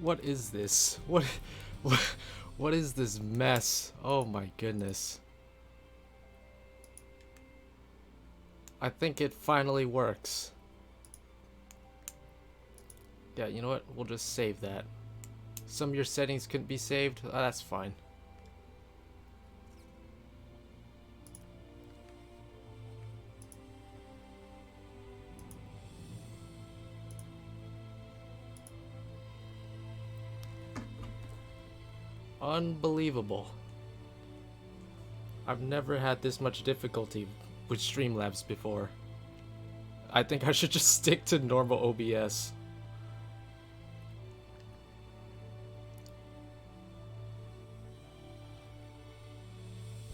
What is this? What, what is this mess? Oh my goodness. I think it finally works. Yeah, you know what? We'll just save that. Some of your settings couldn't be saved. That's fine. Unbelievable. I've never had this much difficulty with Streamlabs before. I think I should just stick to normal OBS.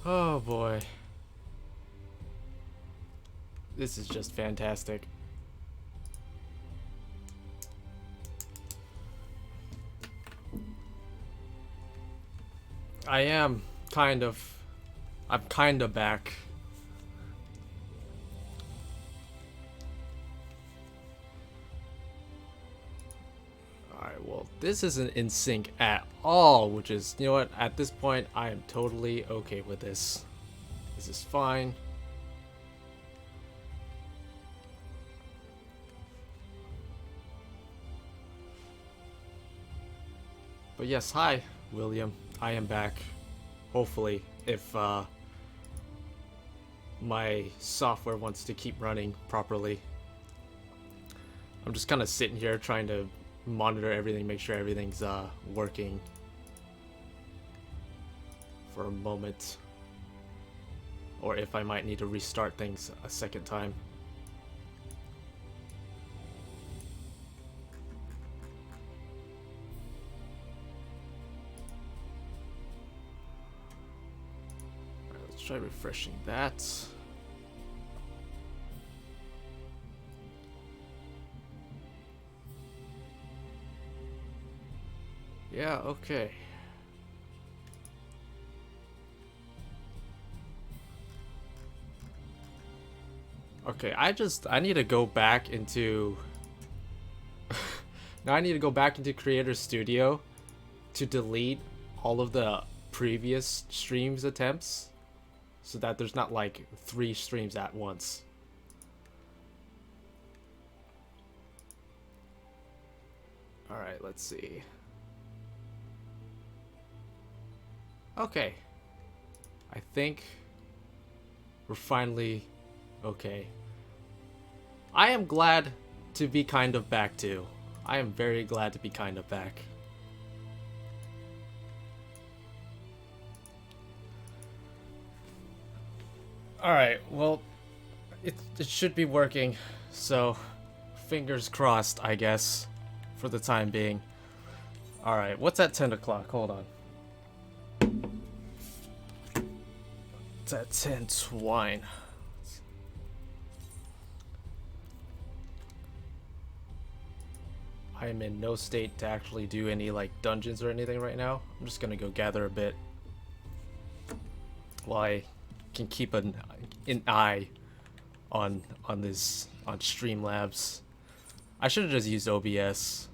Oh boy. This is just fantastic. I'm kind of back. Alright, well, this isn't in sync at all, which is, you know what, at this point, I am totally okay with this. This is fine. But yes, hi, William. I am back. Hopefully, if my software wants to keep running properly. I'm just kind of sitting here trying to monitor everything, make sure everything's working for a moment. Or if I might need to restart things a second time. Try refreshing that. Yeah, okay. Okay, I need to go back into now I need to go back into Creator Studio to delete all of the previous streams attempts. So that there's not like 3 streams at once. Alright, let's see. Okay. I think we're finally okay. I am glad to be kind of back too. I am very glad to be kind of back. Alright, well, it should be working, so fingers crossed, I guess, for the time being. Alright, what's at 10 o'clock? Hold on. It's at 10 twine. I am in no state to actually do any, like, dungeons or anything right now. I'm just gonna go gather a bit while I can keep an eye on Streamlabs. I should have just used OBS.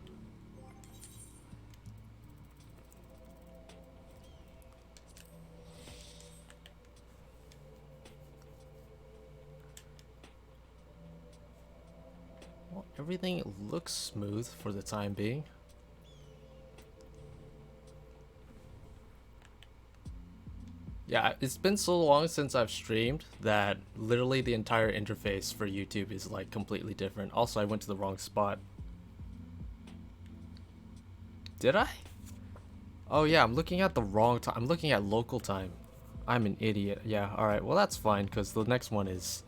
Well, everything looks smooth for the time being. Yeah, it's been so long since I've streamed that literally the entire interface for YouTube is like completely different. Also, I went to the wrong spot. Did I? Oh yeah, I'm looking at the wrong time. I'm looking at local time. I'm an idiot. Yeah, alright. Well, that's fine because the next one is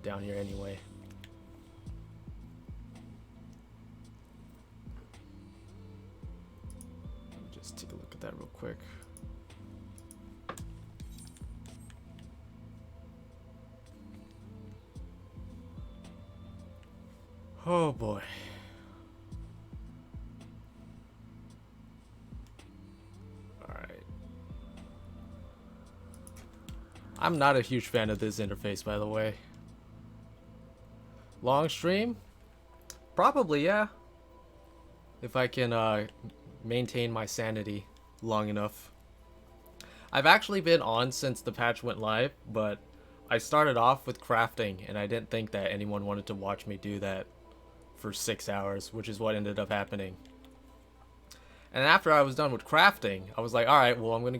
down here anyway. Let me just take a look at that real quick. Oh boy. Alright. I'm not a huge fan of this interface, by the way. Long stream? Probably, yeah. If I can maintain my sanity long enough. I've actually been on since the patch went live, but I started off with crafting, and I didn't think that anyone wanted to watch me do that for 6 hours, which is what ended up happening. And after I was done with crafting, I was like, alright, well, I'm gonna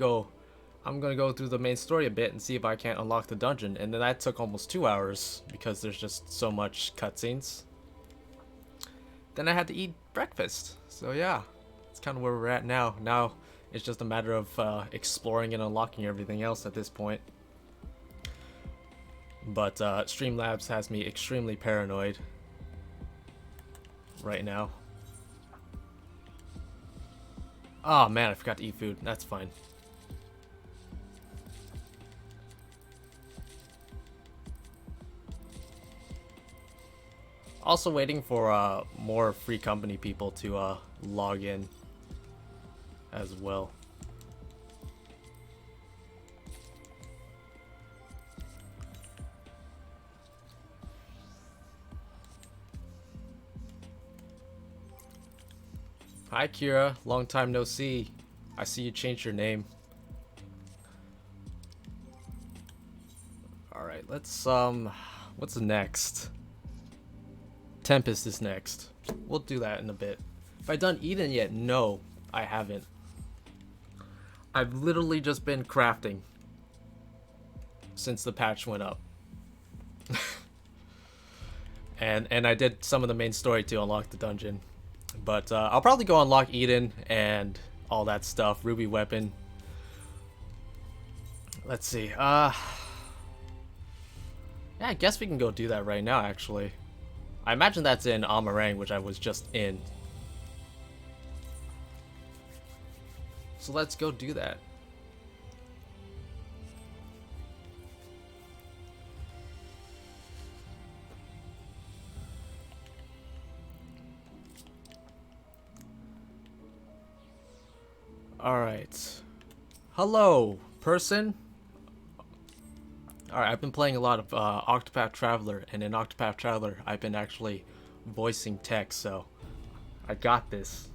go through the main story a bit and see if I can't unlock the dungeon. And then that took almost 2 hours because there's just so much cutscenes. Then I had to eat breakfast. So yeah, that's kind of where we're at now. Now it's just a matter of exploring and unlocking everything else at this point. But Streamlabs has me extremely paranoid right now. Oh man, I forgot to eat food. That's fine. Also waiting for more free company people to log in as well. Hi Kira, long time no see. I see you changed your name. Alright, let's what's next? Tempest is next. We'll do that in a bit. Have I done Eden yet? No, I haven't. I've literally just been crafting since the patch went up. and I did some of the main story to unlock the dungeon. But I'll probably go unlock Eden and all that stuff. Ruby weapon. Let's see. Yeah, I guess we can go do that right now, actually. I imagine that's in Amarang, which I was just in. So let's go do that. Alright. Hello, person. Alright, I've been playing a lot of Octopath Traveler, and in Octopath Traveler, I've been actually voicing text, so I got this.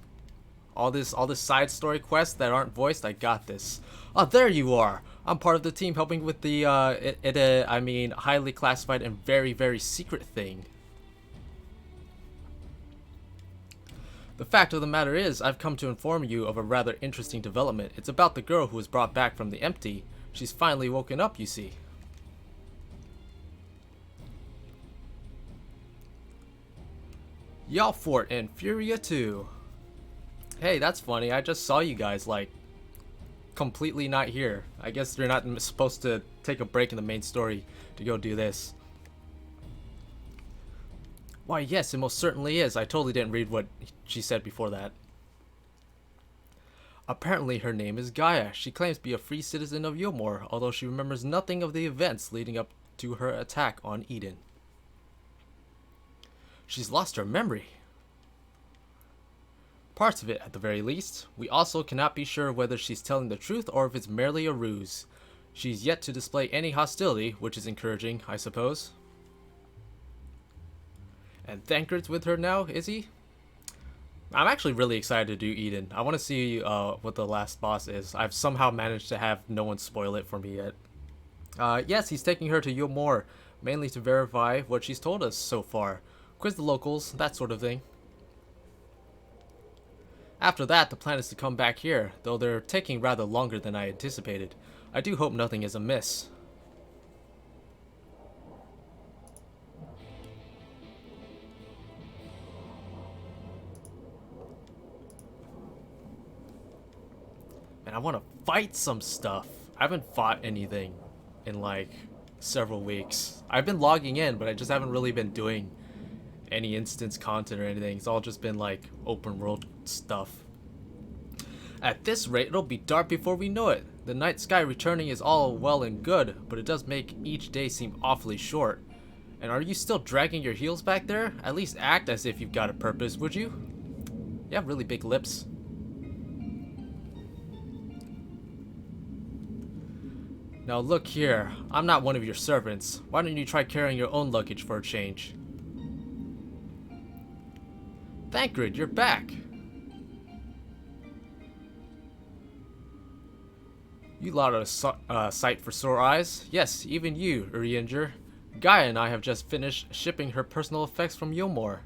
All this side story quests that aren't voiced, I got this. Oh, there you are! I'm part of the team helping with the, I mean, highly classified and very, very secret thing. The fact of the matter is, I've come to inform you of a rather interesting development. It's about the girl who was brought back from the empty. She's finally woken up, you see. Yalfort and Furia 2. Hey, that's funny. I just saw you guys, like, completely not here. I guess you're not supposed to take a break in the main story to go do this. Why, yes, it most certainly is. I totally didn't read what she said before that. Apparently, her name is Gaia. She claims to be a free citizen of Yomor, although she remembers nothing of the events leading up to her attack on Eden. She's lost her memory. Parts of it, at the very least. We also cannot be sure whether she's telling the truth or if it's merely a ruse. She's yet to display any hostility, which is encouraging, I suppose. And Thancred's with her now, is he? I'm actually really excited to do Eden. I want to see what the last boss is. I've somehow managed to have no one spoil it for me yet. Yes, he's taking her to Yomor, mainly to verify what she's told us so far. Quiz the locals, that sort of thing. After that, the plan is to come back here, though they're taking rather longer than I anticipated. I do hope nothing is amiss. Man, I want to fight some stuff. I haven't fought anything in like several weeks. I've been logging in, but I just haven't really been doing any instance content or anything. It's all just been like open world stuff. At this rate, it'll be dark before we know it. The night sky returning is all well and good, but it does make each day seem awfully short. And are you still dragging your heels back there? At least act as if you've got a purpose, would you? You have really big lips. Now look here, I'm not one of your servants. Why don't you try carrying your own luggage for a change? Thancred, you're back. You lot of sight for sore eyes. Yes, even you, Urianger. Gaia and I have just finished shipping her personal effects from Yomor.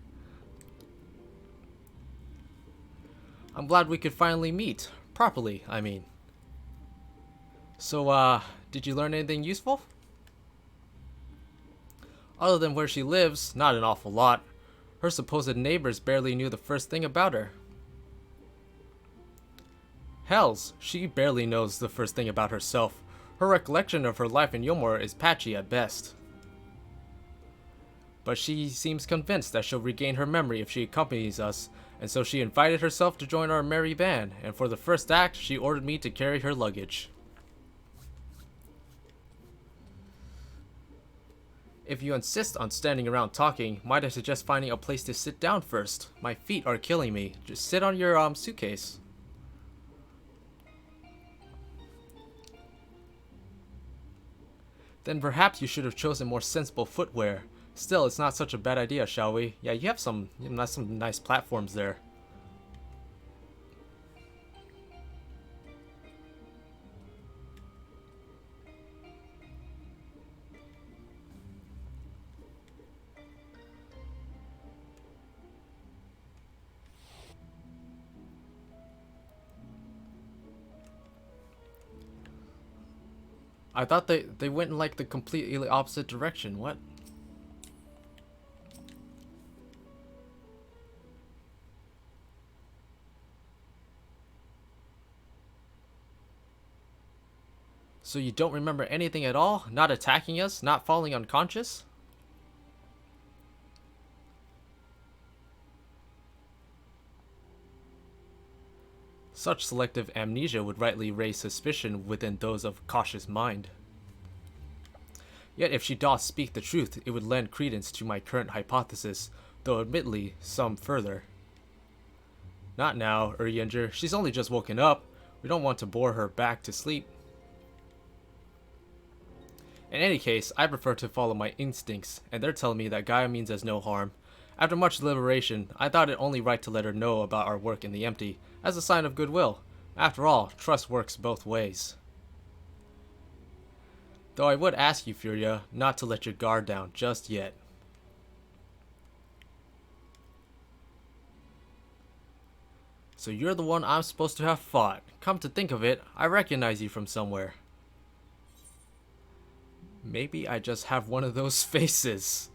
I'm glad we could finally meet. Properly, I mean. So, did you learn anything useful? Other than where she lives, not an awful lot. Her supposed neighbors barely knew the first thing about her. Hells, she barely knows the first thing about herself. Her recollection of her life in Yomor is patchy at best. But she seems convinced that she'll regain her memory if she accompanies us, and so she invited herself to join our merry band, and for the first act, she ordered me to carry her luggage. If you insist on standing around talking, might I suggest finding a place to sit down first? My feet are killing me. Just sit on your suitcase. Then perhaps you should have chosen more sensible footwear. Still, it's not such a bad idea, shall we? Yeah, you have some nice platforms there. I thought they went in like the completely opposite direction. What? So you don't remember anything at all? Not attacking us? Not falling unconscious? Such selective amnesia would rightly raise suspicion within those of cautious mind. Yet if she doth speak the truth, it would lend credence to my current hypothesis, though admittedly some further. Not now, Urianger. She's only just woken up. We don't want to bore her back to sleep. In any case, I prefer to follow my instincts, and they're telling me that Gaia means us no harm. After much deliberation, I thought it only right to let her know about our work in the empty, as a sign of goodwill. After all, trust works both ways. Though I would ask you, Furia, not to let your guard down just yet. So you're the one I'm supposed to have fought. Come to think of it, I recognize you from somewhere. Maybe I just have one of those faces.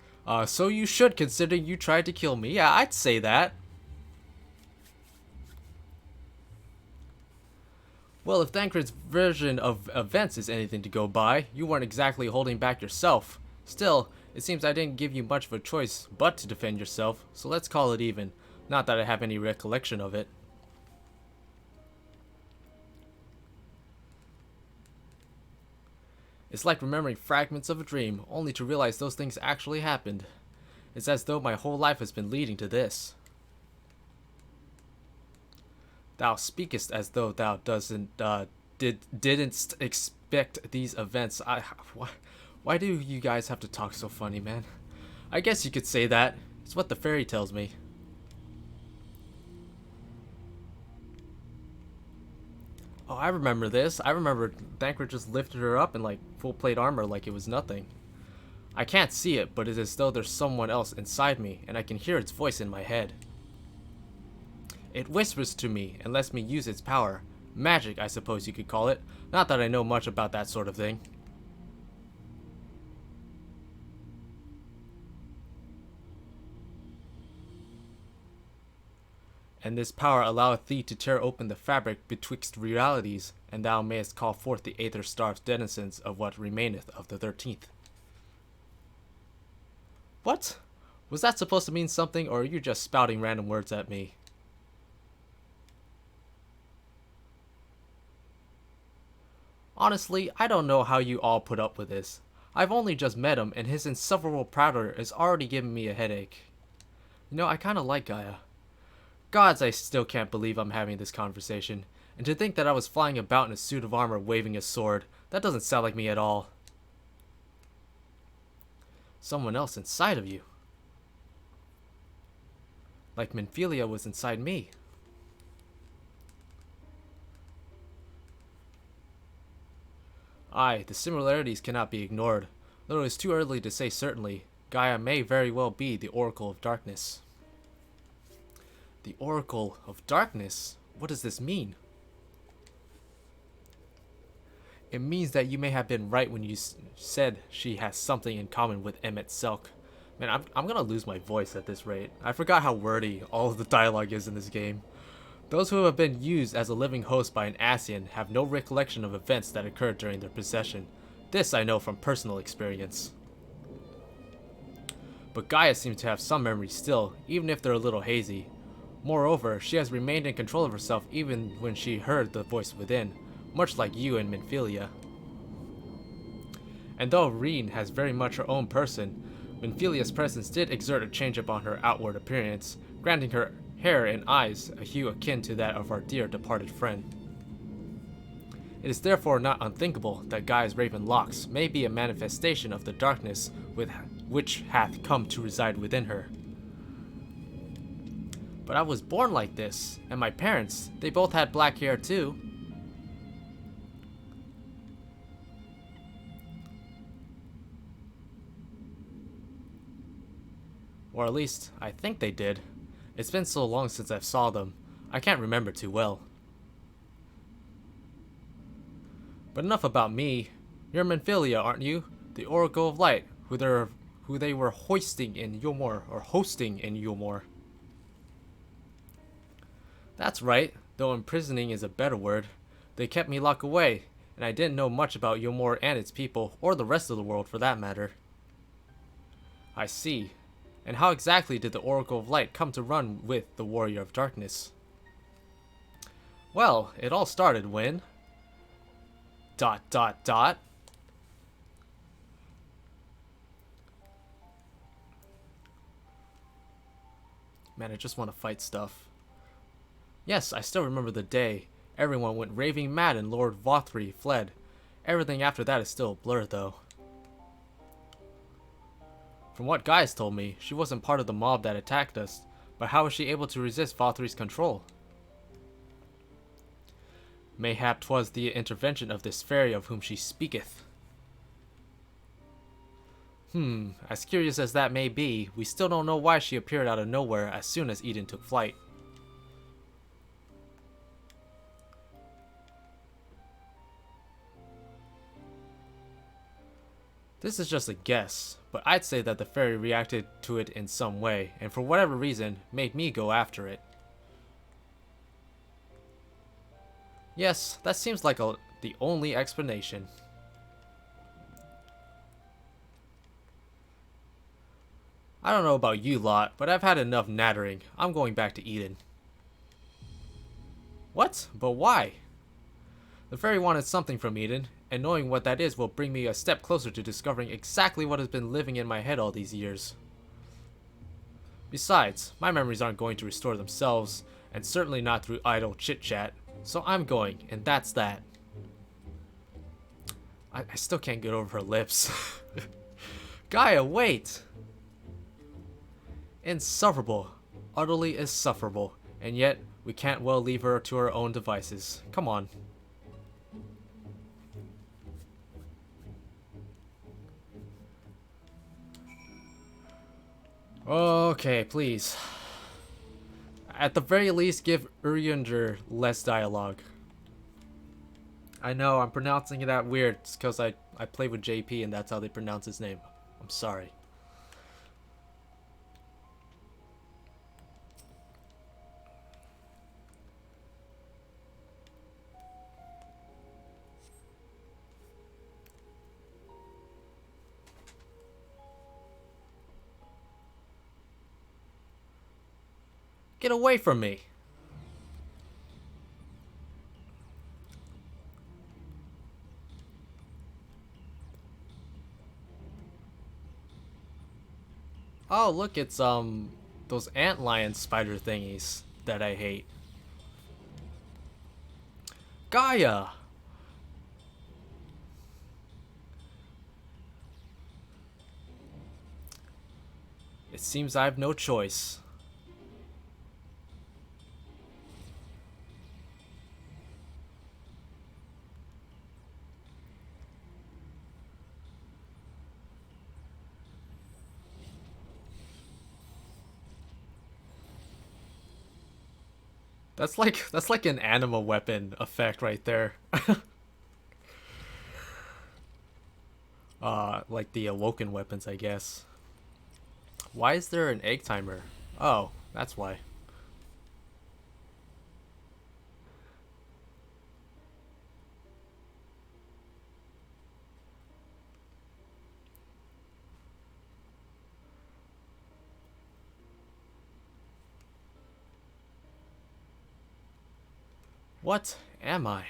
So you should, consider you tried to kill me. Yeah, I'd say that. Well, if Thancred's version of events is anything to go by, you weren't exactly holding back yourself. Still, it seems I didn't give you much of a choice but to defend yourself, so let's call it even. Not that I have any recollection of it. It's like remembering fragments of a dream, only to realize those things actually happened. It's as though my whole life has been leading to this. Thou speakest as though thou didn't expect these events. Why do you guys have to talk so funny, man? I guess you could say that. It's what the fairy tells me. Oh, I remember this. I remember Thancred just lifted her up in like full plate armor like it was nothing. I can't see it, but it is as though there's someone else inside me, and I can hear its voice in my head. It whispers to me and lets me use its power. Magic, I suppose you could call it. Not that I know much about that sort of thing. And this power alloweth thee to tear open the fabric betwixt realities, and thou mayest call forth the aether-starved denizens of what remaineth of the 13th. What? Was that supposed to mean something, or are you just spouting random words at me? Honestly, I don't know how you all put up with this. I've only just met him, and his insufferable prattle is already giving me a headache. You know, I kinda like Gaia. Gods, I still can't believe I'm having this conversation. And to think that I was flying about in a suit of armor waving a sword, that doesn't sound like me at all. Someone else inside of you. Like Minfilia was inside me. Aye, the similarities cannot be ignored. Though it is too early to say certainly, Gaia may very well be the Oracle of Darkness. The Oracle of Darkness? What does this mean? It means that you may have been right when you said she has something in common with Emmet Selk. Man, I'm gonna lose my voice at this rate. I forgot how wordy all of the dialogue is in this game. Those who have been used as a living host by an Ascian have no recollection of events that occurred during their possession. This I know from personal experience. But Gaia seems to have some memories still, even if they're a little hazy. Moreover, she has remained in control of herself even when she heard the voice within, much like you and Minfilia. And though Reen has very much her own person, Minfilia's presence did exert a change upon her outward appearance, granting her hair and eyes a hue akin to that of our dear departed friend. It is therefore not unthinkable that Gaia's raven locks may be a manifestation of the darkness which hath come to reside within her. But I was born like this, and my parents, they both had black hair too. Or at least, I think they did. It's been so long since I saw them, I can't remember too well. But enough about me. You're Minfilia, aren't you? The Oracle of Light, who they were hosting in Yulmore. That's right, though imprisoning is a better word. They kept me locked away, and I didn't know much about Yulmore and its people, or the rest of the world for that matter. I see. And how exactly did the Oracle of Light come to run with the Warrior of Darkness? Well, it all started when... ... Man, I just want to fight stuff. Yes, I still remember the day. Everyone went raving mad and Lord Vothri fled. Everything after that is still a blur, though. From what Gaia's told me, she wasn't part of the mob that attacked us, but how was she able to resist Vothri's control? Mayhap 'twas the intervention of this fairy of whom she speaketh. As curious as that may be, we still don't know why she appeared out of nowhere as soon as Eden took flight. This is just a guess, but I'd say that the fairy reacted to it in some way, and for whatever reason, made me go after it. Yes, that seems like the only explanation. I don't know about you lot, but I've had enough nattering. I'm going back to Eden. What? But why? The fairy wanted something from Eden, and knowing what that is will bring me a step closer to discovering exactly what has been living in my head all these years. Besides, my memories aren't going to restore themselves, and certainly not through idle chit-chat, so I'm going, and that's that. I still can't get over her lips. Gaia, wait! Insufferable. Utterly insufferable. And yet, we can't well leave her to her own devices. Come on. Okay, please. At the very least, give Urianger less dialogue. I know, I'm pronouncing it that weird. It's because I play with JP and that's how they pronounce his name. I'm sorry. Get away from me! Oh, look, it's those antlion spider thingies that I hate. Gaia! It seems I have no choice. That's like an anima weapon effect right there. Like the awoken weapons, I guess. Why is there an egg timer? Oh, that's why. What am I?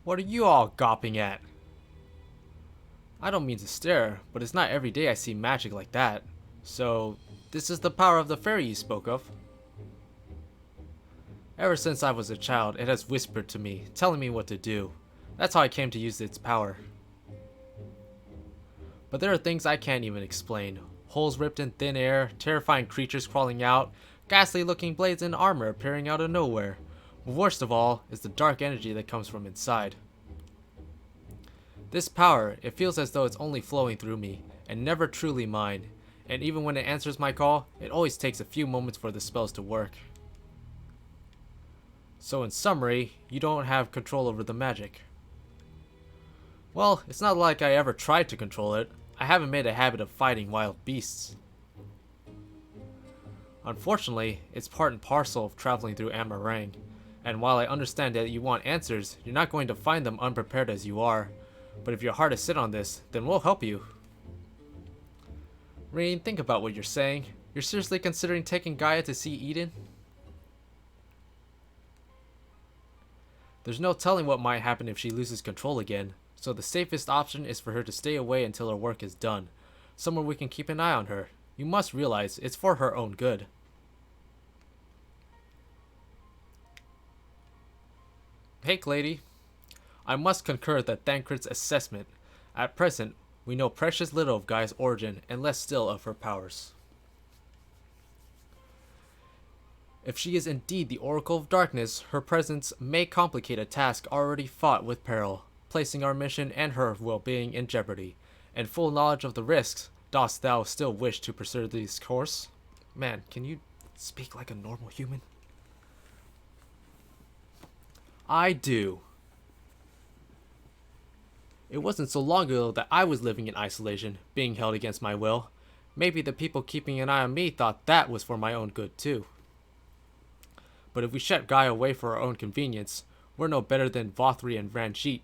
What are you all gawping at? I don't mean to stare, but it's not every day I see magic like that. So, this is the power of the fairy you spoke of? Ever since I was a child, it has whispered to me, telling me what to do. That's how I came to use its power. But there are things I can't even explain. Holes ripped in thin air, terrifying creatures crawling out, ghastly looking blades and armor appearing out of nowhere. But worst of all is the dark energy that comes from inside. This power, it feels as though it's only flowing through me, and never truly mine. And even when it answers my call, it always takes a few moments for the spells to work. So in summary, you don't have control over the magic. Well, it's not like I ever tried to control it. I haven't made a habit of fighting wild beasts. Unfortunately, it's part and parcel of traveling through Amarang. And while I understand that you want answers, you're not going to find them unprepared as you are. But if your heart is set on this, then we'll help you. Rain, think about what you're saying. You're seriously considering taking Gaia to see Eden? There's no telling what might happen if she loses control again, so the safest option is for her to stay away until her work is done. Somewhere we can keep an eye on her. You must realize it's for her own good. Hey, Clady. I must concur that Thancred's assessment. At present, we know precious little of Gaia's origin and less still of her powers. If she is indeed the Oracle of Darkness, her presence may complicate a task already fought with peril, placing our mission and her well-being in jeopardy. In full knowledge of the risks, dost thou still wish to pursue this course? Man, can you speak like a normal human? I do. It wasn't so long ago that I was living in isolation, being held against my will. Maybe the people keeping an eye on me thought that was for my own good too. But if we shut Gaia away for our own convenience, we're no better than Vothri and Ranjit.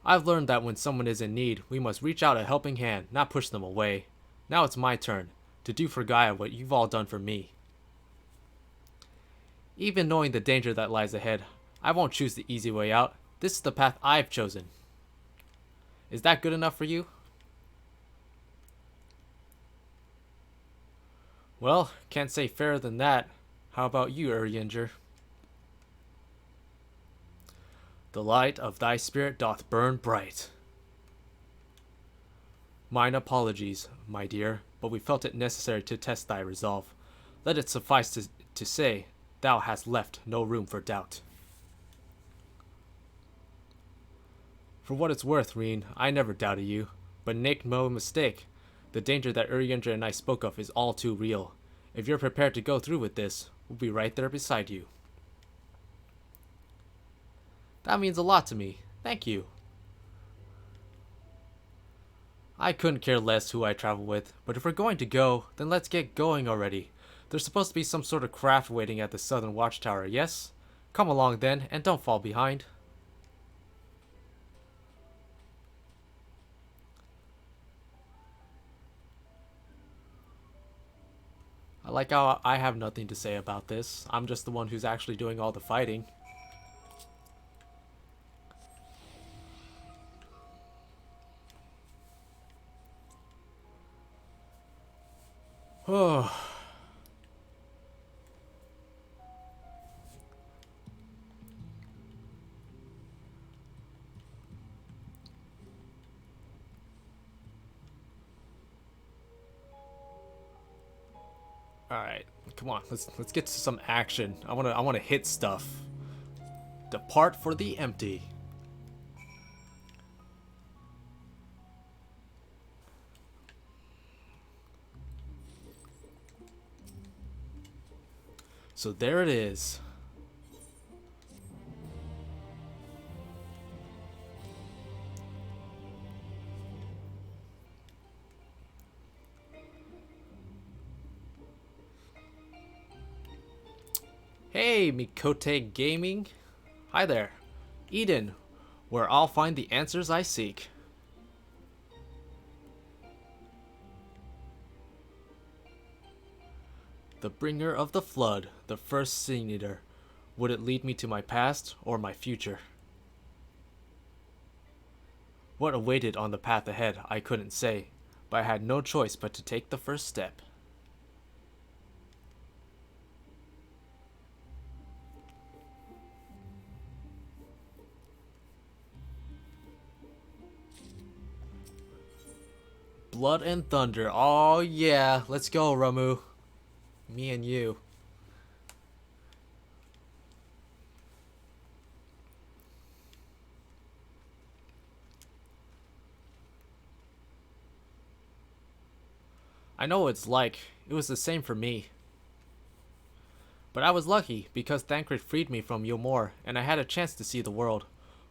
I've learned that when someone is in need, we must reach out a helping hand, not push them away. Now it's my turn, to do for Gaia what you've all done for me. Even knowing the danger that lies ahead, I won't choose the easy way out. This is the path I've chosen. Is that good enough for you? Well, can't say fairer than that. How about you, Urianger? The light of thy spirit doth burn bright. Mine apologies, my dear, but we felt it necessary to test thy resolve. Let it suffice to say, thou hast left no room for doubt. For what it's worth, Reen, I never doubted you, but make no mistake. The danger that Urianger and I spoke of is all too real. If you're prepared to go through with this, we'll be right there beside you. That means a lot to me. Thank you. I couldn't care less who I travel with, but if we're going to go, then let's get going already. There's supposed to be some sort of craft waiting at the southern watchtower, yes? Come along then, and don't fall behind. I like how I have nothing to say about this. I'm just the one who's actually doing all the fighting. Oh. Alright, come on, let's get to some action. I wanna hit stuff. Depart for the empty. So there it is. Hey, Mikote Gaming. Hi there. Eden, where I'll find the answers I seek. The bringer of the flood, the first sin eater. Would it lead me to my past or my future? What awaited on the path ahead, I couldn't say, but I had no choice but to take the first step. Blood and thunder. Oh yeah, let's go, Ramuh. Me and you. I know what it's like. It was the same for me. But I was lucky because Thancred freed me from Yomor and I had a chance to see the world.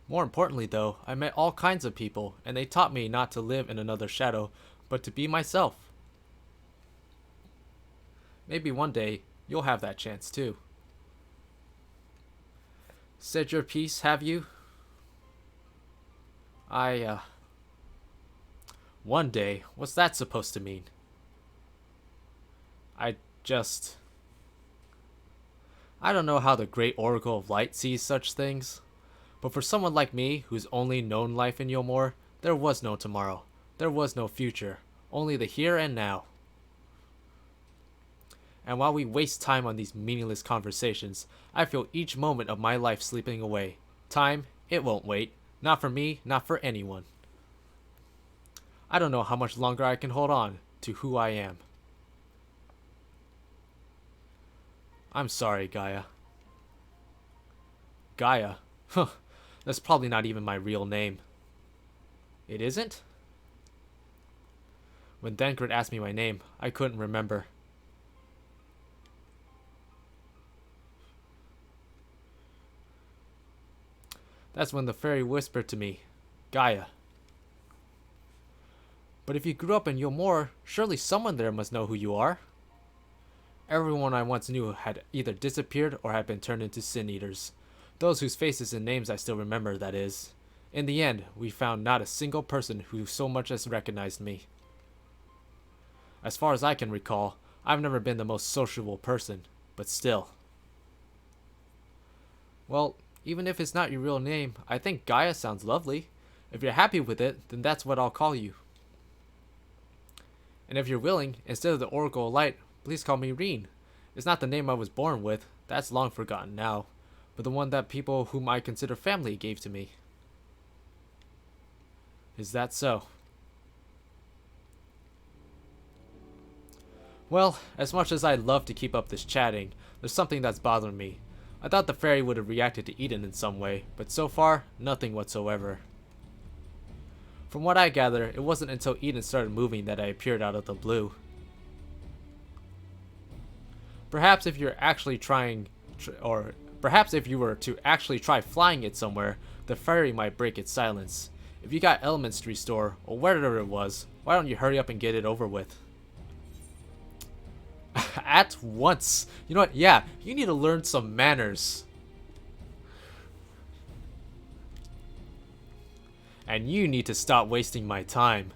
More importantly though, I met all kinds of people and they taught me not to live in another shadow, but to be myself. Maybe one day you'll have that chance too. Said your piece, have you? One day? What's that supposed to mean? I don't know how the Great Oracle of Light sees such things. But for someone like me, who's only known life in Yomor, there was no tomorrow. There was no future. Only the here and now. And while we waste time on these meaningless conversations, I feel each moment of my life slipping away. Time, it won't wait. Not for me, not for anyone. I don't know how much longer I can hold on to who I am. I'm sorry, Gaia. Gaia? Huh. That's probably not even my real name. It isn't? When Thancred asked me my name, I couldn't remember. That's when the fairy whispered to me, Gaia. But if you grew up in Yomor, surely someone there must know who you are. Everyone I once knew had either disappeared or had been turned into sin eaters. Those whose faces and names I still remember, that is. In the end, we found not a single person who so much as recognized me. As far as I can recall, I've never been the most sociable person, but still. Well, even if it's not your real name, I think Gaia sounds lovely. If you're happy with it, then that's what I'll call you. And if you're willing, instead of the Oracle of Light, please call me Reen. It's not the name I was born with, that's long forgotten now, but the one that people whom I consider family gave to me. Is that so? Well, as much as I'd love to keep up this chatting, there's something that's bothering me. I thought the fairy would have reacted to Eden in some way, but so far, nothing whatsoever. From what I gather, it wasn't until Eden started moving that I appeared out of the blue. Perhaps if you're actually perhaps if you were to actually try flying it somewhere, the fairy might break its silence. If you got elements to restore, or whatever it was, why don't you hurry up and get it over with? At once. You know what? Yeah, you need to learn some manners. And you need to stop wasting my time.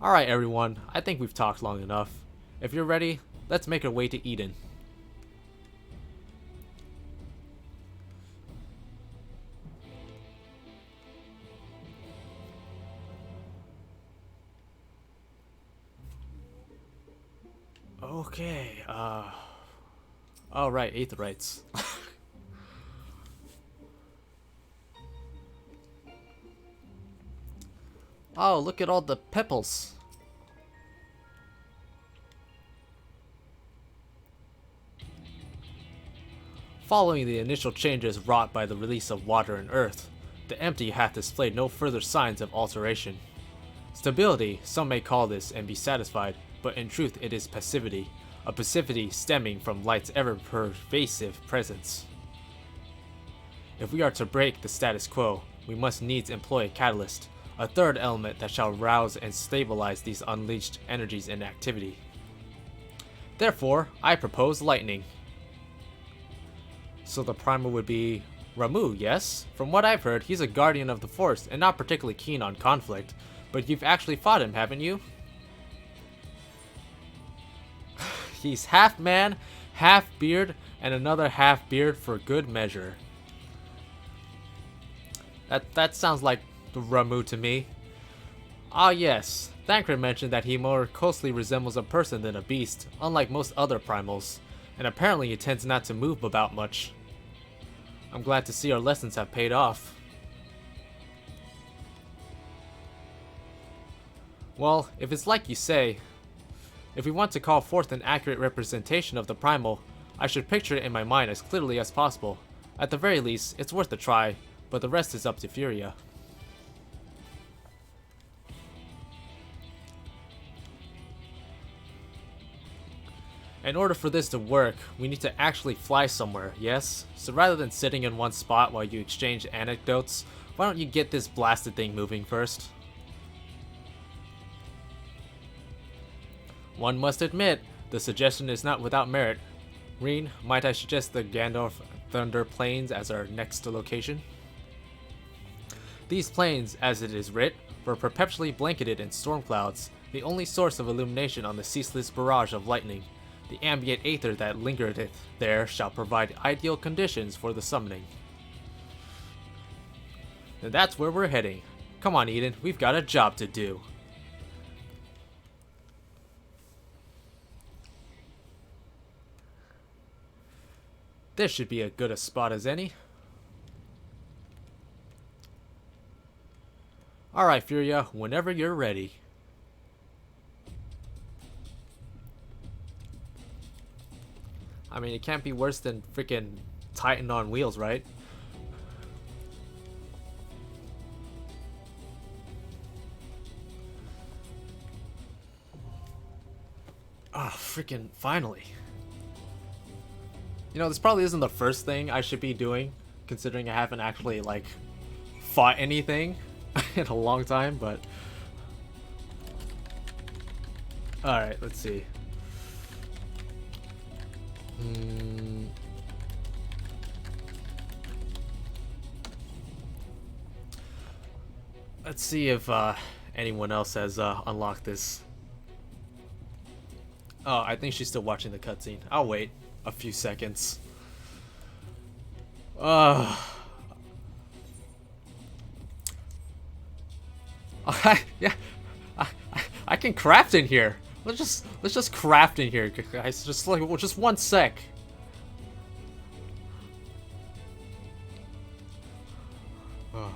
Alright everyone, I think we've talked long enough. If you're ready, let's make our way to Eden. Okay, oh right, Aetherites. Oh, look at all the pebbles. Following the initial changes wrought by the release of water and earth, the empty hath displayed no further signs of alteration. Stability, some may call this and be satisfied, but in truth it is passivity, a passivity stemming from light's ever-pervasive presence. If we are to break the status quo, we must needs employ a catalyst, a third element that shall rouse and stabilize these unleashed energies in activity. Therefore, I propose lightning. So the primal would be Ramuh, yes? From what I've heard, he's a guardian of the force and not particularly keen on conflict, but you've actually fought him, haven't you? He's half man, half beard, and another half beard for good measure. That sounds like the Ramuh to me. Ah yes, Thancred mentioned that he more closely resembles a person than a beast, unlike most other primals, and apparently he tends not to move about much. I'm glad to see our lessons have paid off. Well, if it's like you say, if we want to call forth an accurate representation of the primal, I should picture it in my mind as clearly as possible. At the very least, it's worth a try, but the rest is up to Furia. In order for this to work, we need to actually fly somewhere, yes? So rather than sitting in one spot while you exchange anecdotes, why don't you get this blasted thing moving first? One must admit, the suggestion is not without merit. Reen, might I suggest the Gandalf Thunder Plains as our next location? These plains, as it is writ, were perpetually blanketed in storm clouds, the only source of illumination on the ceaseless barrage of lightning. The ambient aether that lingereth there shall provide ideal conditions for the summoning. And that's where we're heading. Come on, Eden, we've got a job to do. This should be as good a spot as any. Alright, Furia, whenever you're ready. I mean, it can't be worse than freaking Titan on wheels, right? Ah, freaking finally. You know, this probably isn't the first thing I should be doing, considering I haven't actually, like, fought anything in a long time, but... Alright, let's see. Let's see if anyone else has unlocked this. Oh, I think she's still watching the cutscene. I'll wait a few seconds. Yeah, I can craft in here. Let's just craft in here, guys. Just like, well, just one sec. Oh.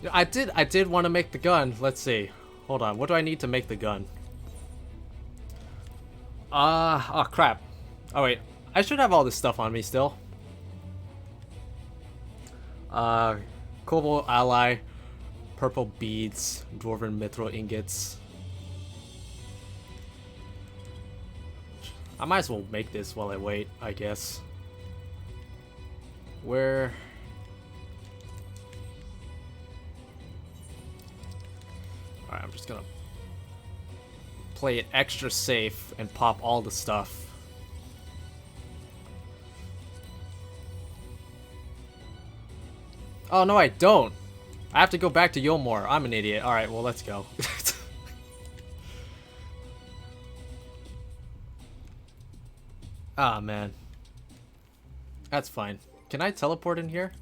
Yeah, I did want to make the gun. Let's see. Hold on. What do I need to make the gun? Oh crap. Oh wait. I should have all this stuff on me still. Cobalt Ally, purple beads, dwarven mithril ingots. I might as well make this while I wait, I guess. Where... Alright, I'm just gonna play it extra safe and pop all the stuff. Oh, no, I don't. I have to go back to Yulmore. I'm an idiot. Alright, well, let's go. Ah, man. That's fine. Can I teleport in here?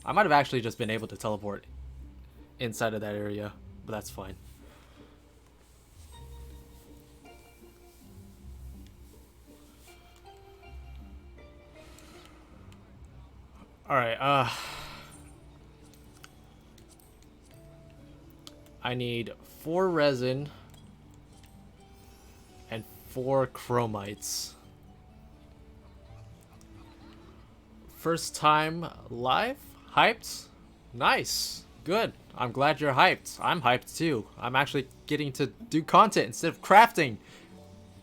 I might have actually just been able to teleport inside of that area, but that's fine. Alright, I need 4 resin and 4 chromites. First time live? Hyped? Nice. Good. I'm glad you're hyped. I'm hyped too. I'm actually getting to do content instead of crafting.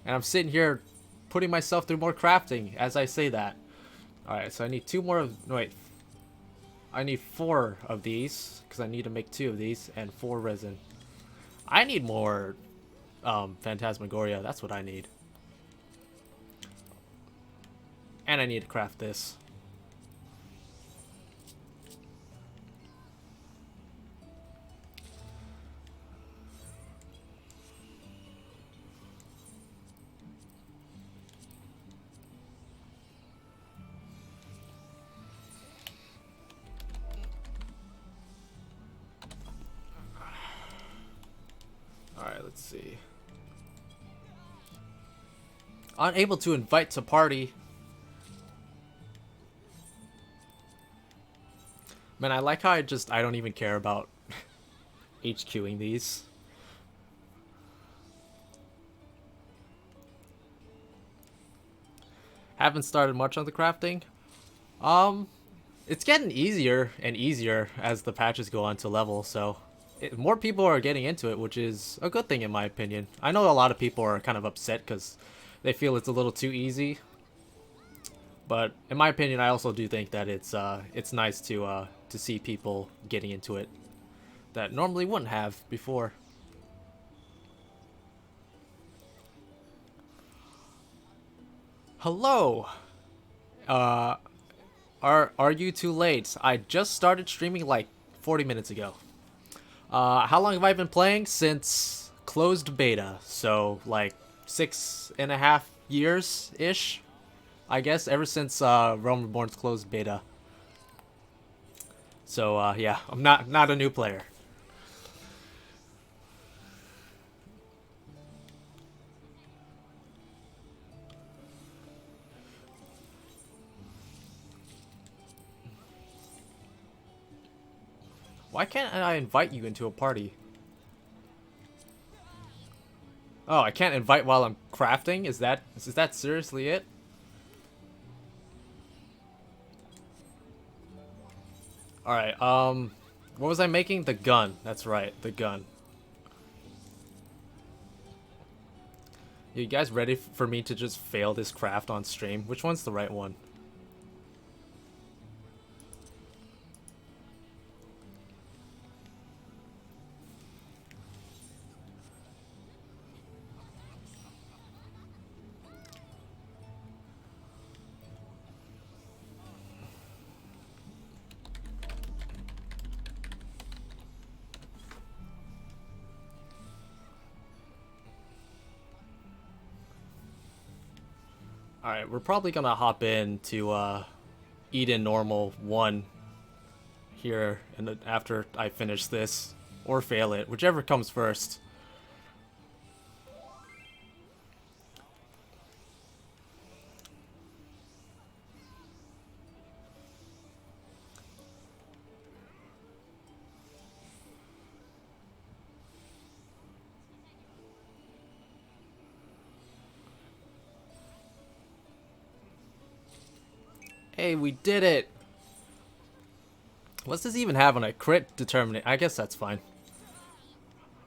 And I'm sitting here putting myself through more crafting as I say that. Alright, so I need 2 more of... No, wait. I need 4 of these, because I need to make 2 of these, and 4 resin. I need more Phantasmagoria. That's what I need. And I need to craft this. Alright, let's see. Unable to invite to party. Man, I like how I don't even care about HQing these. Haven't started much on the crafting. It's getting easier and easier as the patches go on to level, so more people are getting into it, which is a good thing in my opinion. I know a lot of people are kind of upset because they feel it's a little too easy, but in my opinion, I also do think that it's nice to see people getting into it that normally wouldn't have before. Hello. Are you too late? I just started streaming like 40 minutes ago. How long have I been playing? Since closed beta, so like 6.5 years ish, I guess, ever since Realm Reborn's closed beta. So yeah, I'm not a new player. Why can't I invite you into a party? Oh, I can't invite while I'm crafting? Is that seriously it? Alright, what was I making? The gun. That's right, the gun. You guys ready for me to just fail this craft on stream? Which one's the right one? Alright, we're probably gonna hop in to Eden Normal 1 here and after I finish this, or fail it, whichever comes first. Hey, we did it! What's this even have on a crit determinant? I guess that's fine.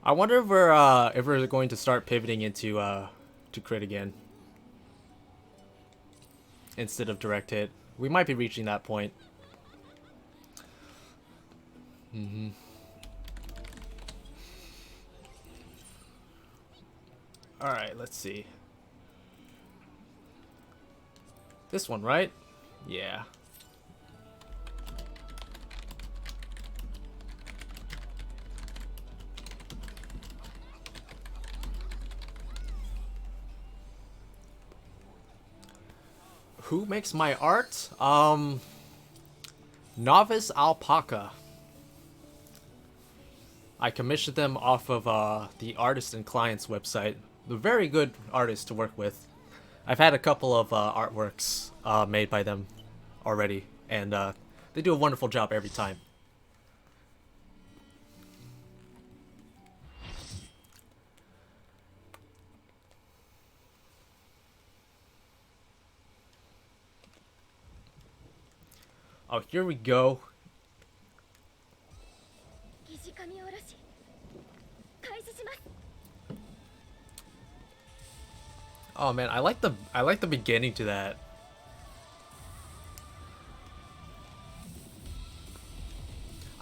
I wonder if we're going to start pivoting into to crit again instead of direct hit. We might be reaching that point. Alright, let's see. This one, right? Yeah. Who makes my art? Novice Alpaca. I commissioned them off of the Artist and Clients website. They're very good artists to work with. I've had a couple of artworks made by them already, and They do a wonderful job every time. Oh, here we go. Oh man, I like the beginning to that.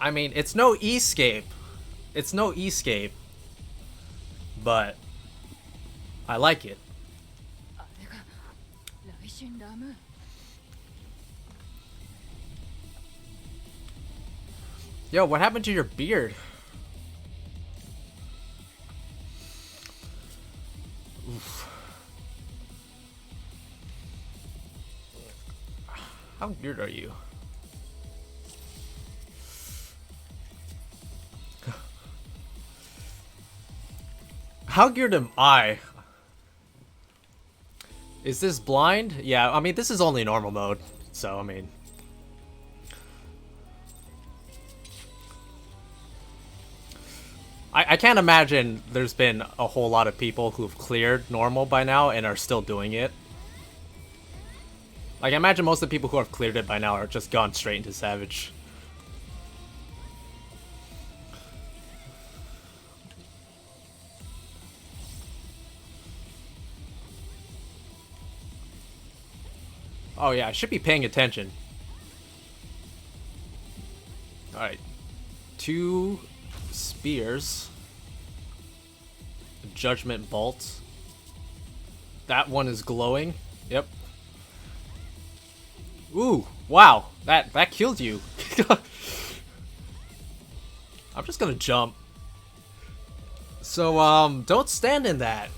I mean, it's no escape. It's no escape. But I like it. Yo, what happened to your beard? Oof. How weird are you? How geared am I? Is this blind? Yeah, I mean, this is only normal mode, so, I mean... I can't imagine there's been a whole lot of people who've cleared normal by now and are still doing it. Like, I imagine most of the people who have cleared it by now are just gone straight into Savage. Oh yeah, I should be paying attention. Alright. 2 spears. Judgment bolt. That one is glowing. Yep. Ooh, wow. That killed you. I'm just gonna jump. So, don't stand in that.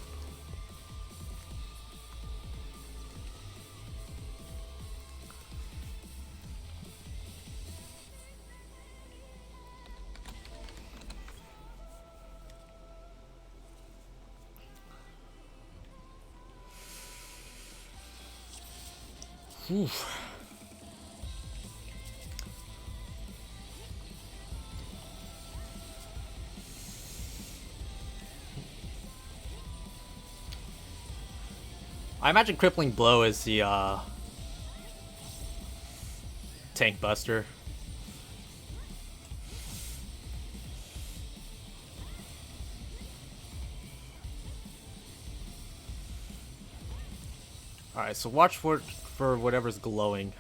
Oof. I imagine Crippling Blow is the tank buster. Alright, so watch for whatever's glowing.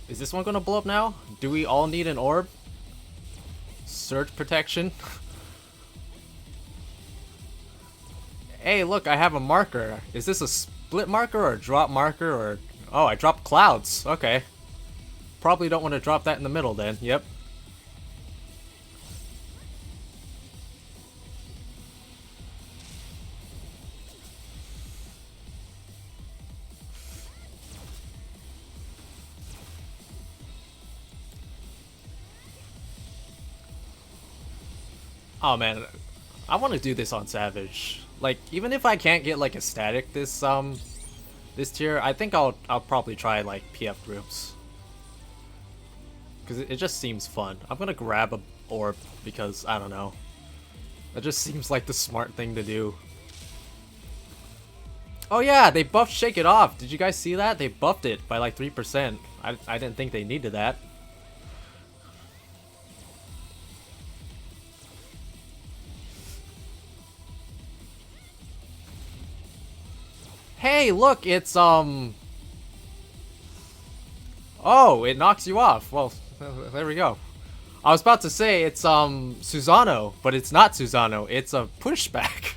Is this one gonna blow up now? Do we all need an orb? Surge protection? Hey, look, I have a marker. Is this a split marker or a drop marker or... Oh, I dropped clouds. Okay. Probably don't want to drop that in the middle then. Yep. Oh man, I want to do this on Savage. Like, even if I can't get like a static this tier, I think I'll probably try like PF groups. Because it just seems fun. I'm gonna grab a orb because, I don't know. That just seems like the smart thing to do. Oh yeah, they buffed Shake It Off. Did you guys see that? They buffed it by like 3%. I didn't think they needed that. Hey, look, it's Oh, it knocks you off. Well, there we go. I was about to say it's Susano, but it's not Susano. It's a pushback.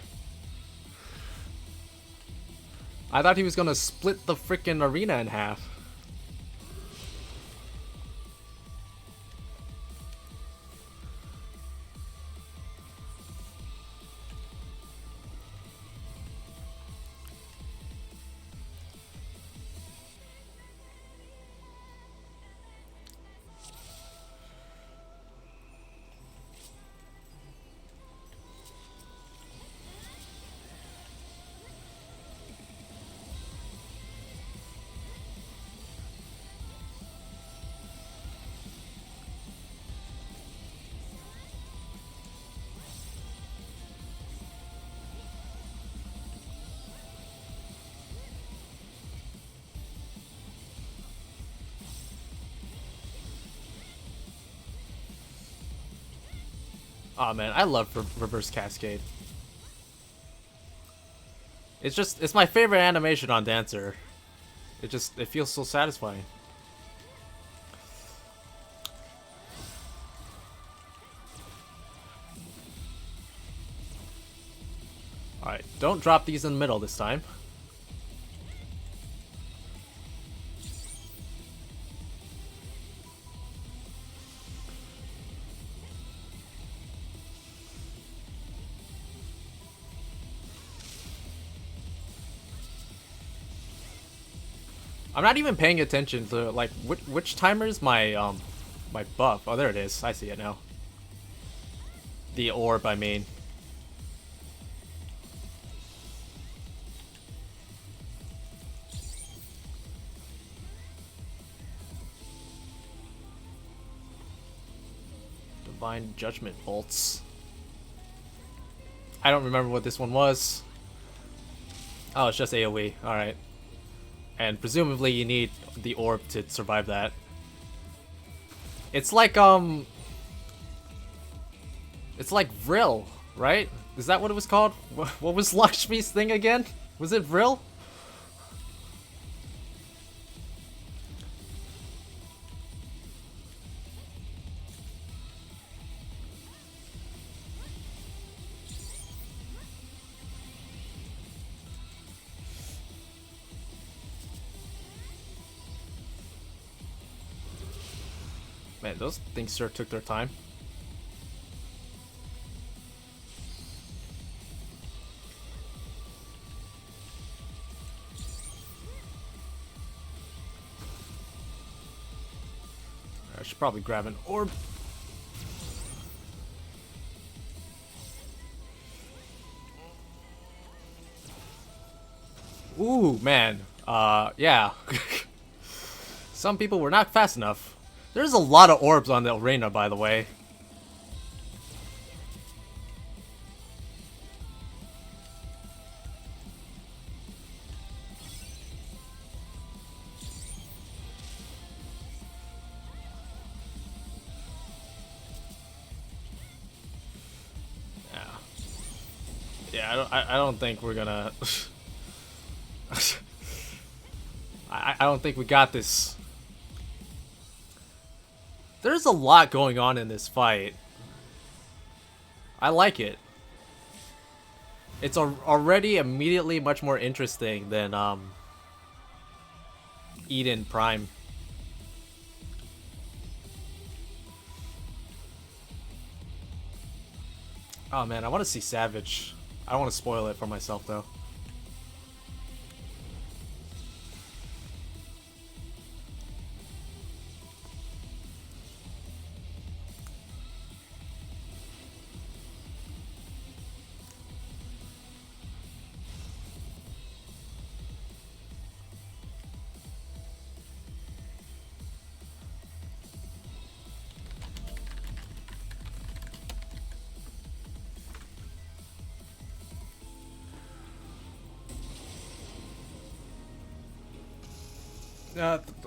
I thought he was gonna split the frickin' arena in half. Oh man, I love reverse cascade. It's my favorite animation on Dancer. It feels so satisfying. Alright, don't drop these in the middle this time. I'm not even paying attention to like which timer is my my buff. Oh, there it is. I see it now. The orb, I mean. Divine Judgment bolts. I don't remember what this one was. Oh, it's just AoE. All right. And presumably you need the orb to survive that. It's like Vril, right? Is that what it was called? What was Lakshmi's thing again? Was it Vril? Man, those things sure took their time. I should probably grab an orb. Ooh, man. Yeah. Some people were not fast enough. There's a lot of orbs on the arena, by the way. Yeah, I don't think we're gonna... I don't think we got this. There's a lot going on in this fight. I like it. It's already immediately much more interesting than Eden Prime. Oh man, I want to see Savage. I don't want to spoil it for myself though.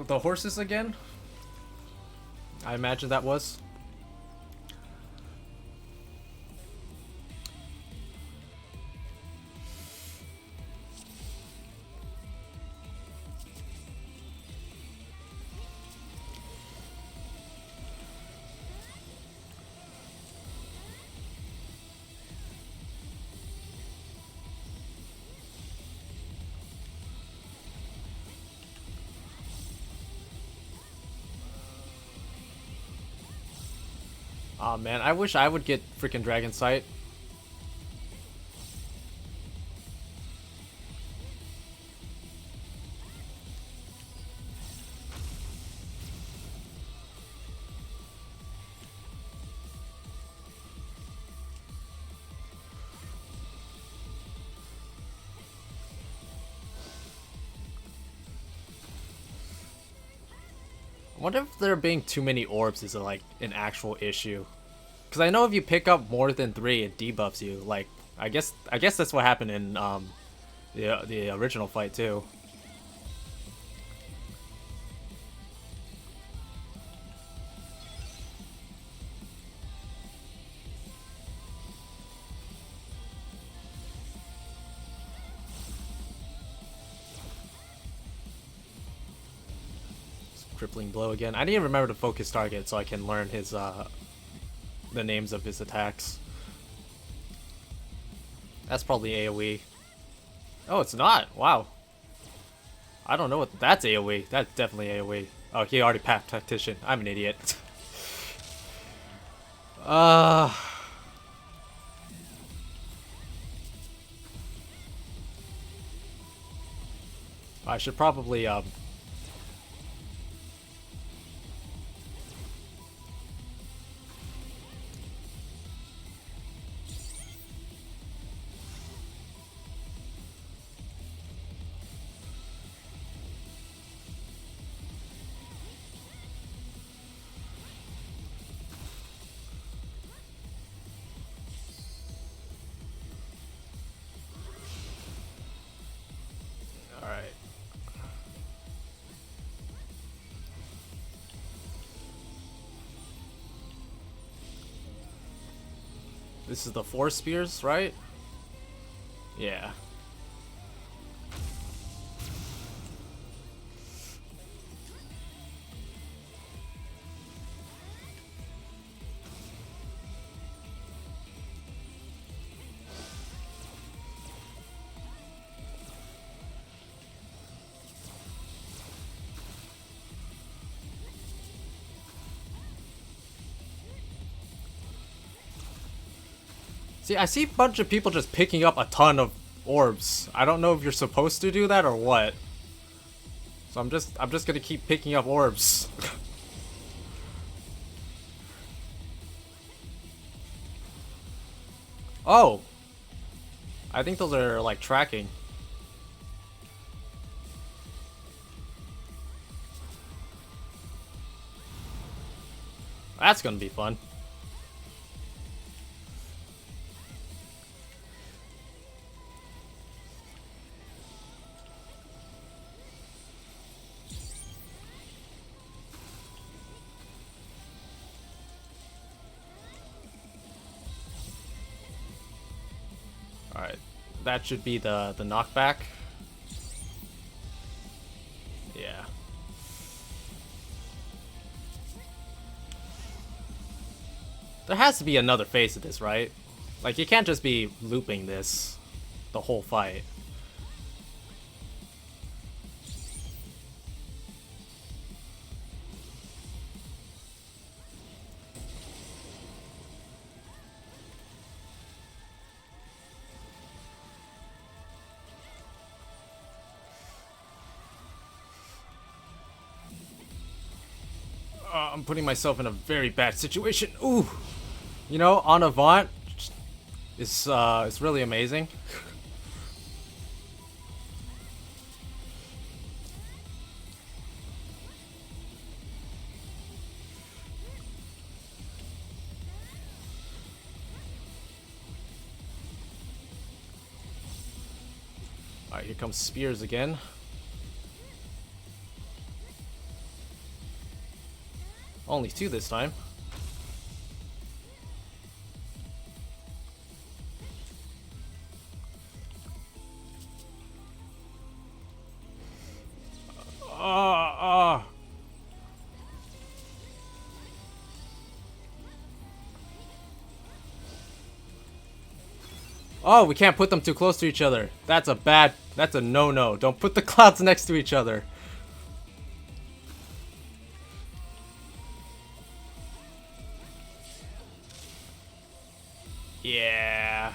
The horses again? I imagine that was. Aw man, I wish I would get freaking Dragon Sight. I wonder if there being too many orbs is like an actual issue. Because I know if you pick up more than 3, it debuffs you. Like, I guess that's what happened in the original fight too. Crippling blow again. I need to remember to focus target so I can learn his the names of his attacks. That's probably AoE. Oh, it's not. Wow. I don't know what that's AoE. That's definitely AoE. Oh, he already passed tactician. I'm an idiot. I should probably Alright. This is the 4 spears, right? Yeah. See, I see a bunch of people just picking up a ton of orbs. I don't know if you're supposed to do that or what. So I'm just gonna keep picking up orbs. Oh! I think those are like tracking. That's gonna be fun. Alright, that should be the knockback. Yeah. There has to be another phase of this, right? Like, you can't just be looping this the whole fight. I'm putting myself in a very bad situation. Ooh! You know, on Avant is really amazing. Alright, here comes spears again. Only 2 this time. Oh, we can't put them too close to each other. That's a no-no. Don't put the clouds next to each other. Yeah.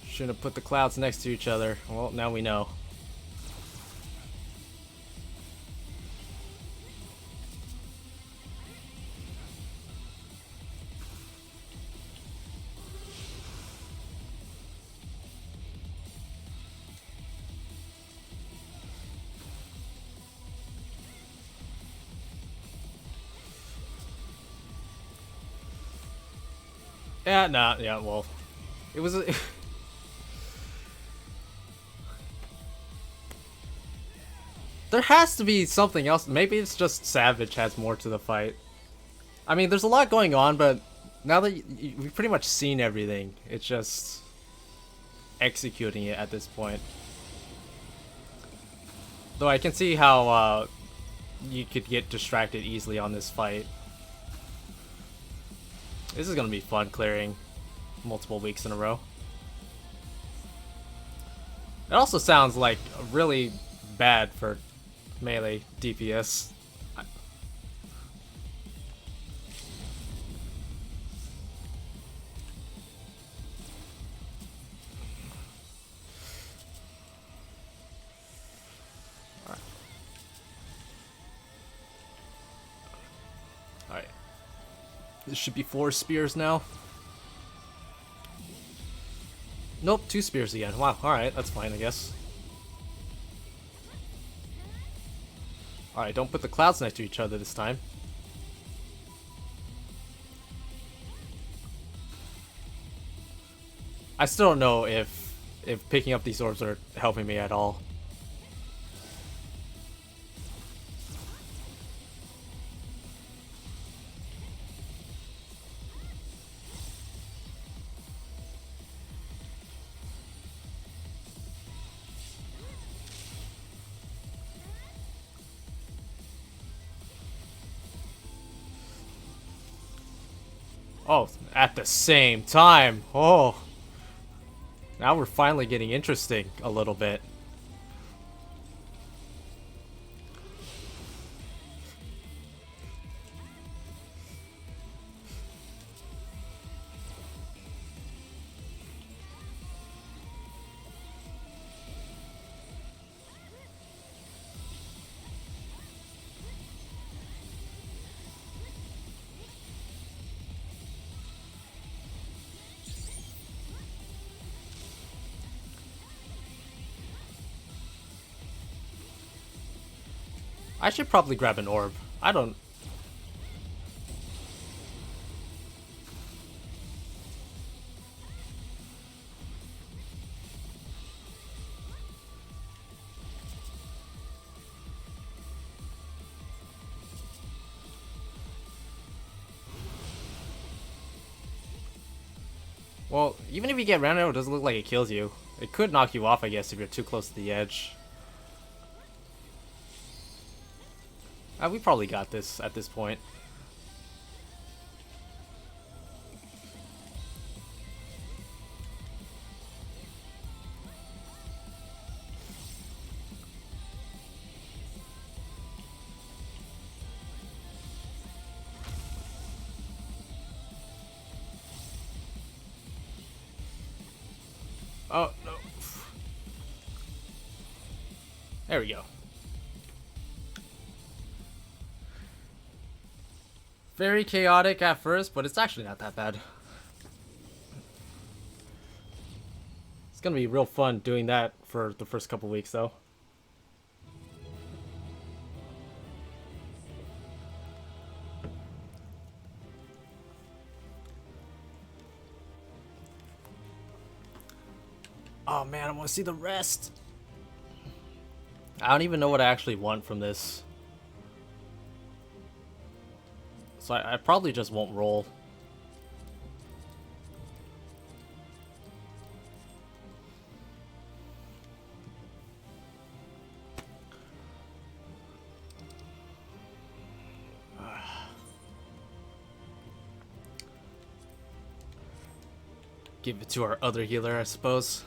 Shouldn't have put the clouds next to each other. Well, now we know. Yeah, nah, yeah, well, it was a there has to be something else. Maybe it's just Savage has more to the fight. I mean, there's a lot going on, but now that we've pretty much seen everything, it's just executing it at this point. Though I can see how you could get distracted easily on this fight. This is gonna be fun clearing multiple weeks in a row. It also sounds like really bad for melee DPS. Alright. This should be 4 spears now. Nope, 2 spears again. Wow, alright, that's fine, I guess. Alright, don't put the clouds next to each other this time. I still don't know if picking up these orbs are helping me at all. Oh, at the same time. Oh. Now we're finally getting interesting a little bit. I should probably grab an orb. I don't... Well, even if you get rounded out, it doesn't look like it kills you. It could knock you off, I guess, if you're too close to the edge. We probably got this at this point. Oh, no. There we go. Very chaotic at first, but it's actually not that bad. It's gonna be real fun doing that for the first couple weeks, though. Oh man, I want to see the rest. I don't even know what I actually want from this. So I probably just won't roll. Give it to our other healer, I suppose.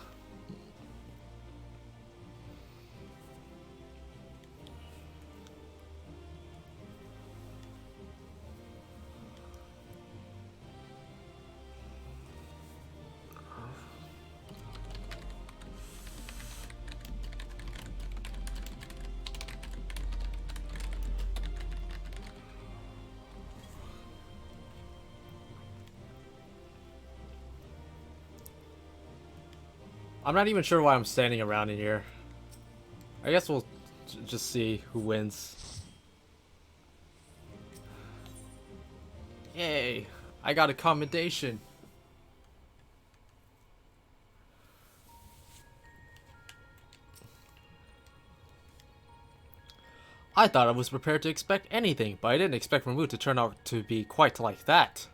I'm not even sure why I'm standing around in here. I guess we'll just see who wins. Yay! I got a commendation. I thought I was prepared to expect anything, but I didn't expect Ramuh to turn out to be quite like that.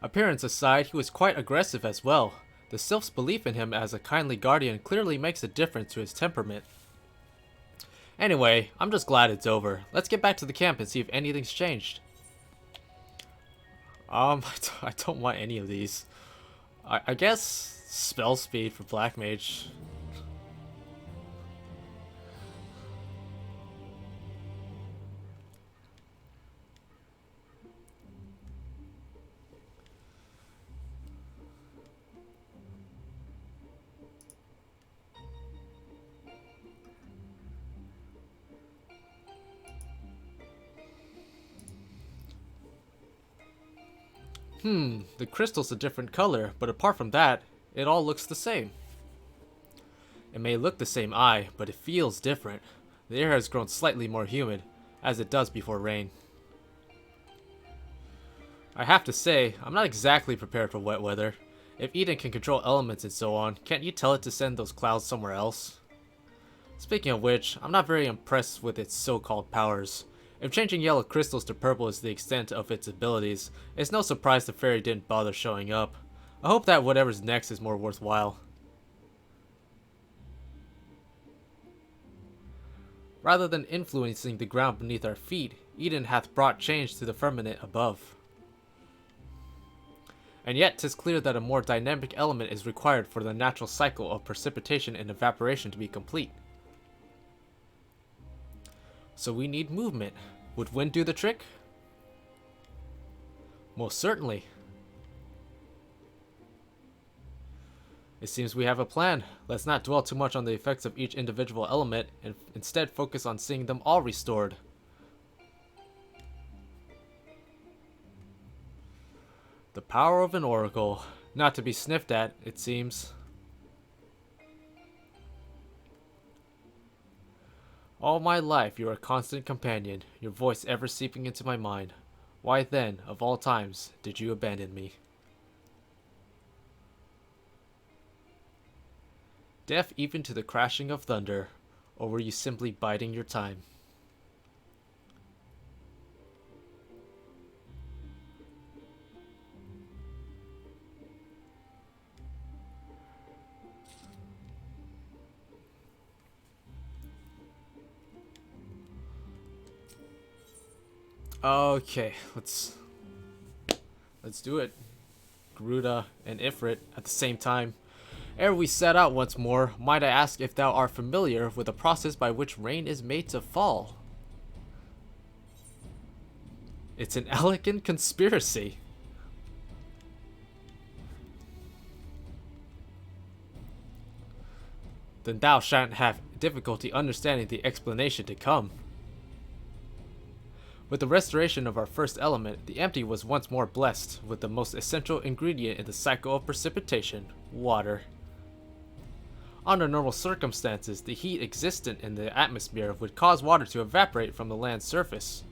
Appearance aside, he was quite aggressive as well. The sylph's belief in him as a kindly guardian clearly makes a difference to his temperament. Anyway, I'm just glad it's over. Let's get back to the camp and see if anything's changed. I don't want any of these. I guess spell speed for Black Mage. The crystal's a different color, but apart from that, it all looks the same. It may look the same eye, but it feels different. The air has grown slightly more humid, as it does before rain. I have to say, I'm not exactly prepared for wet weather. If Eden can control elements and so on, can't you tell it to send those clouds somewhere else? Speaking of which, I'm not very impressed with its so-called powers. If changing yellow crystals to purple is the extent of its abilities, it's no surprise the fairy didn't bother showing up. I hope that whatever's next is more worthwhile. Rather than influencing the ground beneath our feet, Eden hath brought change to the firmament above. And yet 'tis clear that a more dynamic element is required for the natural cycle of precipitation and evaporation to be complete. So we need movement. Would wind do the trick? Most certainly. It seems we have a plan. Let's not dwell too much on the effects of each individual element and instead focus on seeing them all restored. The power of an oracle. Not to be sniffed at, it seems. All my life you are a constant companion, your voice ever seeping into my mind. Why then, of all times, did you abandon me? Deaf even to the crashing of thunder, or were you simply biding your time? Okay, let's do it. Garuda and Ifrit at the same time. Ere we set out once more, might I ask if thou art familiar with the process by which rain is made to fall? It's an elegant conspiracy. Then thou shan't have difficulty understanding the explanation to come. With the restoration of our first element, the empty was once more blessed with the most essential ingredient in the cycle of precipitation, water. Under normal circumstances, the heat existent in the atmosphere would cause water to evaporate from the land's surface.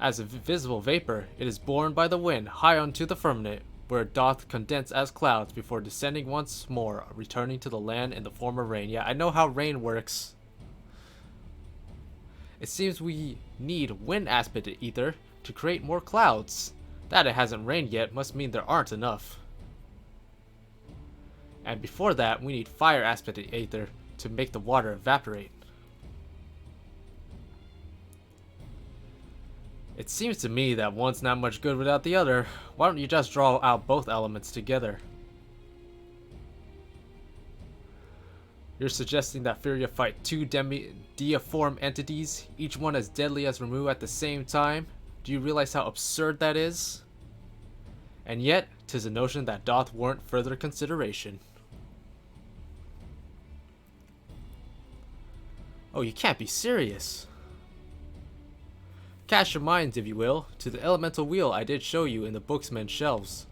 As a visible vapor, it is borne by the wind high unto the firmament, where it doth condense as clouds before descending once more, returning to the land in the form of rain. Yeah, I know how rain works. It seems we need wind aspect ether to create more clouds. That it hasn't rained yet must mean there aren't enough. And before that, we need fire aspect ether to make the water evaporate. It seems to me that one's not much good without the other. Why don't you just draw out both elements together? You're suggesting that Furia fight two deiform entities, each one as deadly as Ramuh at the same time? Do you realize how absurd that is? And yet, 'tis a notion that doth warrant further consideration. Oh, you can't be serious. Cast your minds, if you will, to the elemental wheel I did show you in the booksman's shelves.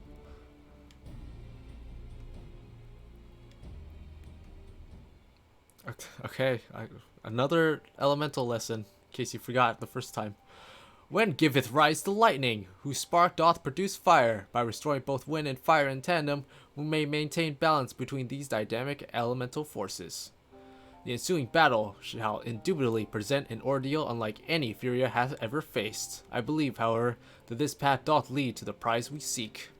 Okay, another elemental lesson, in case you forgot the first time. Wind giveth rise to lightning, whose spark doth produce fire. By restoring both wind and fire in tandem, we may maintain balance between these dynamic elemental forces. The ensuing battle shall indubitably present an ordeal unlike any Furia has ever faced. I believe, however, that this path doth lead to the prize we seek.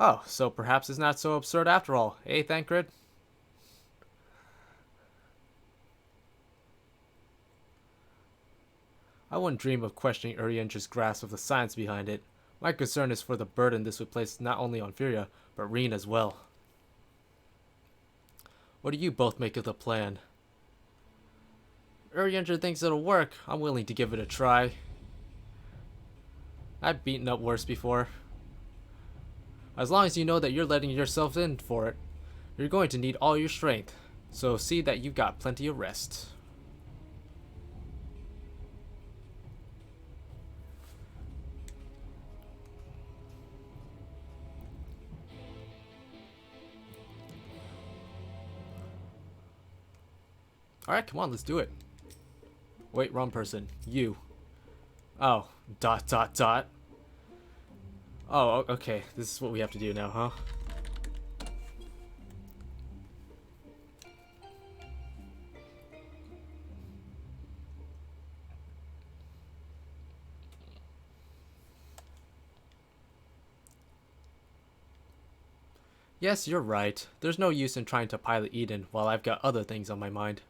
Oh, so perhaps it's not so absurd after all. Eh, Thancred? I wouldn't dream of questioning Urianger's grasp of the science behind it. My concern is for the burden this would place not only on Furia, but Reen as well. What do you both make of the plan? Urianger thinks it'll work. I'm willing to give it a try. I've beaten up worse before. As long as you know that you're letting yourself in for it, you're going to need all your strength. So see that you've got plenty of rest. Alright, come on, let's do it. Wait, wrong person. You. Oh, ... Oh, okay. This is what we have to do now, huh? Yes, you're right. There's no use in trying to pilot Eden while I've got other things on my mind.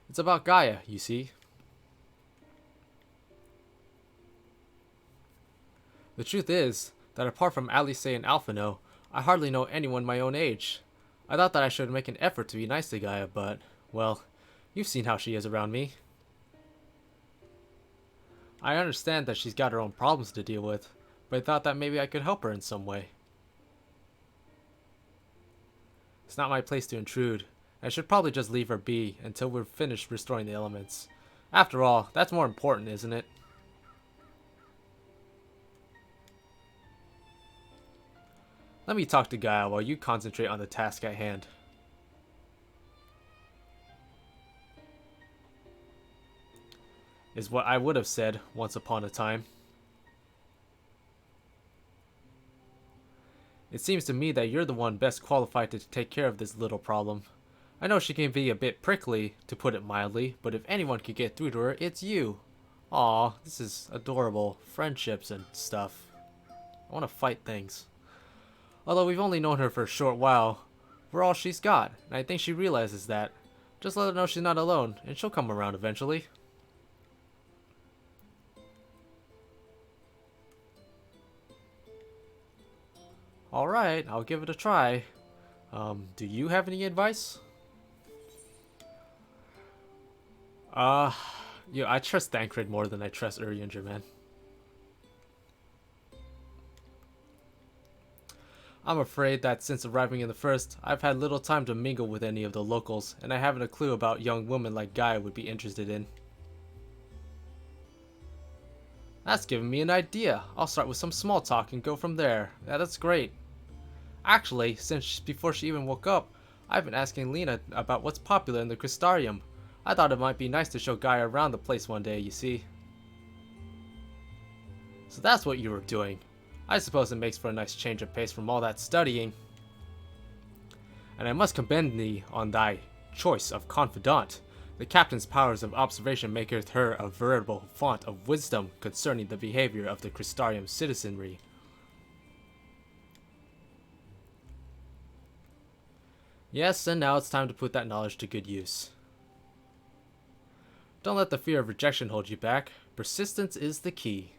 It's about Gaia, you see. The truth is that apart from Alice and Alphino, I hardly know anyone my own age. I thought that I should make an effort to be nice to Gaia, but, well, you've seen how she is around me. I understand that she's got her own problems to deal with, but I thought that maybe I could help her in some way. It's not my place to intrude. I should probably just leave her be until we're finished restoring the elements. After all, that's more important, isn't it? Let me talk to Gaia while you concentrate on the task at hand. Is what I would have said once upon a time. It seems to me that you're the one best qualified to take care of this little problem. I know she can be a bit prickly, to put it mildly, but if anyone could get through to her, it's you. Aw, this is adorable. Friendships and stuff. I want to fight things. Although we've only known her for a short while, we're all she's got, and I think she realizes that. Just let her know she's not alone, and she'll come around eventually. Alright, I'll give it a try. Do you have any advice? Yeah, I trust Thancred more than I trust Urianger, man. I'm afraid that since arriving in the first, I've had little time to mingle with any of the locals, and I haven't a clue about young women like Gaia would be interested in. That's giving me an idea. I'll start with some small talk and go from there. Yeah, that's great. Actually, since before she even woke up, I've been asking Lena about what's popular in the Crystarium. I thought it might be nice to show Gaia around the place one day, you see. So that's what you were doing. I suppose it makes for a nice change of pace from all that studying. And I must commend thee on thy choice of confidant. The captain's powers of observation maketh her a veritable font of wisdom concerning the behavior of the Crystarium citizenry. Yes, and now it's time to put that knowledge to good use. Don't let the fear of rejection hold you back. Persistence is the key.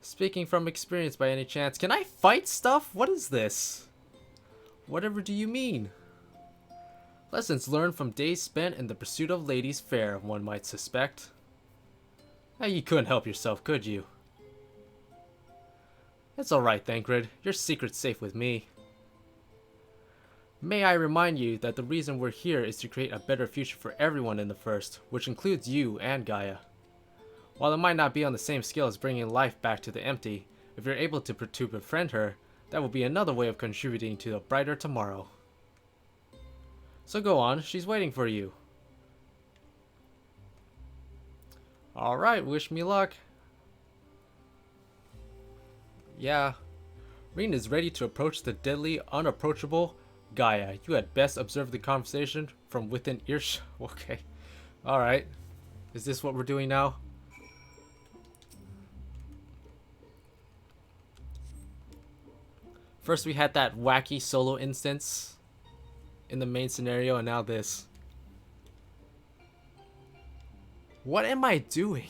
Speaking from experience by any chance, can I fight stuff? What is this? Whatever do you mean? Lessons learned from days spent in the pursuit of ladies fair, one might suspect. Now you couldn't help yourself, could you? It's alright, Thancred. Your secret's safe with me. May I remind you that the reason we're here is to create a better future for everyone in the first, which includes you and Gaia. While it might not be on the same scale as bringing life back to the empty, if you're able to befriend her, that will be another way of contributing to a brighter tomorrow. So go on, she's waiting for you. Alright, wish me luck. Yeah. Reen is ready to approach the deadly, unapproachable Gaia. You had best observe the conversation from within earshot. Okay. Alright. Is this what we're doing now? First we had that wacky solo instance in the main scenario, and now this. What am I doing?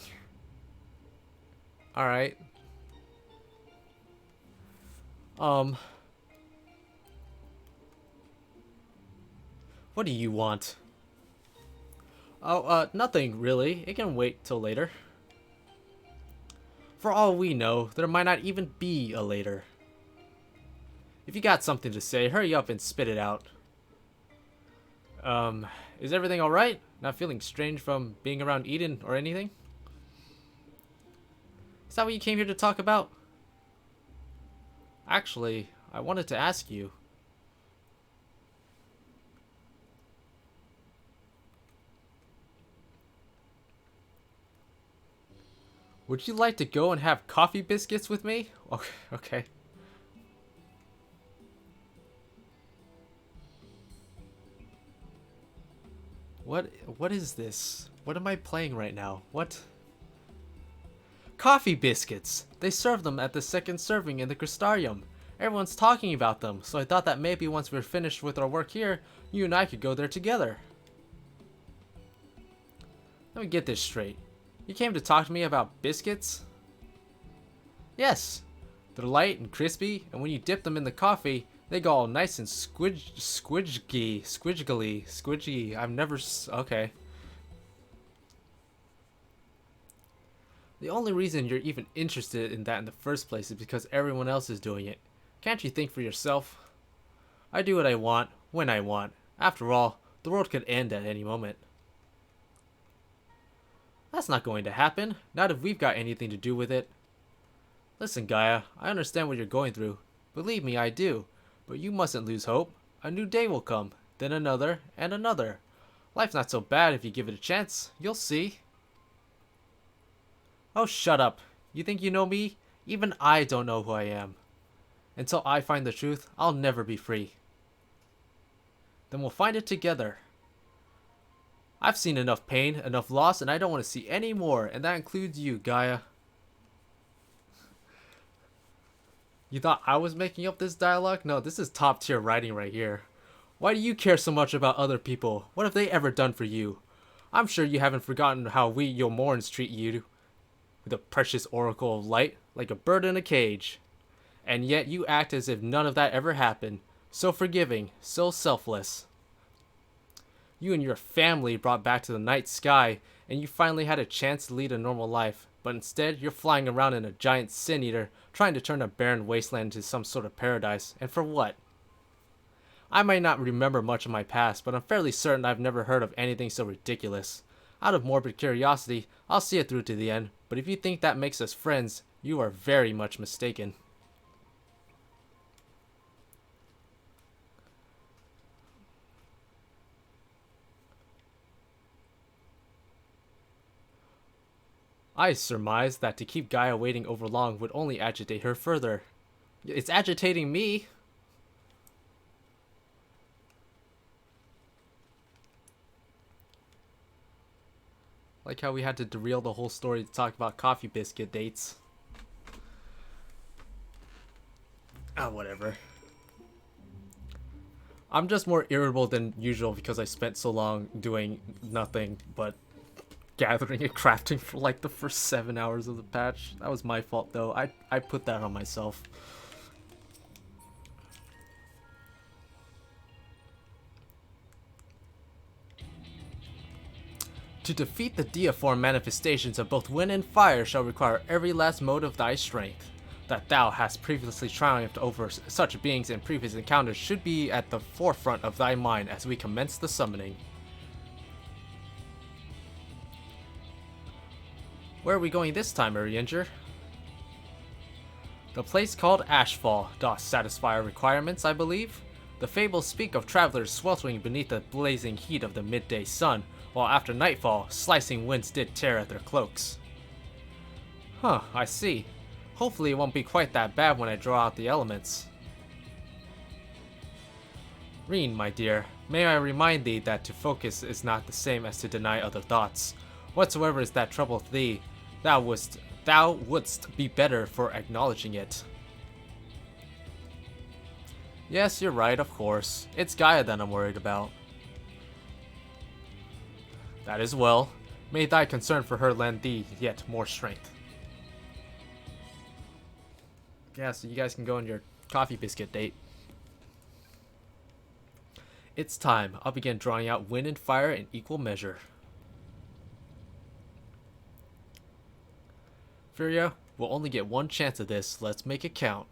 Alright. What do you want? Oh, nothing really. It can wait till later. For all we know, there might not even be a later. If you got something to say, hurry up and spit it out. Is everything alright? Not feeling strange from being around Eden or anything? Is that what you came here to talk about? Actually, I wanted to ask you. Would you like to go and have coffee biscuits with me? Okay. What is this? What am I playing right now? What? Coffee biscuits! They serve them at the second serving in the Crystarium. Everyone's talking about them, so I thought that maybe once we're finished with our work here, you and I could go there together. Let me get this straight. You came to talk to me about biscuits? Yes. They're light and crispy, and when you dip them in the coffee, they go all nice and squidgy. I've never... Okay. The only reason you're even interested in that in the first place is because everyone else is doing it. Can't you think for yourself? I do what I want, when I want. After all, the world could end at any moment. That's not going to happen, not if we've got anything to do with it. Listen, Gaia, I understand what you're going through. Believe me, I do. But you mustn't lose hope. A new day will come, then another, and another. Life's not so bad if you give it a chance. You'll see. Oh, shut up. You think you know me? Even I don't know who I am. Until I find the truth, I'll never be free. Then we'll find it together. I've seen enough pain, enough loss, and I don't want to see any more, and that includes you, Gaia. You thought I was making up this dialogue? No, this is top tier writing right here. Why do you care so much about other people? What have they ever done for you? I'm sure you haven't forgotten how we Yomorans treat you. The precious oracle of light, like a bird in a cage. And yet you act as if none of that ever happened. So forgiving, so selfless. You and your family brought back to the night sky, and you finally had a chance to lead a normal life. But instead, you're flying around in a giant sin-eater, trying to turn a barren wasteland into some sort of paradise. And for what? I might not remember much of my past, but I'm fairly certain I've never heard of anything so ridiculous. Out of morbid curiosity, I'll see it through to the end, but if you think that makes us friends, you are very much mistaken. I surmised that to keep Gaia waiting over long would only agitate her further. It's agitating me! Like how we had to derail the whole story to talk about coffee biscuit dates. Ah, whatever. I'm just more irritable than usual because I spent so long doing nothing but gathering and crafting for like the first 7 hours of the patch. That was my fault though. I put that on myself. To defeat the deiform manifestations of both wind and fire shall require every last mode of thy strength. That thou hast previously triumphed over such beings in previous encounters should be at the forefront of thy mind as we commence the summoning. Where are we going this time, Urianger? The place called Ashfall doth satisfy our requirements, I believe. The fables speak of travelers sweltering beneath the blazing heat of the midday sun, while after nightfall, slicing winds did tear at their cloaks. Huh, I see. Hopefully it won't be quite that bad when I draw out the elements. Reen, my dear, may I remind thee that to focus is not the same as to deny other thoughts. Whatsoever is that troubleth thee, thou wouldst be better for acknowledging it. Yes, you're right, of course. It's Gaia that I'm worried about. That is well. May thy concern for her lend thee yet more strength. Yeah, so you guys can go on your coffee biscuit date. It's time. I'll begin drawing out wind and fire in equal measure. Furia, we'll only get one chance at this. Let's make it count.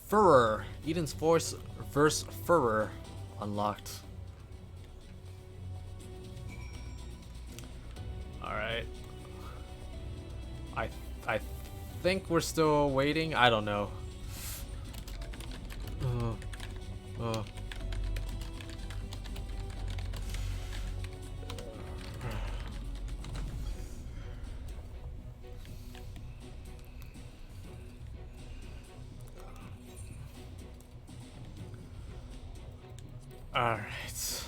Furor. Eden's voice verse Furor unlocked. Alright. I think we're still waiting. I don't know. Alright.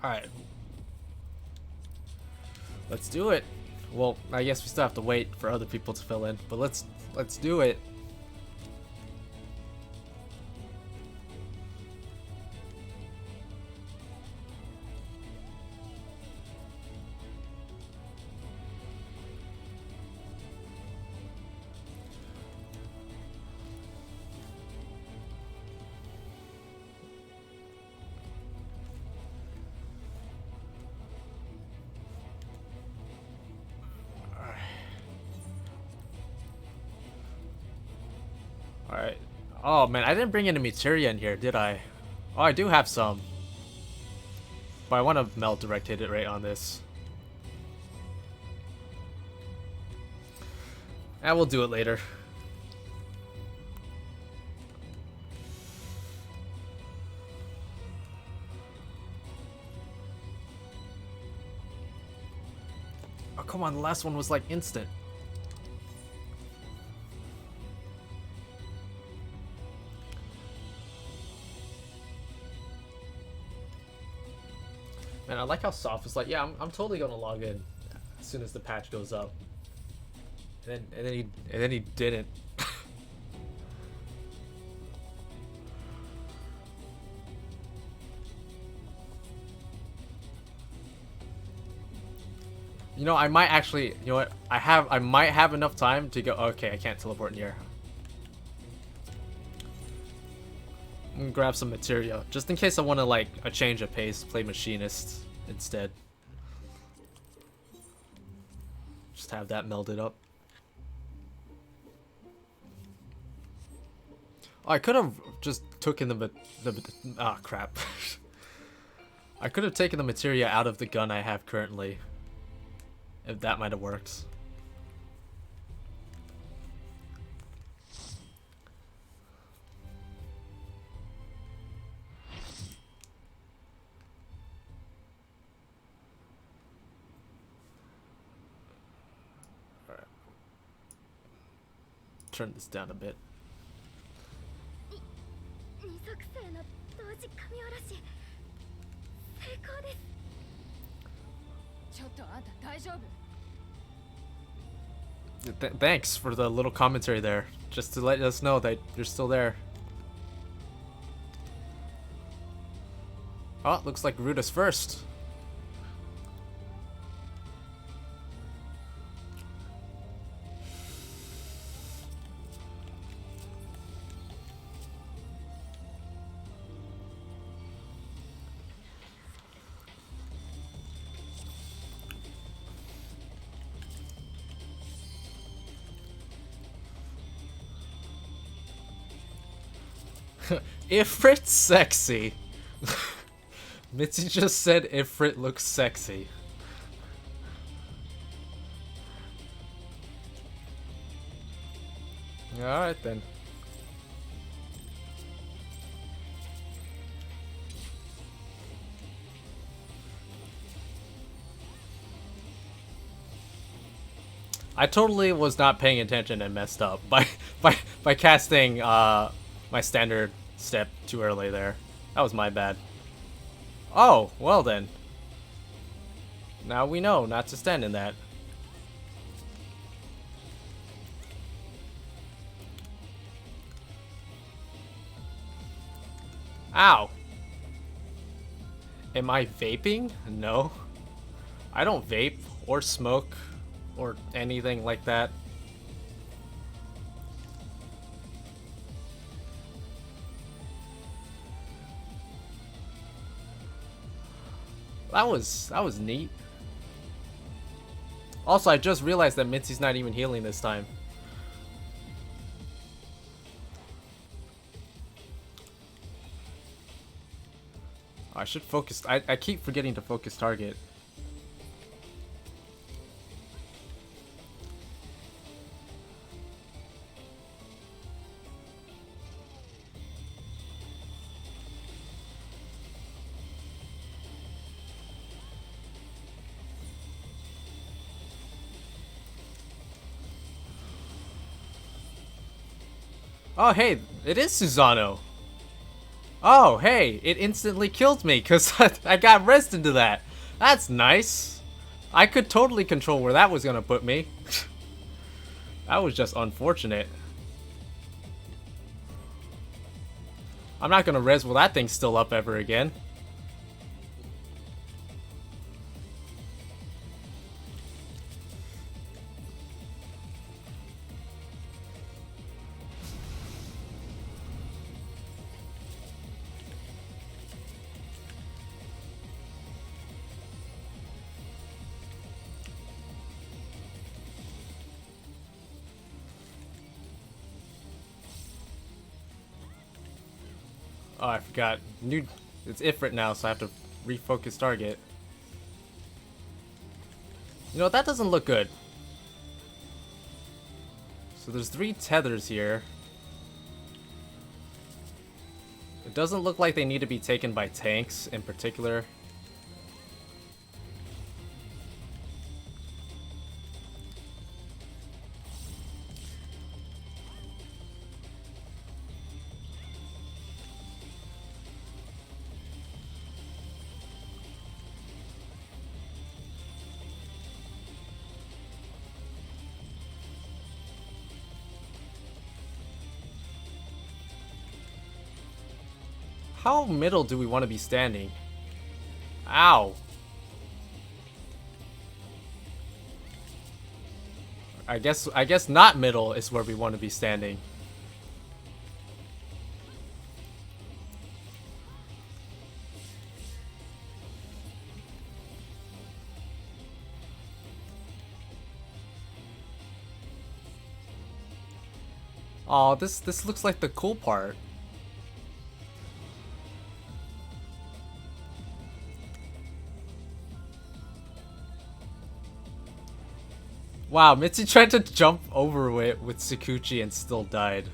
Alright. Let's do it. Well, I guess we still have to wait for other people to fill in, but let's do it. Alright. Oh man, I didn't bring any materia in here, did I? Oh, I do have some. But I want to melt direct hit it right on this. And we'll do it later. Oh, come on, the last one was like instant. Man, I like how soft it's like, yeah, I'm totally gonna log in as soon as the patch goes up. And then he didn't. You know, I might actually, you know what? I might have enough time to go. Okay, I can't teleport in here. I'm gonna grab some materia just in case I want to like a change of pace, play machinist instead. Just have that melded up. Oh, I could have just taken the crap. I could have taken the materia out of the gun I have currently. If that might have worked. Alright. Turn this down a bit. Thanks for the little commentary there, just to let us know that you're still there. Oh, looks like Garuda's first. Ifrit sexy. Mitzi just said Ifrit looks sexy. Alright then. I totally was not paying attention and messed up by casting my standard step too early there. That was my bad. Oh, well then. Now we know not to stand in that. Ow. Am I vaping? No. I don't vape or smoke or anything like that. That was neat. Also, I just realized that Mitzi's not even healing this time. I should focus. I keep forgetting to focus target. Oh, hey, it is Susano. Oh, hey, it instantly killed me because I got rest into that. That's nice. I could totally control where that was going to put me. That was just unfortunate. I'm not going to res while that thing's still up ever again. Oh, I forgot. It's Ifrit now, so I have to refocus target. You know, that doesn't look good. So there's 3 tethers here. It doesn't look like they need to be taken by tanks in particular. How middle do we want to be standing? Ow. I guess not middle is where we want to be standing. Oh, this looks like the cool part. Wow, Mitzi tried to jump over it with Sakuchi and still died.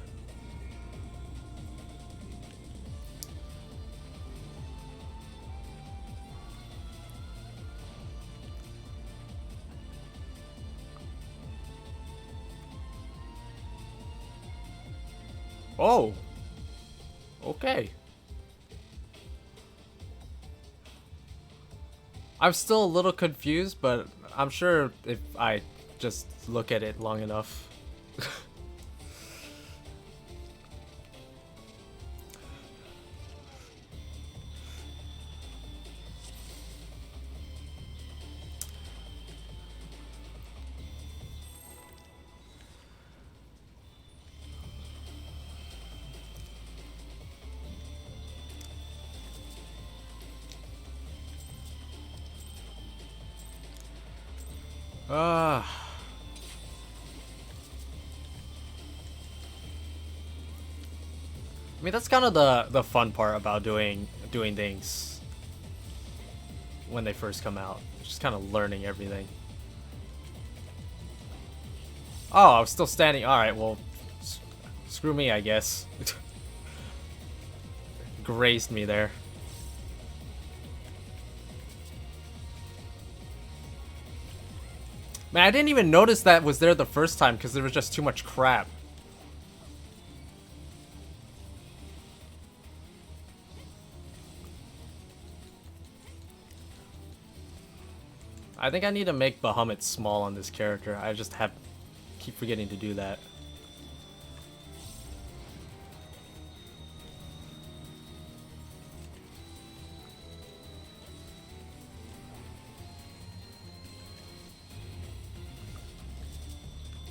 Oh. Okay. I'm still a little confused, but I'm sure if I just look at it long enough. I mean, that's kind of the fun part about doing things when they first come out. Just kind of learning everything. Oh, I was still standing. All right, well, screw me, I guess. Grazed me there. Man, I didn't even notice that was there the first time because there was just too much crap. I think I need to make Bahamut small on this character. I just keep forgetting to do that.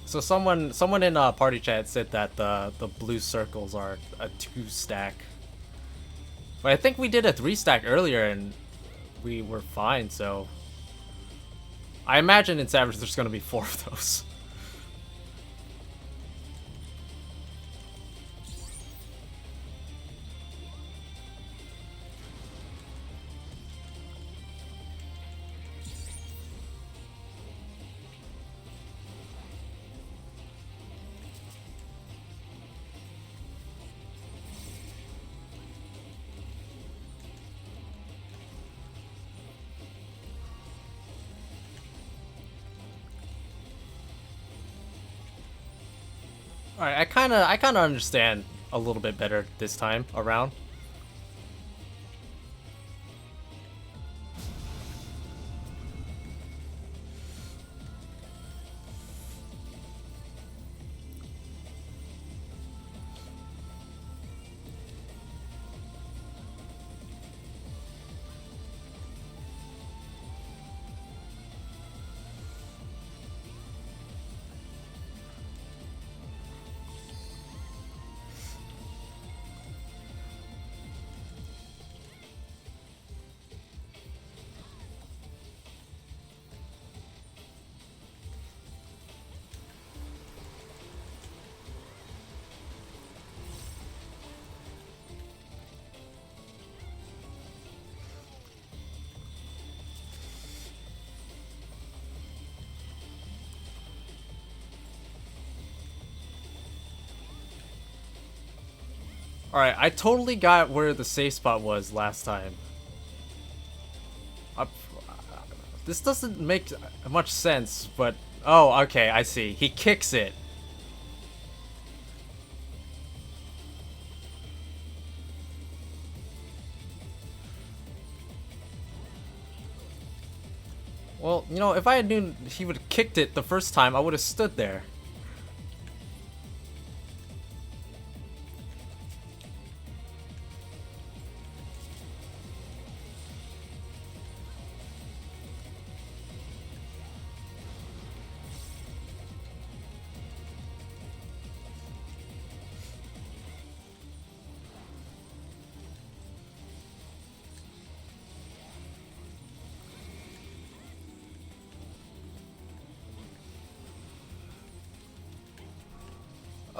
So someone in party chat said that the blue circles are a 2-stack. But I think we did a 3-stack earlier and we were fine, so I imagine in Savage there's gonna be 4 of those. Alright, I kinda understand a little bit better this time around. Alright, I totally got where the safe spot was last time. This doesn't make much sense, but... Oh, okay, I see. He kicks it. Well, you know, if I had known he would have kicked it the first time, I would have stood there.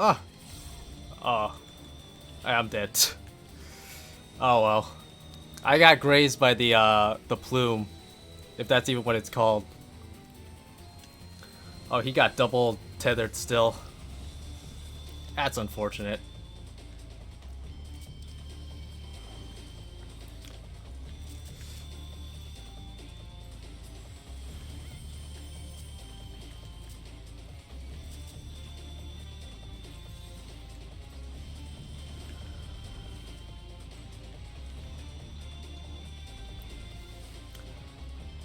Oh. Oh. I'm dead. Oh well. I got grazed by the plume. If that's even what it's called. Oh, he got double tethered still. That's unfortunate.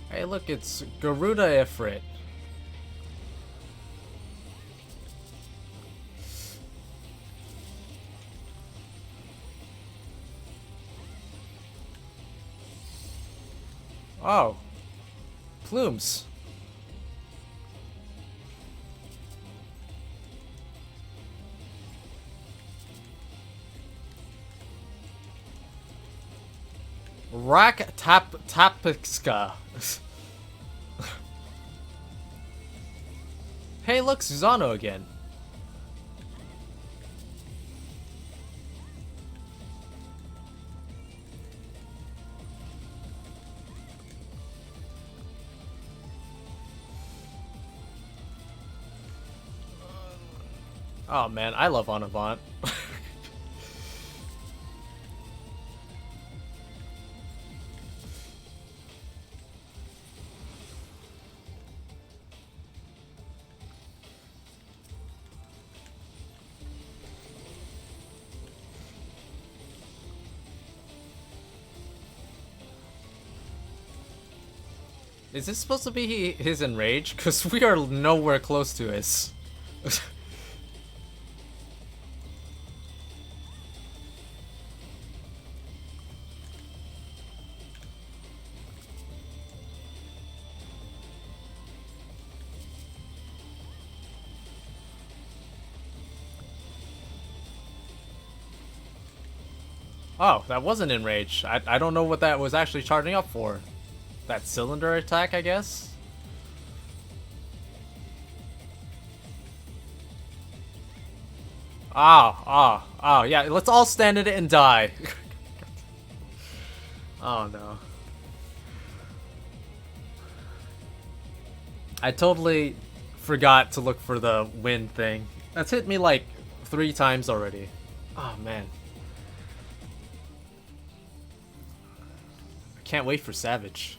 Hey, look, it's Garuda Ifrit. Oh. Plumes. Tapixka. Hey, look, Susano again. Oh man, I love Anavant. Is this supposed to be his enrage? Because we are nowhere close to his. Oh, that wasn't enrage. I don't know what that was actually charging up for. That cylinder attack, I guess? Yeah, let's all stand in it and die. Oh no. I totally forgot to look for the wind thing. That's hit me like 3 times already. Oh man. I can't wait for Savage.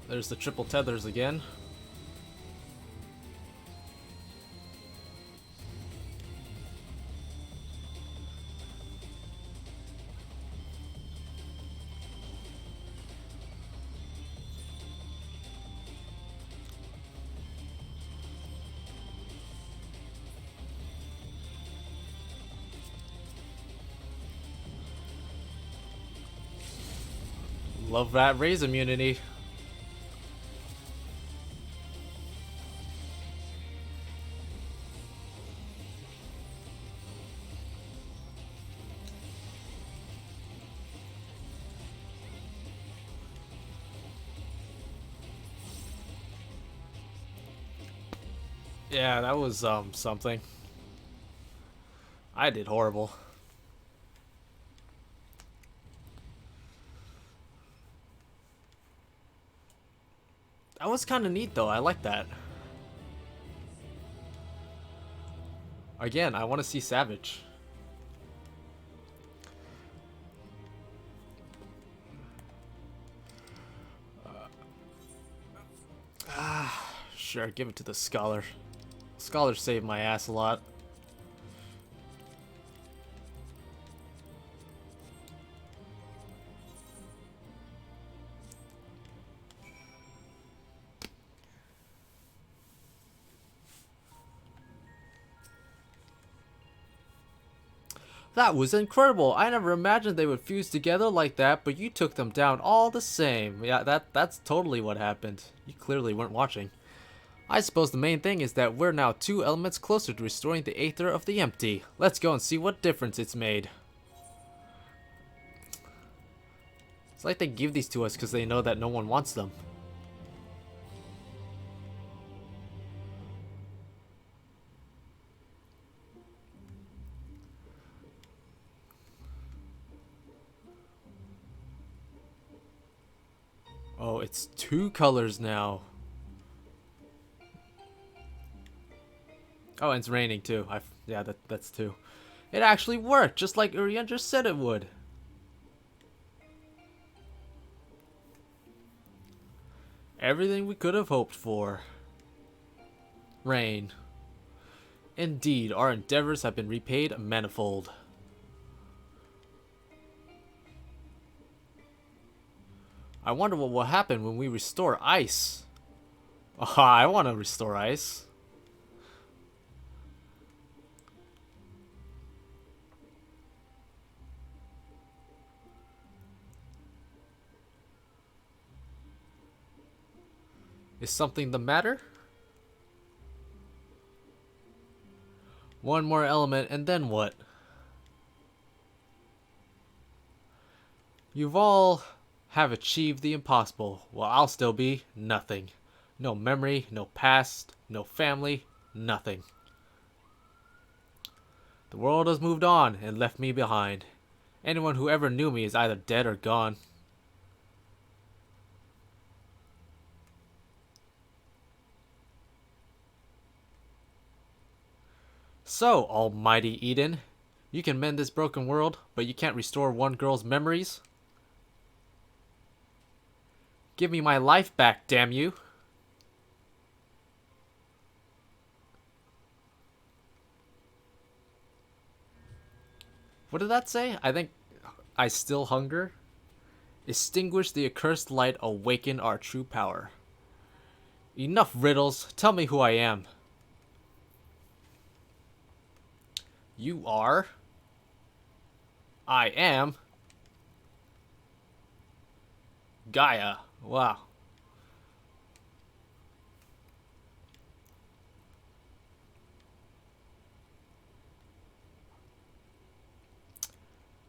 There's the triple tethers again. Love that raise immunity. Yeah, that was something. I did horrible. That was kind of neat though. I like that. Again, I want to see Savage. Sure, give it to the Scholar. Scholar saved my ass a lot. That was incredible. I never imagined they would fuse together like that, but you took them down all the same. Yeah, that's totally what happened. You clearly weren't watching. I suppose the main thing is that we're now 2 elements closer to restoring the Aether of the Empty. Let's go and see what difference it's made. It's like they give these to us because they know that no one wants them. Oh, it's 2 colors now. Oh, and it's raining too. Yeah, that's 2. It actually worked, just like Urianger said it would. Everything we could have hoped for. Rain. Indeed, our endeavors have been repaid manifold. I wonder what will happen when we restore ice. Oh, I want to restore ice. Is something the matter? One more element and then what? You've all have achieved the impossible, while I'll still be nothing. No memory, no past, no family, nothing. The world has moved on and left me behind. Anyone who ever knew me is either dead or gone. So, Almighty Eden, you can mend this broken world, but you can't restore one girl's memories? Give me my life back, damn you. What did that say? I think I still hunger. Extinguish the accursed light, awaken our true power. Enough riddles, tell me who I am. You are. I am. Gaia. Wow.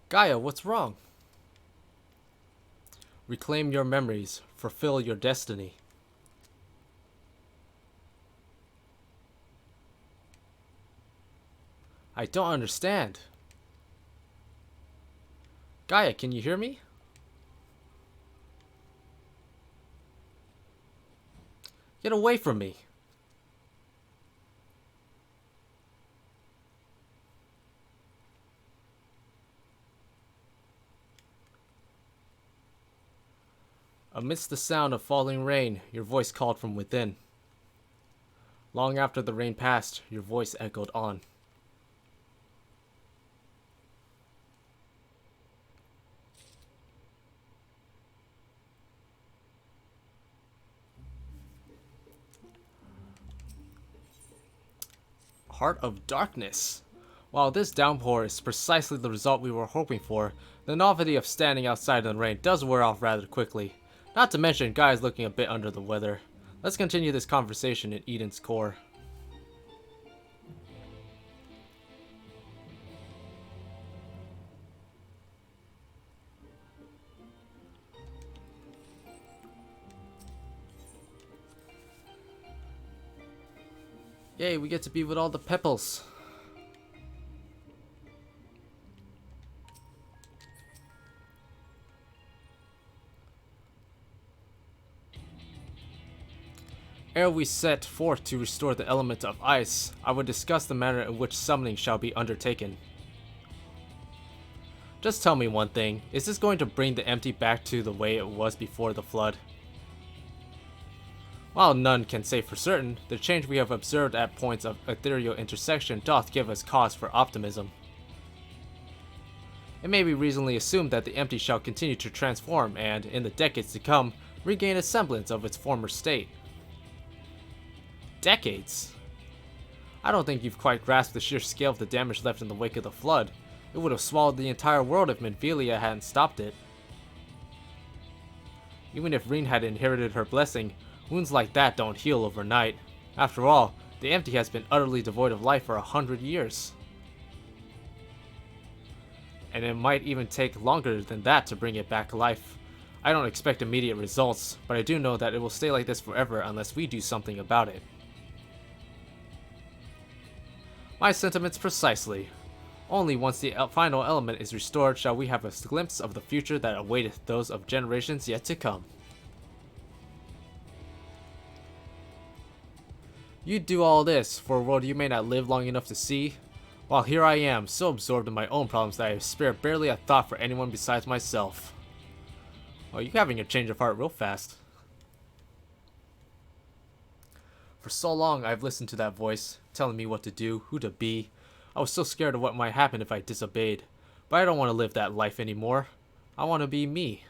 Gaia, what's wrong? Reclaim your memories. Fulfill your destiny. I don't understand. Gaia, can you hear me? Get away from me. Amidst the sound of falling rain, your voice called from within. Long after the rain passed, your voice echoed on. Heart of Darkness. While this downpour is precisely the result we were hoping for, the novelty of standing outside in the rain does wear off rather quickly. Not to mention, Guy's looking a bit under the weather. Let's continue this conversation in Eden's core. Yay, we get to be with all the Pepples. Ere we set forth to restore the element of ice, I will discuss the manner in which summoning shall be undertaken. Just tell me one thing, is this going to bring the empty back to the way it was before the flood? While none can say for certain, the change we have observed at points of ethereal intersection doth give us cause for optimism. It may be reasonably assumed that the empty shall continue to transform and, in the decades to come, regain a semblance of its former state. Decades? I don't think you've quite grasped the sheer scale of the damage left in the wake of the flood. It would have swallowed the entire world if Minvelia hadn't stopped it. Even if Reen had inherited her blessing, wounds like that don't heal overnight. After all, the empty has been utterly devoid of life for 100 years. And it might even take longer than that to bring it back to life. I don't expect immediate results, but I do know that it will stay like this forever unless we do something about it. My sentiments precisely. Only once the final element is restored shall we have a glimpse of the future that awaiteth those of generations yet to come. You do all this for a world you may not live long enough to see, while here I am, so absorbed in my own problems that I spare barely a thought for anyone besides myself. Well, you're having a change of heart real fast. For so long I've listened to that voice, telling me what to do, who to be. I was so scared of what might happen if I disobeyed. But I don't want to live that life anymore. I want to be me.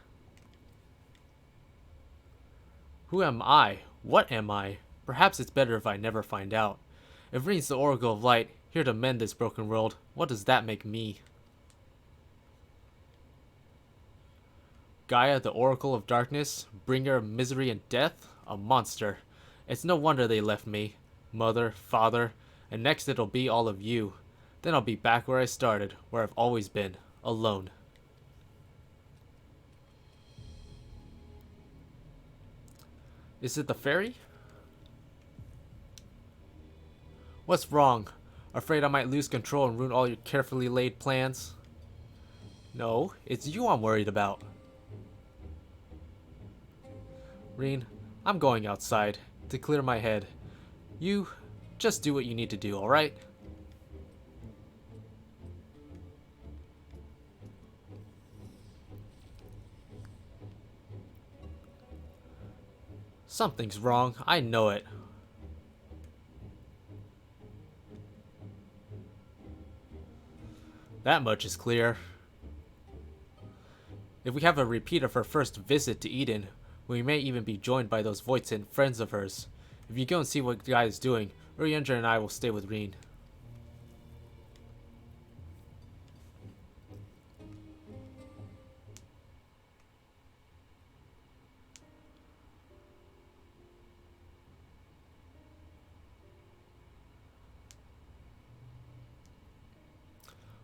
Who am I? What am I? Perhaps it's better if I never find out. If Reen's the Oracle of Light, here to mend this broken world, what does that make me? Gaia, the Oracle of Darkness, bringer of misery and death? A monster. It's no wonder they left me. Mother, father, and next it'll be all of you. Then I'll be back where I started, where I've always been, alone. Is it the fairy? What's wrong? Afraid I might lose control and ruin all your carefully laid plans? No, it's you I'm worried about. Reen, I'm going outside to clear my head. You just do what you need to do, alright? Something's wrong. I know it. That much is clear. If we have a repeat of her first visit to Eden, we may even be joined by those Voights friends of hers. If you go and see what Gaia is doing, Urianger and I will stay with Reen.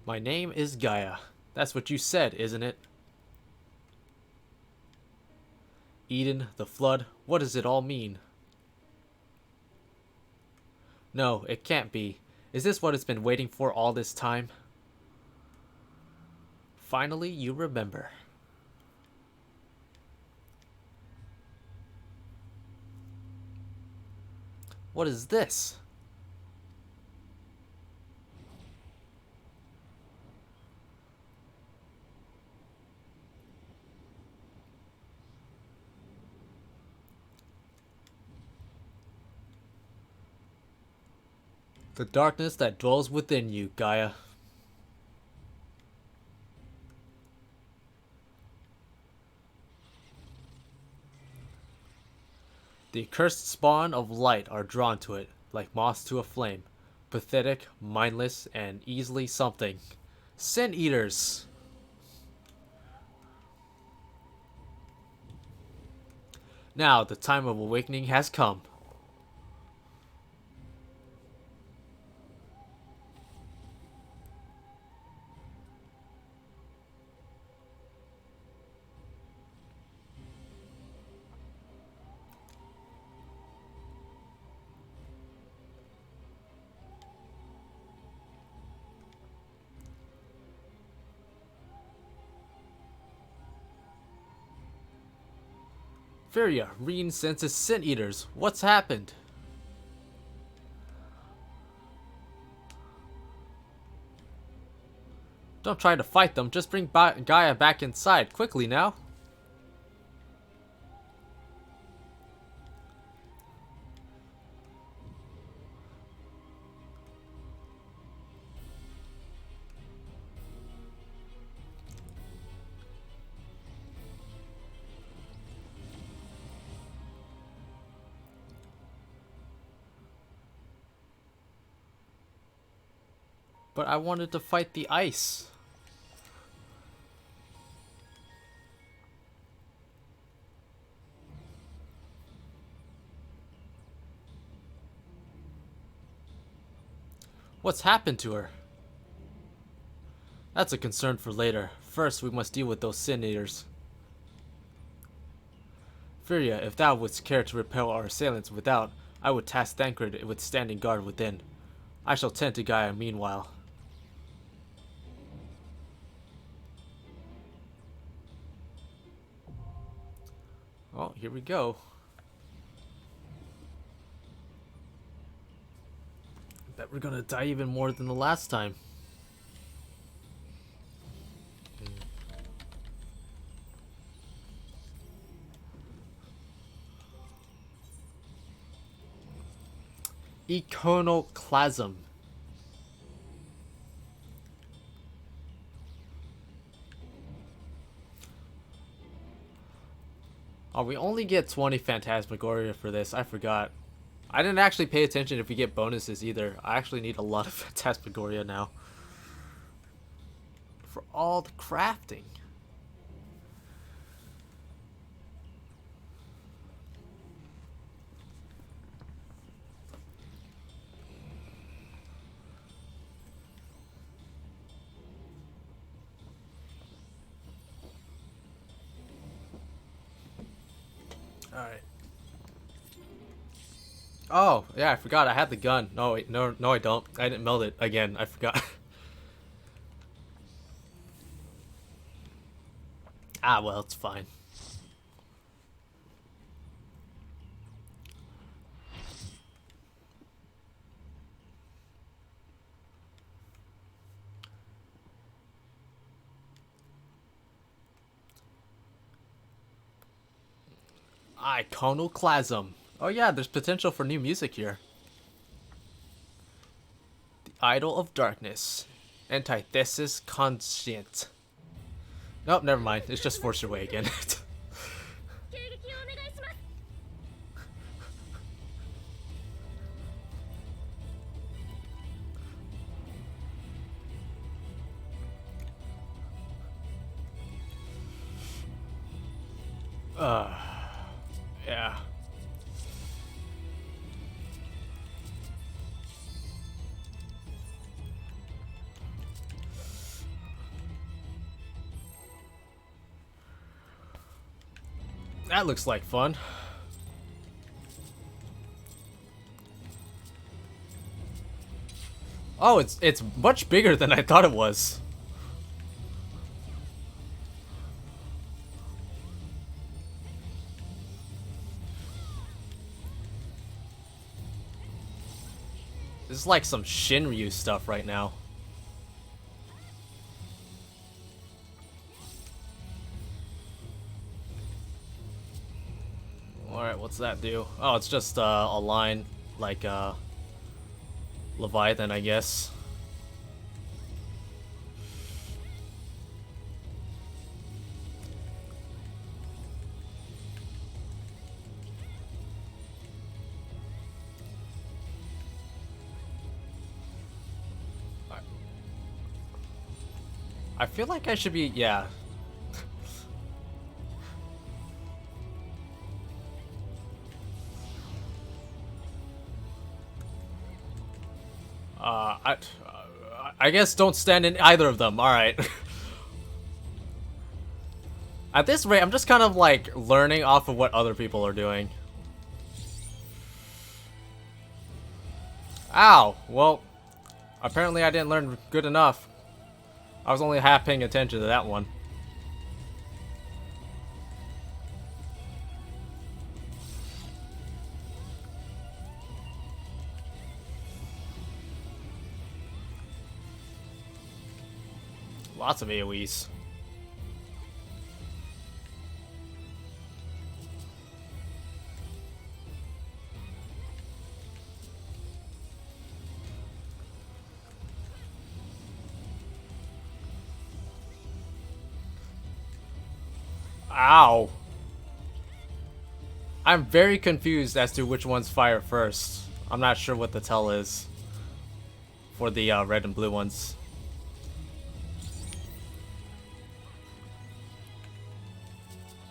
My name is Gaia. That's what you said, isn't it? Eden, the flood, what does it all mean? No, it can't be. Is this what it's been waiting for all this time? Finally, you remember. What is this? The darkness that dwells within you, Gaia. The accursed spawn of light are drawn to it, like moths to a flame. Pathetic, mindless, and easily something. Sin Eaters! Now, the time of awakening has come. Furia, Reen senses Sin Eaters. What's happened? Don't try to fight them, just bring Gaia back inside. Quickly now. But I wanted to fight the ice. What's happened to her? That's a concern for later. First, we must deal with those Sin Eaters. Furia, if thou wouldst care to repel our assailants without, I would task Thancred with standing guard within. I shall tend to Gaia meanwhile. Oh, here we go. Bet we're gonna die even more than the last time. Iconoclasm. Oh, we only get 20 Phantasmagoria for this. I forgot. I didn't actually pay attention if we get bonuses either. I actually need a lot of Phantasmagoria now. For all the crafting. Alright. Oh, yeah, I forgot. I had the gun. No, wait, no, I don't. I didn't meld it again. I forgot. Ah, well, it's fine. Iconoclasm. Oh yeah, there's potential for new music here. The Idol of Darkness. Antithesis Conscient. Nope, never mind. It's just Force Your Way again. Yeah. That looks like fun. Oh, it's much bigger than I thought it was. This is like some Shinryu stuff right now. Alright, what's that do? Oh, it's just a line like Leviathan, I guess. I feel like I should be, yeah. I guess don't stand in either of them. All right. At this rate, I'm just kind of like learning off of what other people are doing. Ow. Well, apparently I didn't learn good enough. I was only half paying attention to that one. Lots of AoEs. Ow. I'm very confused as to which ones fire first. I'm not sure what the tell is for the red and blue ones.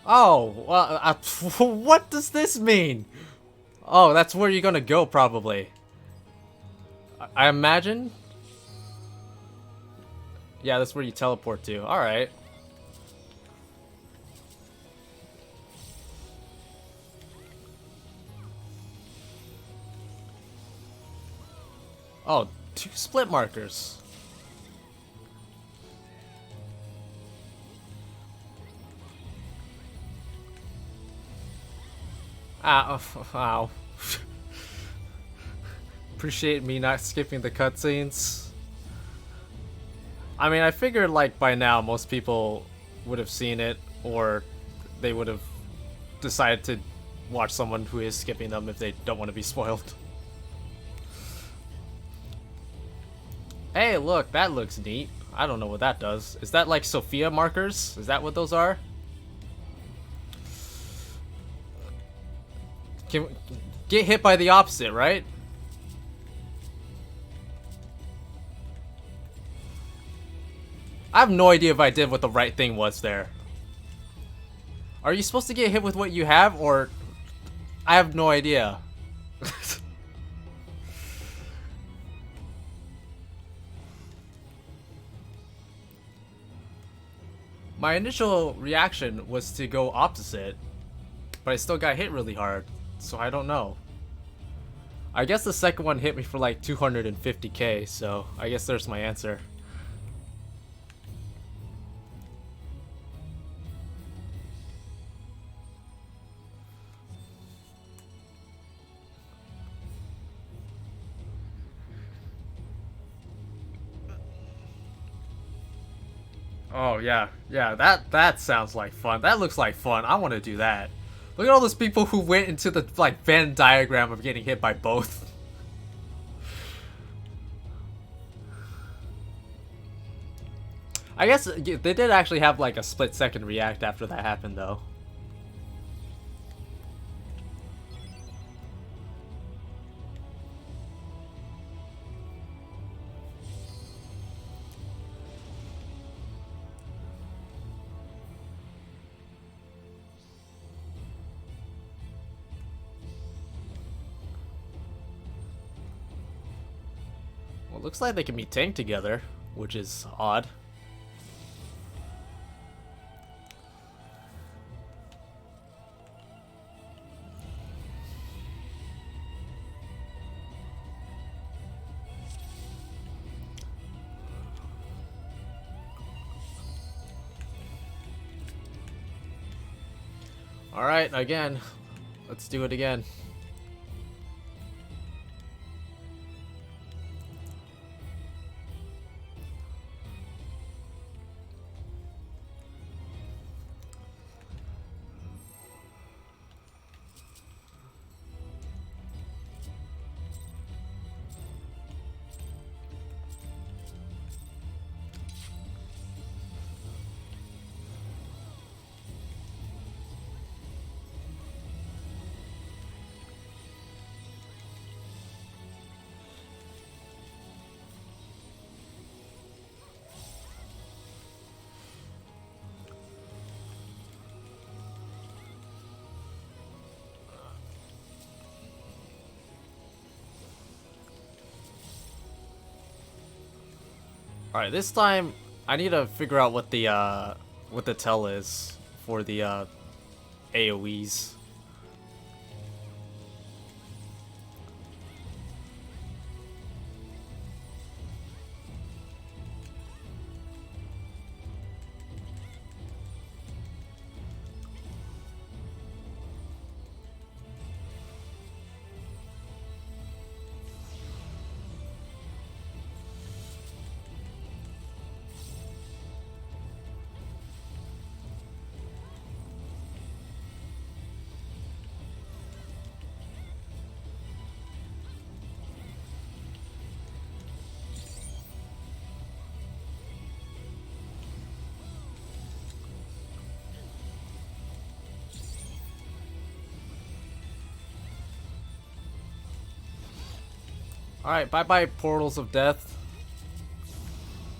Oh, well, what does this mean? Oh, that's where you're gonna go, probably. I imagine? Yeah, that's where you teleport to. Alright. Oh, 2 split markers. Ow. Appreciate me not skipping the cutscenes. I mean, I figured like by now most people would have seen it, or they would have decided to watch someone who is skipping them if they don't want to be spoiled. Hey, look, that looks neat. I don't know what that does. Is that like Sophia markers? Is that what those are? Can get hit by the opposite, right? I have no idea if I did what the right thing was there. Are you supposed to get hit with what you have, or... I have no idea. My initial reaction was to go opposite, but I still got hit really hard, so I don't know. I guess the second one hit me for like 250k, so I guess there's my answer. Oh yeah, that sounds like fun. That looks like fun. I want to do that. Look at all those people who went into the like Venn diagram of getting hit by both. I guess they did actually have like a split second react after that happened though. Well, it looks like they can be tanked together, which is odd. Alright, again. Let's do it again. Alright, this time I need to figure out what the tell is for the AoEs. Alright, bye-bye portals of death.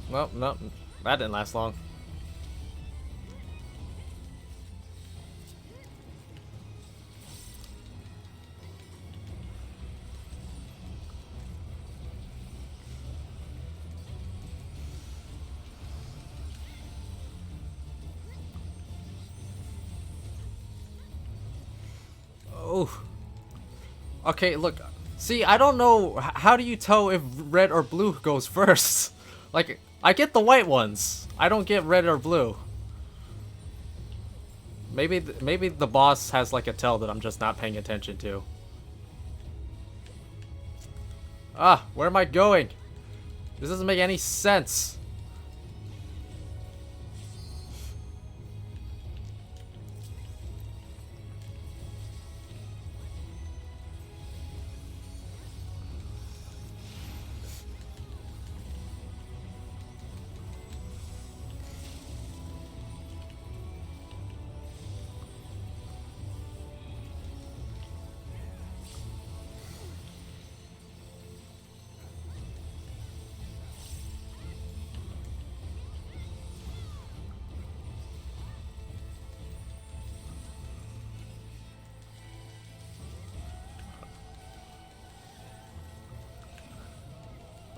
Well, no, that didn't last long. Oh. Okay, look. See, I don't know. How do you tell if red or blue goes first? Like, I get the white ones. I don't get red or blue. Maybe the boss has like a tell that I'm just not paying attention to. Ah, where am I going? This doesn't make any sense.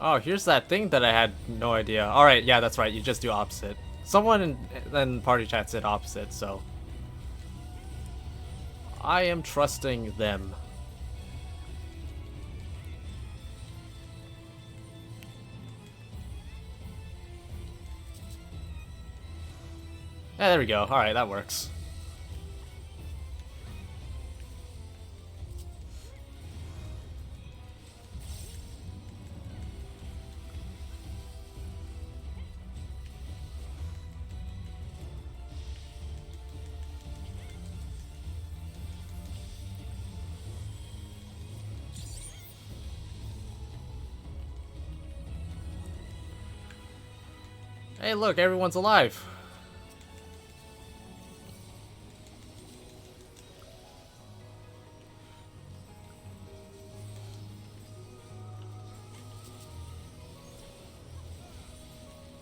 Oh, here's that thing that I had no idea. Alright, yeah, that's right. You just do opposite. Someone in party chat said opposite, so I am trusting them. Yeah, there we go. Alright, that works. Hey, look, everyone's alive.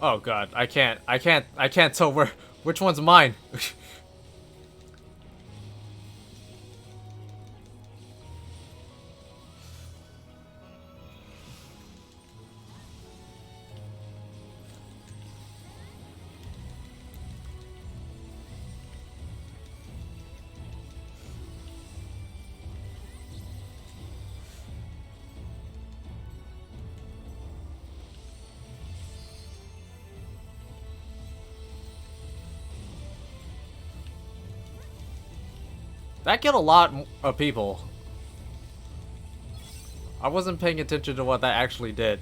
Oh god, I can't tell which one's mine. That killed a lot of people. I wasn't paying attention to what that actually did.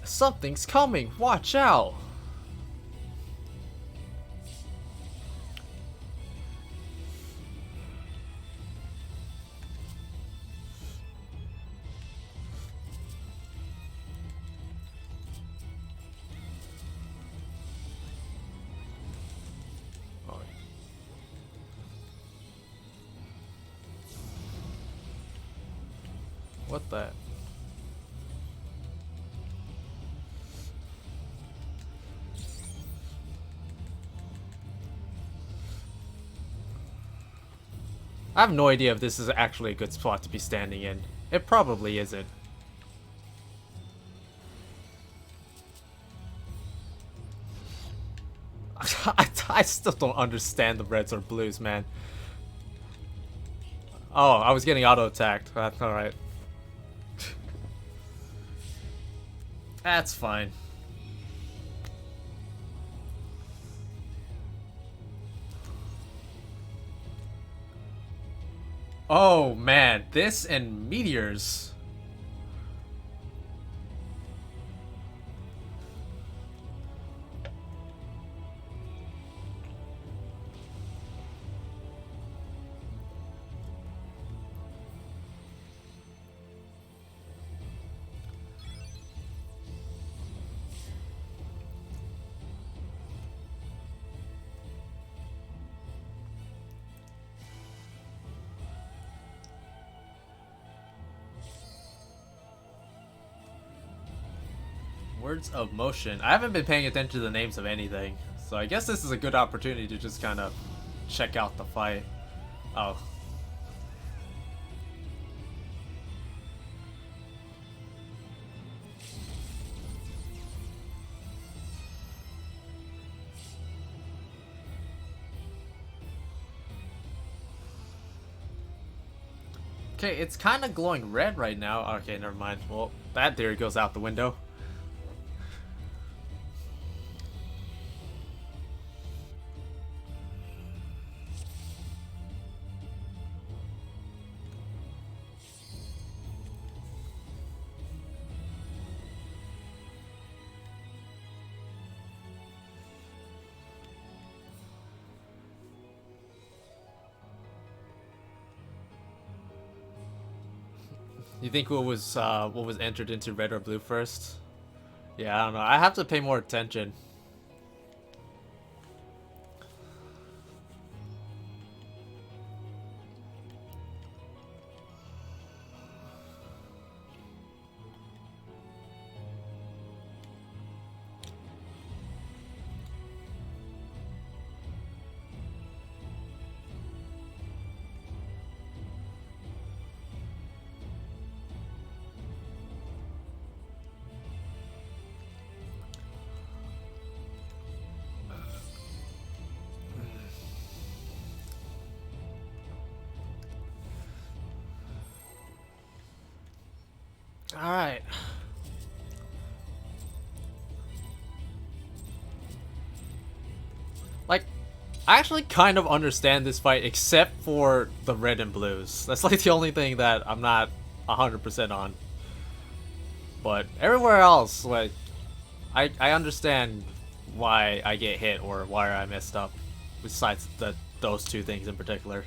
Something's coming, watch out! What the? I have no idea if this is actually a good spot to be standing in. It probably isn't. I still don't understand the reds or blues, man. Oh, I was getting auto-attacked. That's alright. That's fine. Oh man, this and meteors. Words of motion. I haven't been paying attention to the names of anything, so I guess this is a good opportunity to just kind of check out the fight. Oh. Okay, it's kind of glowing red right now. Okay, never mind. Well, that theory goes out the window. You think what was entered into red or blue first? Yeah, I don't know. I have to pay more attention. Alright. Like, I actually kind of understand this fight except for the red and blues. That's like the only thing that I'm not 100% on. But everywhere else, like, I understand why I get hit or why I messed up. Besides those two things in particular.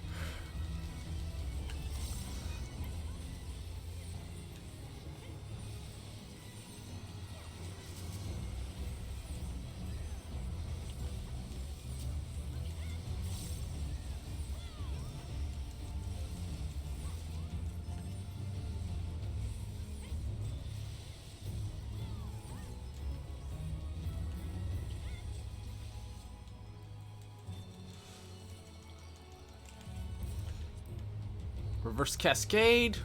Reverse cascade.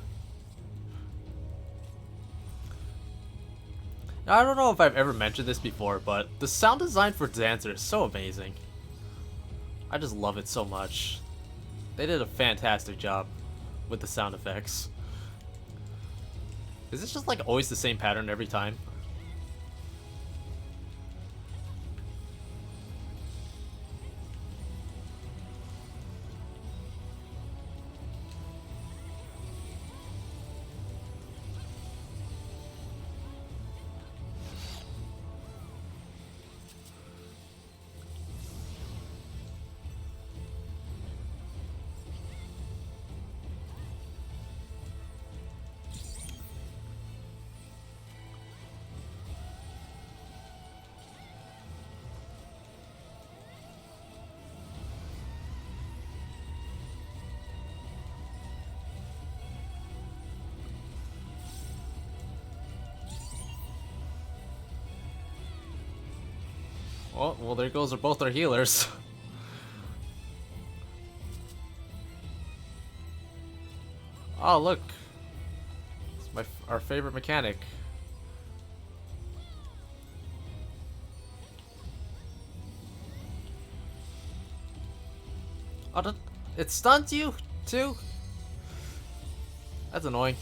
Now, I don't know if I've ever mentioned this before, but the sound design for Dancer is so amazing. I just love it so much. They did a fantastic job with the sound effects. Is this just like always the same pattern every time? Oh, well, there goes both our healers. Oh, look. It's our favorite mechanic. Oh, it stuns you, too? That's annoying.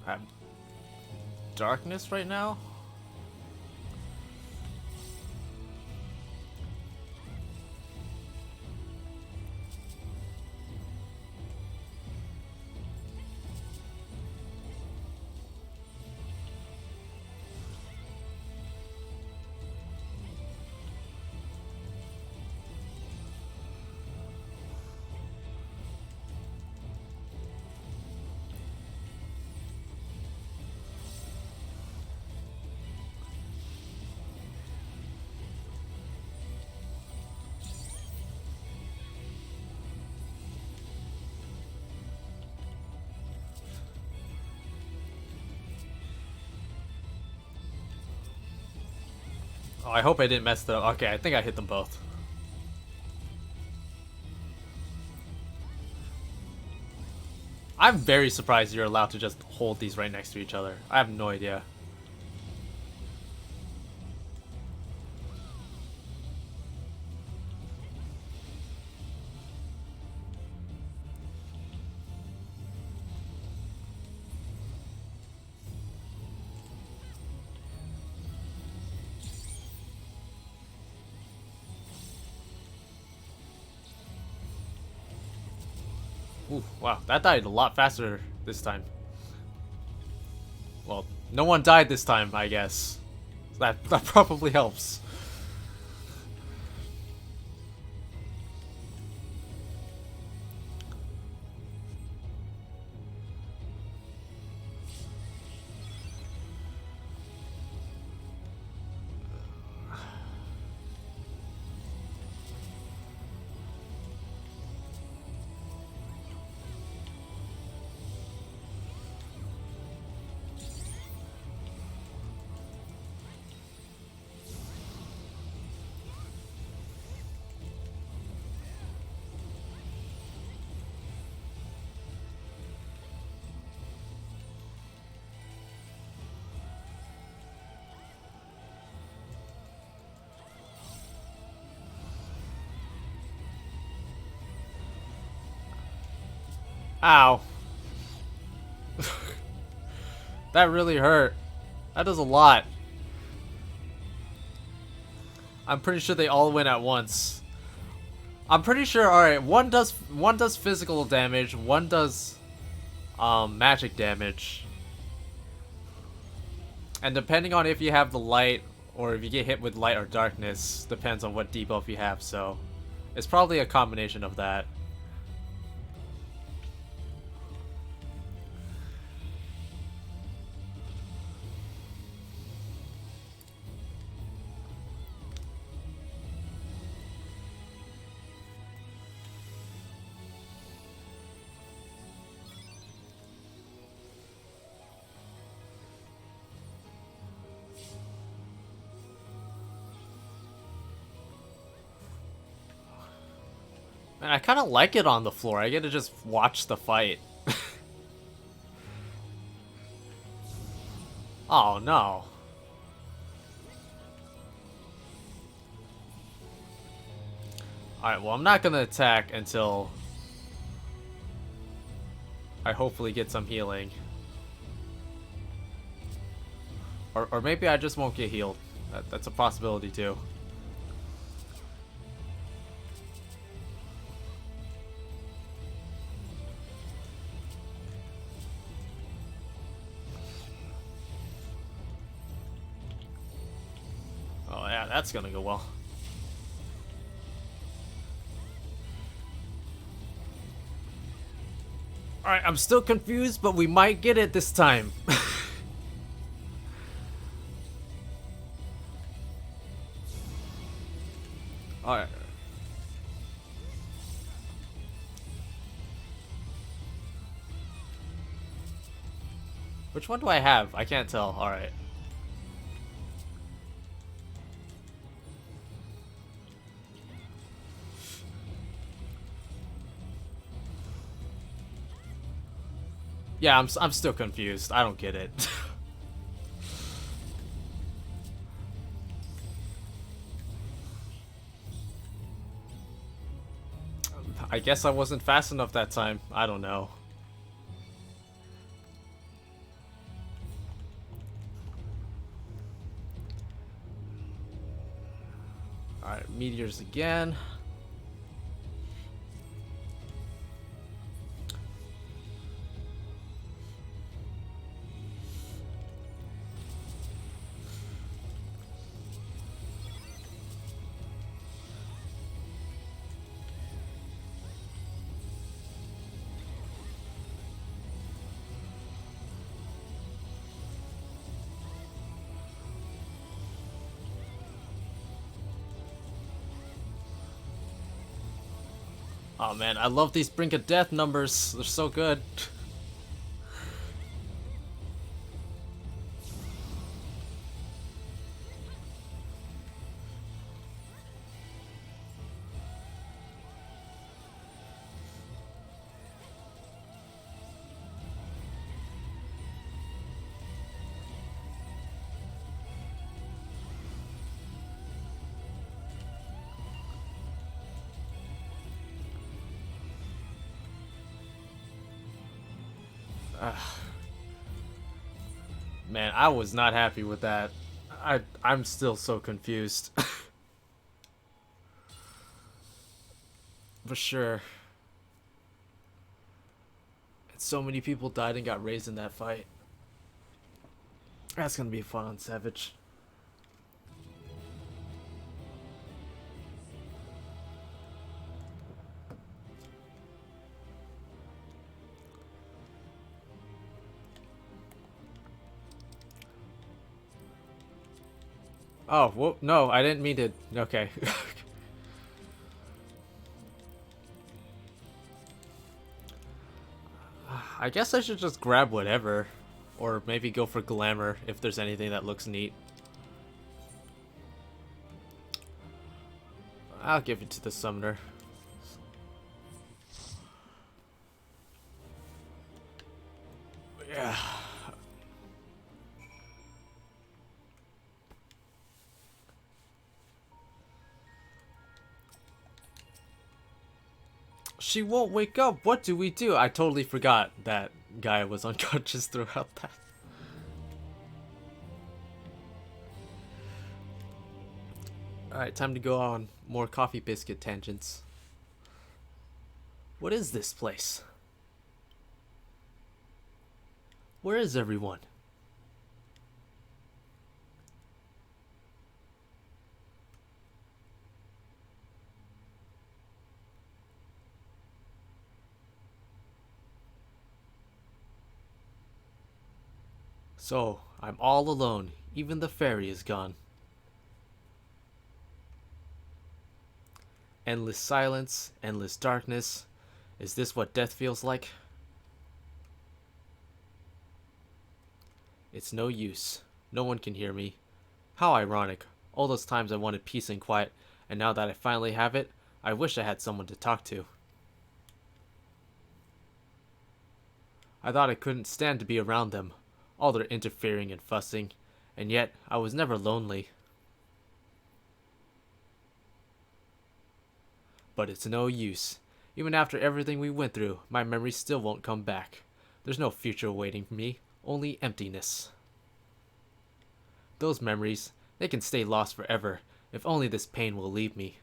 I have darkness right now. Oh, I hope I didn't mess them up. Okay, I think I hit them both. I'm very surprised you're allowed to just hold these right next to each other. I have no idea. Ooh, wow, that died a lot faster this time. Well, no one died this time, I guess. That probably helps. Ow. That really hurt. That does a lot. I'm pretty sure they all went at once. I'm pretty sure, alright, one does physical damage, one does magic damage. And depending on if you have the light or if you get hit with light or darkness, depends on what debuff you have, so it's probably a combination of that. Man, I kind of like it on the floor. I get to just watch the fight. Oh, no. Alright, well, I'm not going to attack until I hopefully get some healing. Or maybe I just won't get healed. That's a possibility, too. Oh, yeah, that's gonna go well. Alright, I'm still confused, but we might get it this time. Alright. Which one do I have? I can't tell. Alright. Yeah, I'm still confused. I don't get it. I guess I wasn't fast enough that time. I don't know. Alright, meteors again. Oh man, I love these Brink of Death numbers. They're so good. Man, I was not happy with that. I'm still so confused. For sure. And so many people died and got raised in that fight. That's gonna be fun on Savage. Oh, whoop, no, I didn't mean to. Okay. I guess I should just grab whatever. Or maybe go for glamour if there's anything that looks neat. I'll give it to the summoner. Yeah. She won't wake up. What do we do? I totally forgot that Gaia was unconscious throughout that. Alright, time to go on more coffee biscuit tangents. What is this place? Where is everyone? So, I'm all alone. Even the fairy is gone. Endless silence, endless darkness. Is this what death feels like? It's no use. No one can hear me. How ironic. All those times I wanted peace and quiet, and now that I finally have it, I wish I had someone to talk to. I thought I couldn't stand to be around them, all their interfering and fussing, and yet I was never lonely. But it's no use. Even after everything we went through, my memories still won't come back. There's no future waiting for me, only emptiness. Those memories, they can stay lost forever, if only this pain will leave me.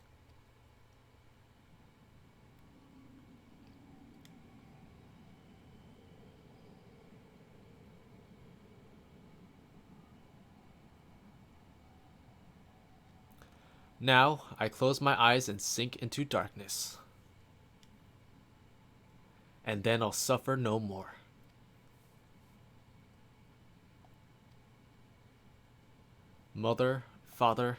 Now, I close my eyes and sink into darkness. And then I'll suffer no more. Mother, Father,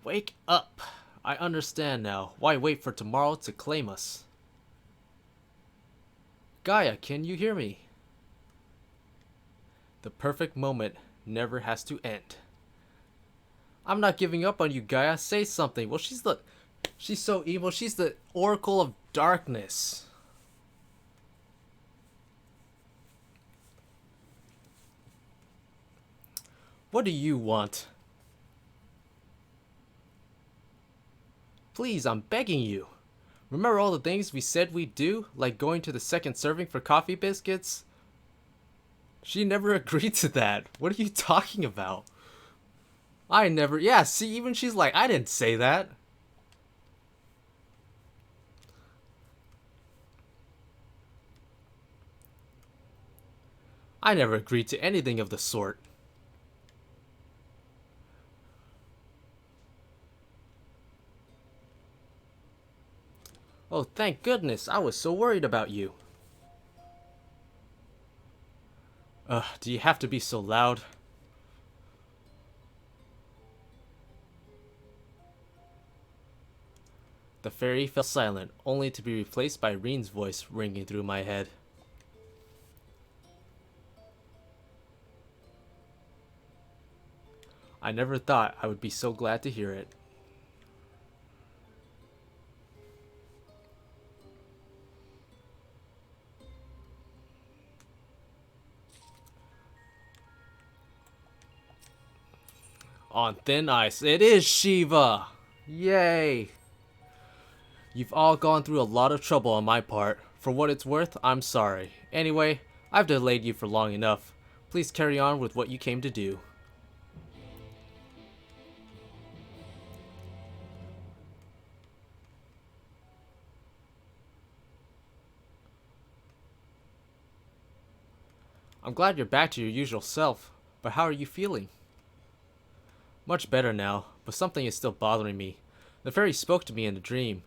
wake up! I understand now. Why wait for tomorrow to claim us? Gaia, can you hear me? The perfect moment never has to end. I'm not giving up on you, Gaia. Say something. Well, she's so evil. She's the Oracle of Darkness. What do you want? Please, I'm begging you. Remember all the things we said we'd do, like going to the second serving for coffee biscuits? She never agreed to that. What are you talking about? I never... Yeah, see, even she's like, I didn't say that. I never agreed to anything of the sort. Oh, thank goodness. I was so worried about you. Do you have to be so loud? The fairy fell silent, only to be replaced by Reen's voice ringing through my head. I never thought I would be so glad to hear it. On thin ice, it is Shiva! Yay! You've all gone through a lot of trouble on my part. For what it's worth, I'm sorry. Anyway, I've delayed you for long enough. Please carry on with what you came to do. I'm glad you're back to your usual self, but how are you feeling? Much better now, but something is still bothering me. The fairy spoke to me in a dream,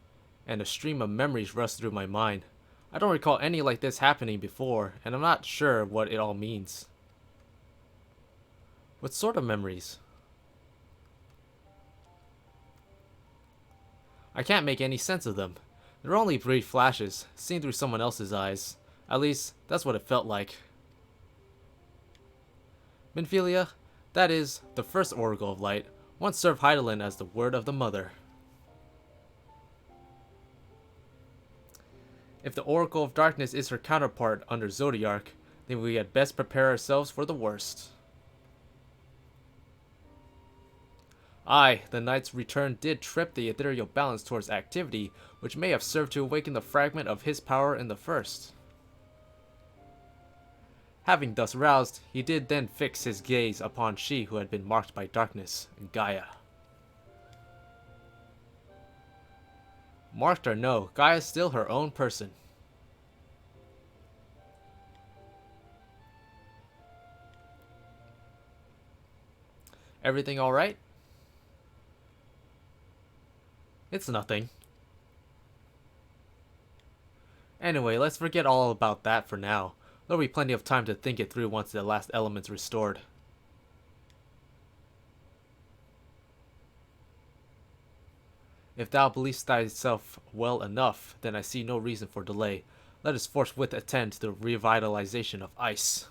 and a stream of memories rushed through my mind. I don't recall any like this happening before, and I'm not sure what it all means. What sort of memories? I can't make any sense of them. They're only brief flashes, seen through someone else's eyes. At least, that's what it felt like. Minfilia, that is, the first Oracle of Light, once served Hydaelyn as the word of the Mother. If the Oracle of Darkness is her counterpart under Zodiark, then we had best prepare ourselves for the worst. Aye, the knight's return did trip the ethereal balance towards activity, which may have served to awaken the fragment of his power in the first. Having thus roused, he did then fix his gaze upon she who had been marked by darkness, Gaia. Marked or no, Gaia is still her own person. Everything alright? It's nothing. Anyway, let's forget all about that for now. There'll be plenty of time to think it through once the last element's restored. If thou believest thyself well enough, then I see no reason for delay. Let us forthwith attend to the revitalization of ice.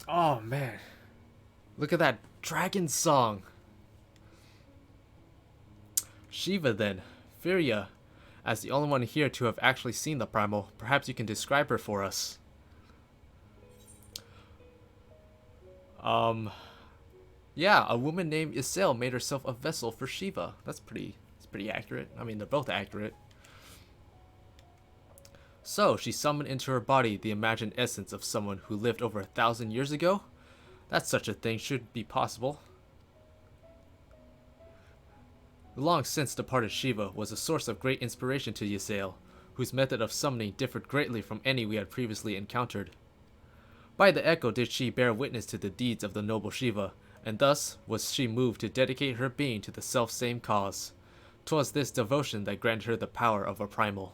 Oh man. Look at that dragon song. Shiva then. Firia. As the only one here to have actually seen the primal, perhaps you can describe her for us. Yeah, a woman named Isael made herself a vessel for Shiva. That's pretty accurate. I mean, they're both accurate. So, she summoned into her body the imagined essence of someone who lived over 1,000 years ago? That such a thing should be possible. The long since departed Shiva was a source of great inspiration to Ysael, whose method of summoning differed greatly from any we had previously encountered. By the echo did she bear witness to the deeds of the noble Shiva, and thus was she moved to dedicate her being to the self-same cause. 'Twas this devotion that granted her the power of a primal.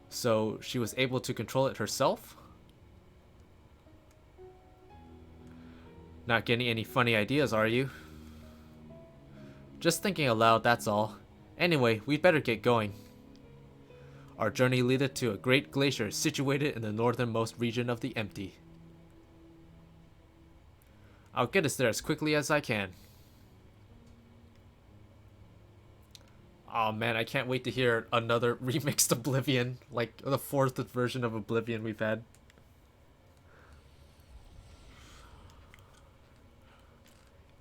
So, she was able to control it herself? Not getting any funny ideas, are you? Just thinking aloud, that's all. Anyway, we'd better get going. Our journey leadeth to a great glacier situated in the northernmost region of the Empty. I'll get us there as quickly as I can. Oh man, I can't wait to hear another remixed Oblivion, like the 4th version of Oblivion we've had.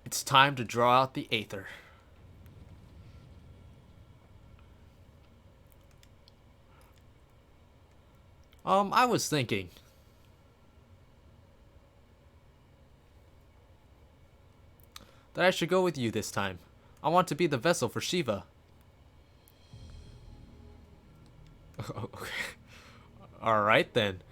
It's time to draw out the Aether. I was thinking. That I should go with you this time. I want to be the vessel for Shiva. Okay. Alright then.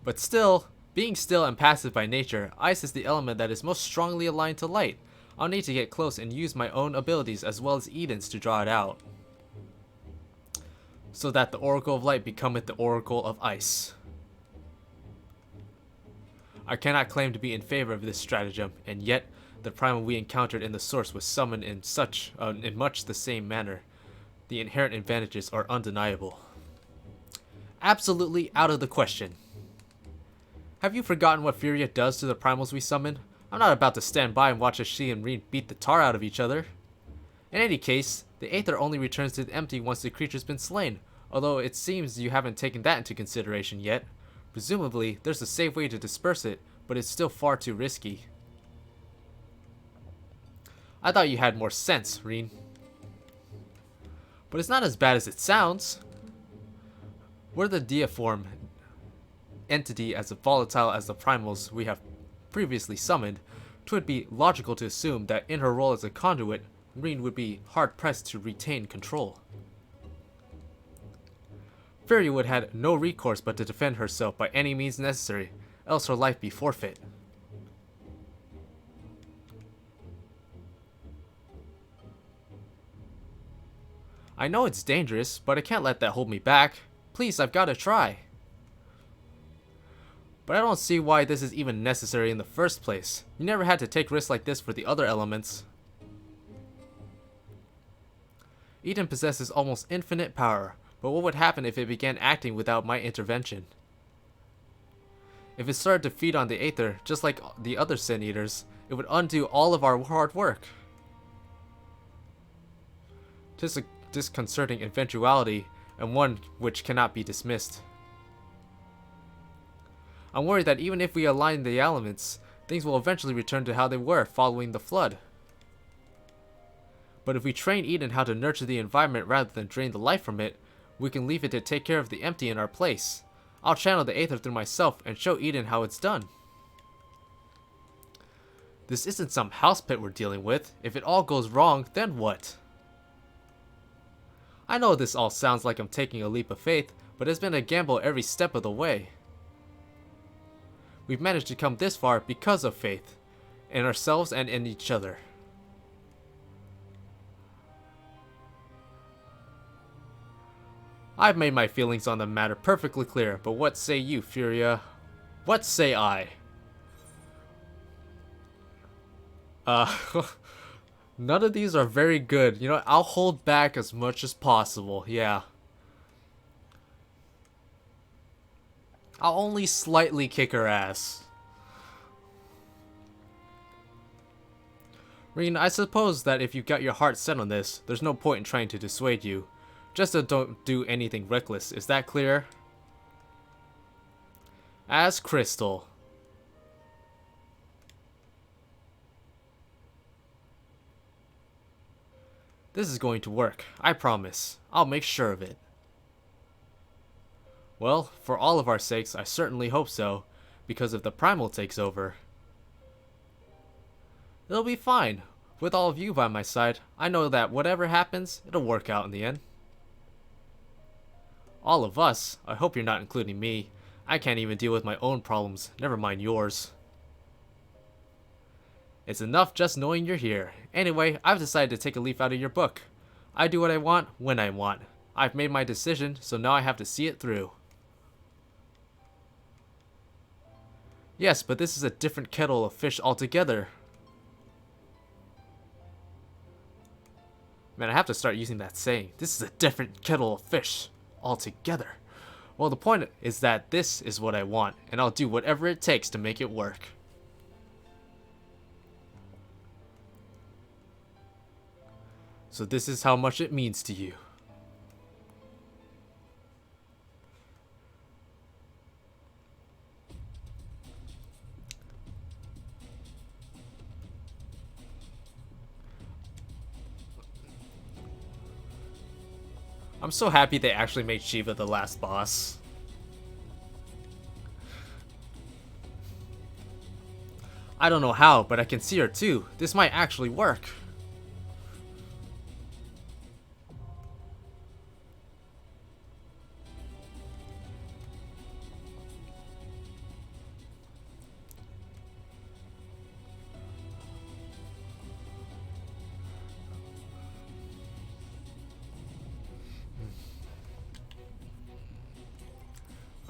But still, being still and passive by nature, ice is the element that is most strongly aligned to light. I'll need to get close and use my own abilities as well as Eden's to draw it out, so that the Oracle of Light becometh the Oracle of Ice. I cannot claim to be in favor of this stratagem, and yet the primal we encountered in the source was summoned in much the same manner. The inherent advantages are undeniable. Absolutely out of the question. Have you forgotten what Furia does to the primals we summon? I'm not about to stand by and watch as she and Reed beat the tar out of each other. In any case, the Aether only returns to the Empty once the creature's been slain, although it seems you haven't taken that into consideration yet. Presumably, there's a safe way to disperse it, but it's still far too risky. I thought you had more sense, Reen. But it's not as bad as it sounds. Were the deiform entity as volatile as the primals we have previously summoned, 'twould be logical to assume that in her role as a conduit, Reen would be hard-pressed to retain control. Fairywood had no recourse but to defend herself by any means necessary, else her life be forfeit. I know it's dangerous, but I can't let that hold me back. Please, I've got to try. But I don't see why this is even necessary in the first place. You never had to take risks like this for the other elements. Eden possesses almost infinite power, but what would happen if it began acting without my intervention? If it started to feed on the Aether, just like the other Sin Eaters, it would undo all of our hard work. 'Tis a disconcerting eventuality, and one which cannot be dismissed. I'm worried that even if we align the elements, things will eventually return to how they were following the flood. But if we train Eden how to nurture the environment rather than drain the life from it, we can leave it to take care of the Empty in our place. I'll channel the Aether through myself and show Eden how it's done. This isn't some house pet we're dealing with. If it all goes wrong, then what? I know this all sounds like I'm taking a leap of faith, but it's been a gamble every step of the way. We've managed to come this far because of faith, in ourselves and in each other. I've made my feelings on the matter perfectly clear, but what say you, Furia? What say I? None of these are very good. You know, I'll hold back as much as possible, yeah. I'll only slightly kick her ass. Rin, I suppose that if you've got your heart set on this, there's no point in trying to dissuade you. Just don't do anything reckless, is that clear? As crystal. This is going to work, I promise. I'll make sure of it. Well, for all of our sakes, I certainly hope so, because if the primal takes over, it'll be fine. With all of you by my side, I know that whatever happens, it'll work out in the end. All of us? I hope you're not including me. I can't even deal with my own problems, never mind yours. It's enough just knowing you're here. Anyway, I've decided to take a leaf out of your book. I do what I want, when I want. I've made my decision, so now I have to see it through. Yes, but this is a different kettle of fish altogether. Man, I have to start using that saying. This is a different kettle of fish altogether. Well, the point is that this is what I want, and I'll do whatever it takes to make it work. So this is how much it means to you. I'm so happy they actually made Shiva the last boss. I don't know how, but I can see her too. This might actually work.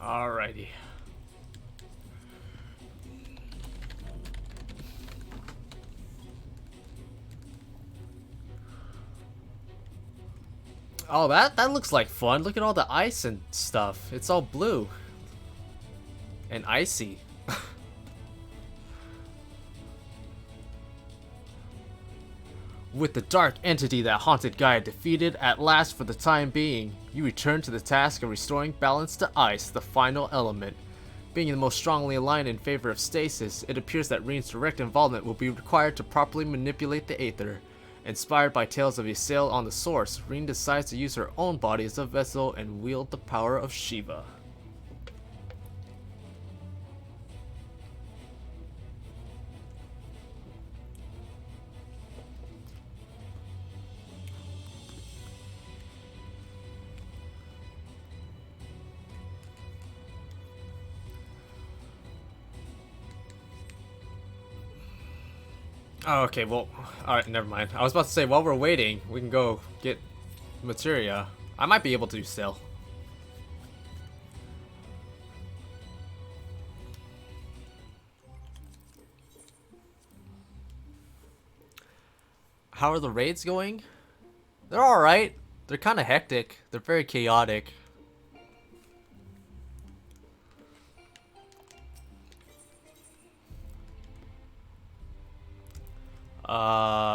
Alrighty. Oh, that looks like fun. Look at all the ice and stuff. It's all blue. And icy. With the dark entity that haunted Gaia defeated at last for the time being, you return to the task of restoring balance to ice, the final element. Being the most strongly aligned in favor of stasis, it appears that Rin's direct involvement will be required to properly manipulate the Aether. Inspired by tales of a sail on the source, Rin decides to use her own body as a vessel and wield the power of Shiva. Oh, okay, well, alright, never mind. I was about to say, while we're waiting, we can go get materia. I might be able to still. How are the raids going? They're alright. They're kind of hectic. They're very chaotic.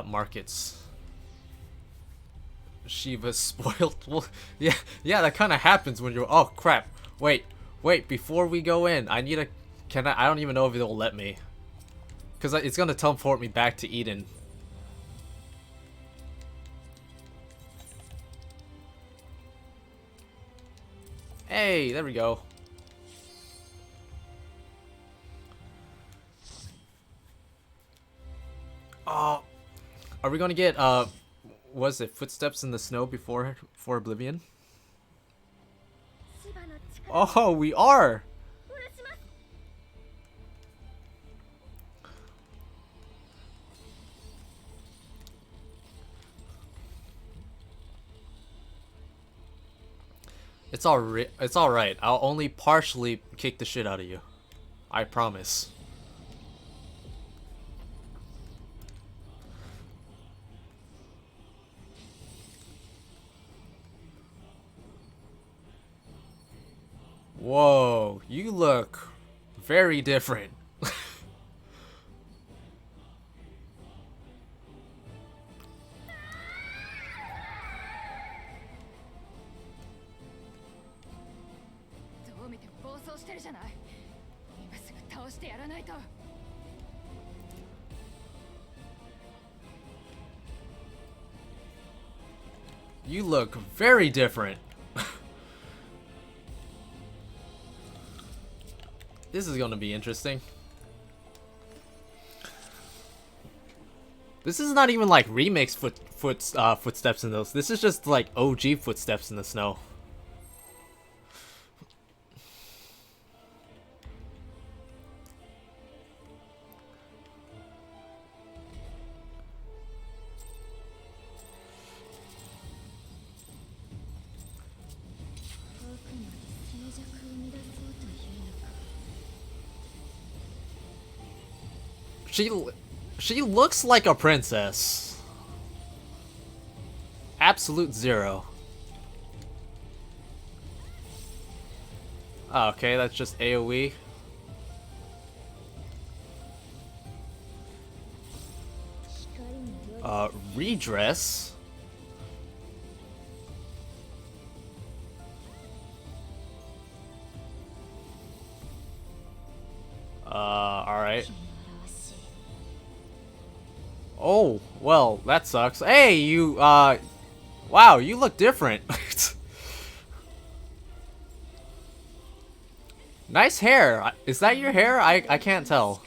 Markets. Shiva's spoiled. Well, yeah, that kind of happens when you're. Oh crap! Wait. Before we go in, I need a. Can I? I don't even know if it'll let me. Cause it's gonna teleport me back to Eden. Hey, there we go. Oh, are we gonna get was it footsteps in the snow before Oblivion? Oh, we are. It's all right. I'll only partially kick the shit out of you. I promise. Whoa, you look very different. You look very different. This is gonna be interesting. This is not even like remix footsteps in those. This is just like OG footsteps in the snow. She looks like a princess. Absolute zero. Oh, okay, that's just AoE. Redress. Alright. Oh, well, that sucks. Hey, you, wow, you look different. Nice hair. Is that your hair? I can't tell.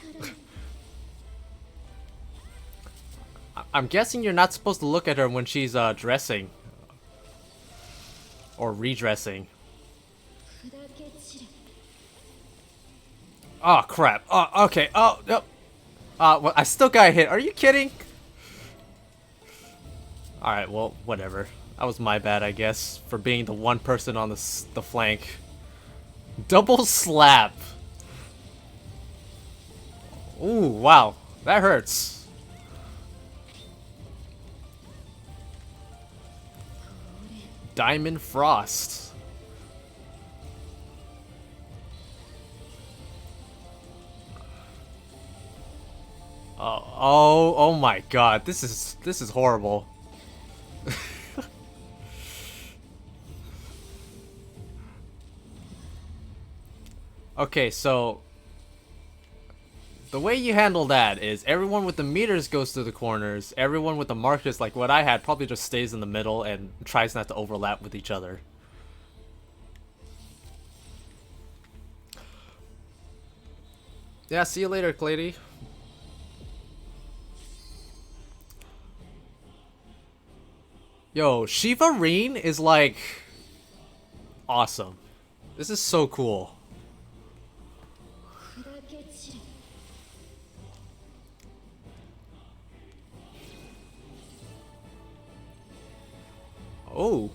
I'm guessing you're not supposed to look at her when she's, dressing. Or redressing. Oh, crap. Oh, okay. Oh, no. Well, I still got hit. Are you kidding? Alright, well, whatever. That was my bad, I guess, for being the one person on the flank. Double slap. Ooh, wow. That hurts. Diamond Frost. Oh my god. This is horrible. Okay, so the way you handle that is everyone with the meters goes to the corners, everyone with the markers like what I had probably just stays in the middle and tries not to overlap with each other. Yeah, see you later, Clady. Yo, Shiva Reen is like awesome. This is so cool. Oh.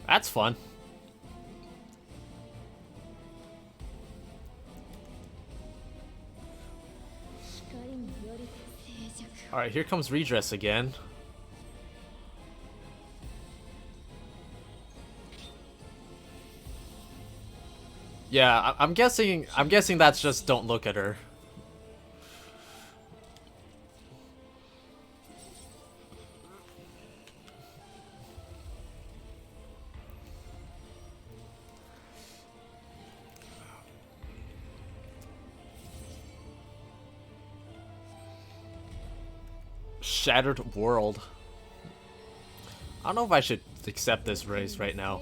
That's fun. Alright, here comes Redress again. Yeah, I'm guessing that's just don't look at her. Shattered World. I don't know if I should accept this race right now.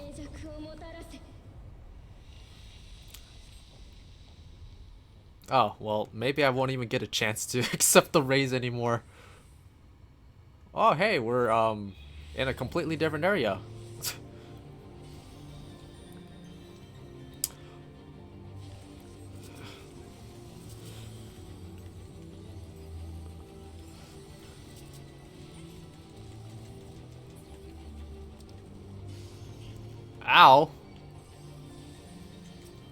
Oh, well, maybe I won't even get a chance to accept the raise anymore. Oh, hey, we're, in a completely different area. Ow.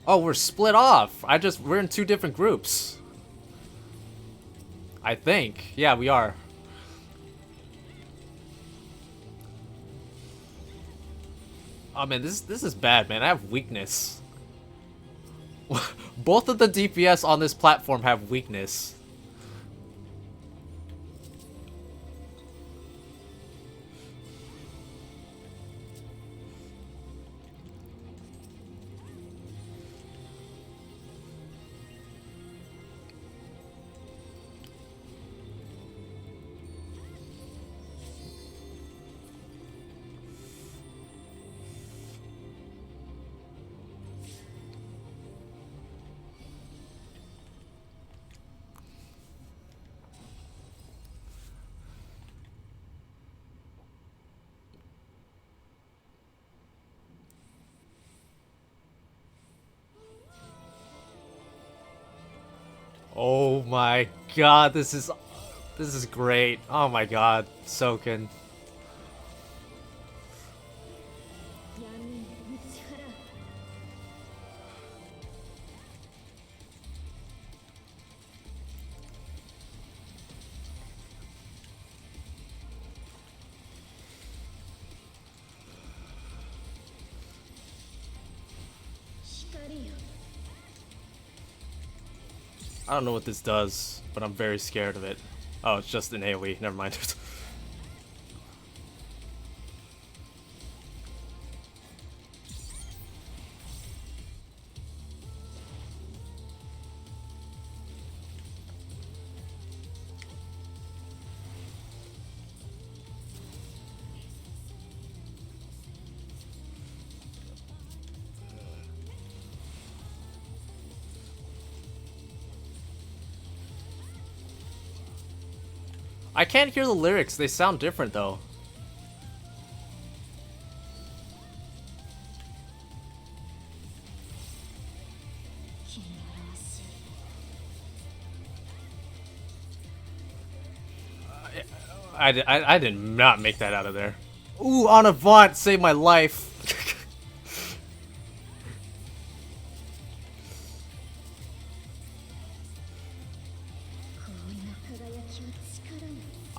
Oh, we're split off. We're in two different groups. I think. Yeah, we are. Oh man, this is bad, man. I have weakness. Both of the DPS on this platform have weakness. Oh my god, this is great. Oh my god, Soken. I don't know what this does, but I'm very scared of it. Oh, it's just an AoE. Never mind. I can't hear the lyrics. They sound different, though. I did not make that out of there. Ooh, on Avant saved my life.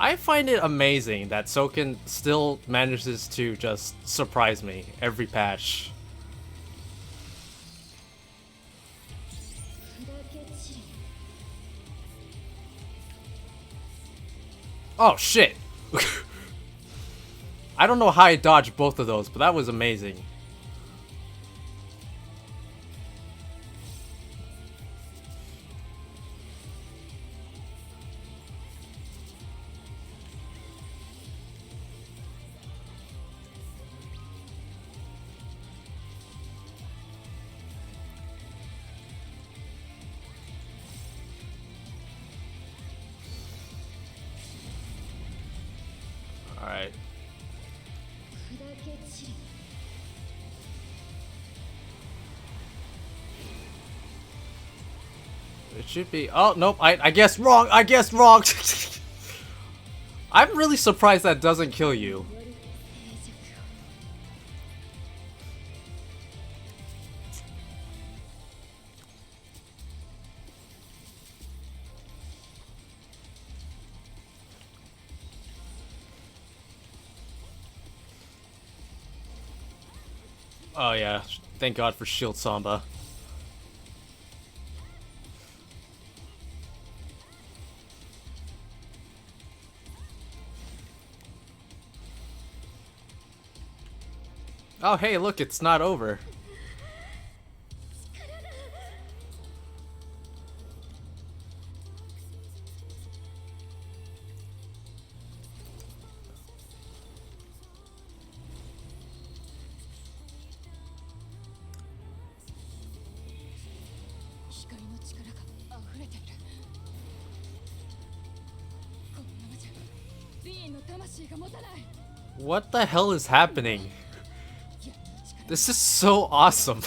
I find it amazing that Soken still manages to just surprise me every patch. Oh shit! I don't know how I dodged both of those, but that was amazing. Alright. It should be. Oh, nope. I guessed wrong. I guessed wrong. I'm really surprised that doesn't kill you. Oh yeah, thank God for Shield Samba. Oh hey, look, it's not over. What the hell is happening? This is so awesome.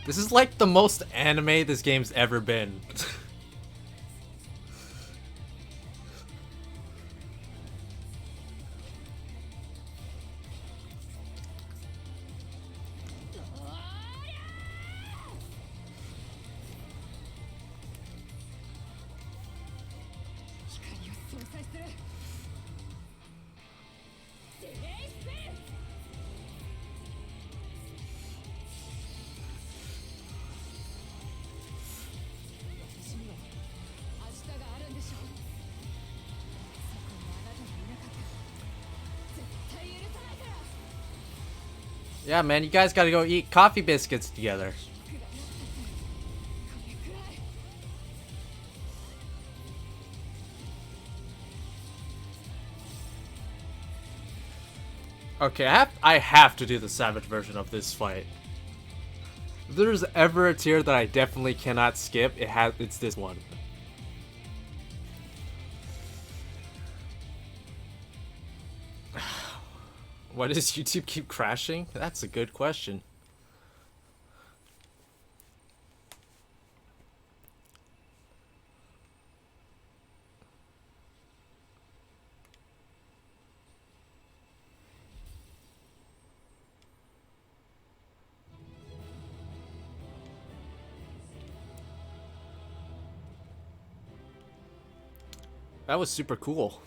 This is like the most anime this game's ever been. Yeah, man, you guys gotta go eat coffee biscuits together. Okay, I have to do the savage version of this fight. If there's ever a tier that I definitely cannot skip, it's this one. Why does YouTube keep crashing? That's a good question. That was super cool.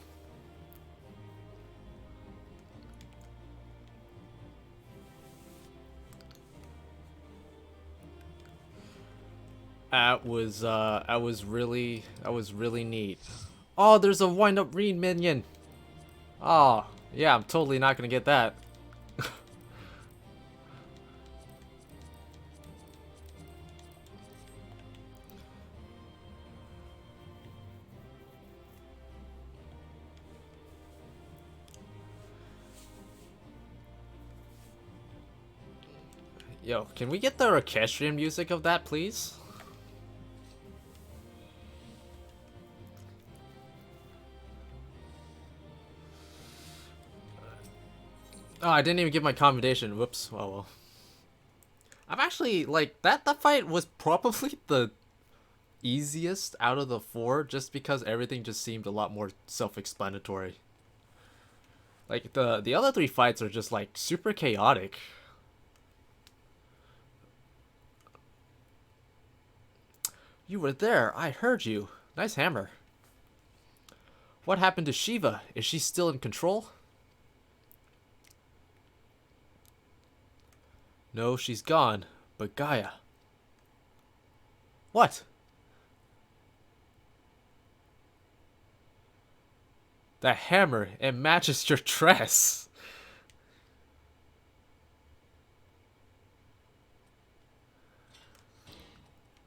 That was really neat. Oh, there's a wind-up Reen minion. Oh, yeah, I'm totally not gonna get that. Yo, can we get the orchestrion music of that, please? Oh, I didn't even give my commendation. Whoops. Oh well. I'm actually like that fight was probably the easiest out of the four, just because everything just seemed a lot more self-explanatory. Like the other three fights are just like super chaotic. You were there. I heard you. Nice hammer. What happened to Shiva? Is she still in control? No, she's gone. But Gaia. What? That hammer, it matches your dress.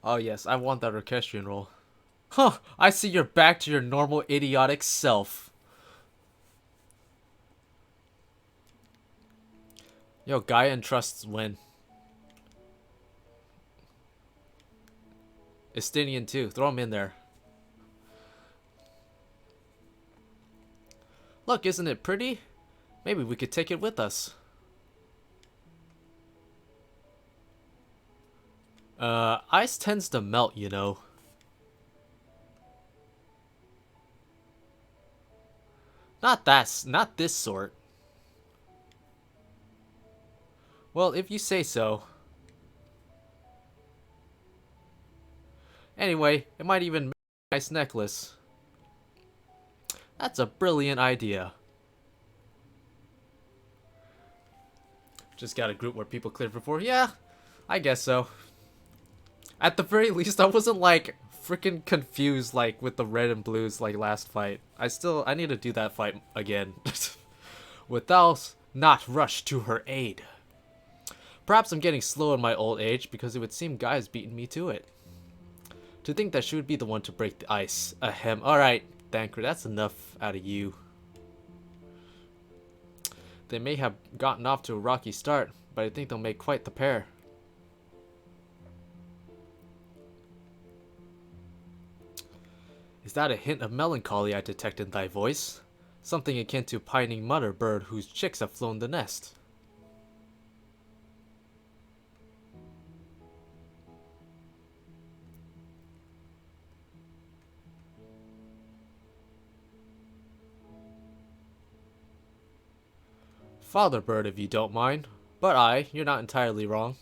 Oh yes, I want that orchestrion roll. Huh, I see you're back to your normal idiotic self. Yo, Gaia and Trusts win. Estinian too, throw him in there. Look, isn't it pretty? Maybe we could take it with us. Ice tends to melt, you know. Not this sort. Well, if you say so. Anyway, it might even make a nice necklace. That's a brilliant idea. Just got a group where people cleared before. Yeah, I guess so. At the very least, I wasn't like freaking confused like with the red and blues like last fight. I need to do that fight again. Without not rush to her aid. Perhaps I'm getting slow in my old age because it would seem Gaia's beaten me to it. To think that she would be the one to break the ice. Ahem. Alright, Thanker, that's enough out of you. They may have gotten off to a rocky start, but I think they'll make quite the pair. Is that a hint of melancholy I detect in thy voice? Something akin to pining mother bird whose chicks have flown the nest. Father bird, if you don't mind. But you're not entirely wrong.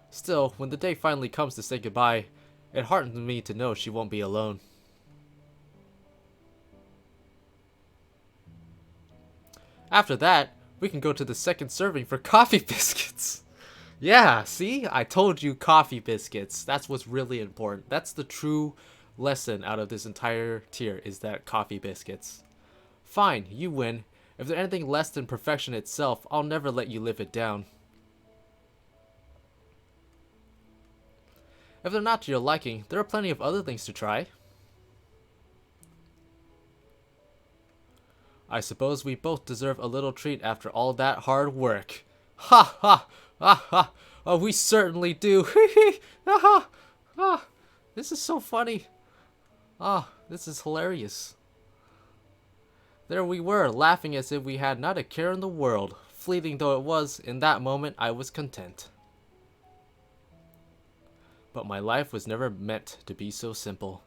Still, when the day finally comes to say goodbye, It heartens me to know she won't be alone. After that, we can go to the second serving for coffee biscuits. Yeah, see? I told you coffee biscuits. That's what's really important. That's the true lesson out of this entire tier, is that coffee biscuits. Fine, you win. If there's anything less than perfection itself, I'll never let you live it down. If they're not to your liking, there are plenty of other things to try. I suppose we both deserve a little treat after all that hard work. Ha ha ha ha! Oh, we certainly do. Ha ha ha! This is so funny. Ah, this is hilarious. There we were, laughing as if we had not a care in the world. Fleeting though it was, in that moment I was content. But my life was never meant to be so simple.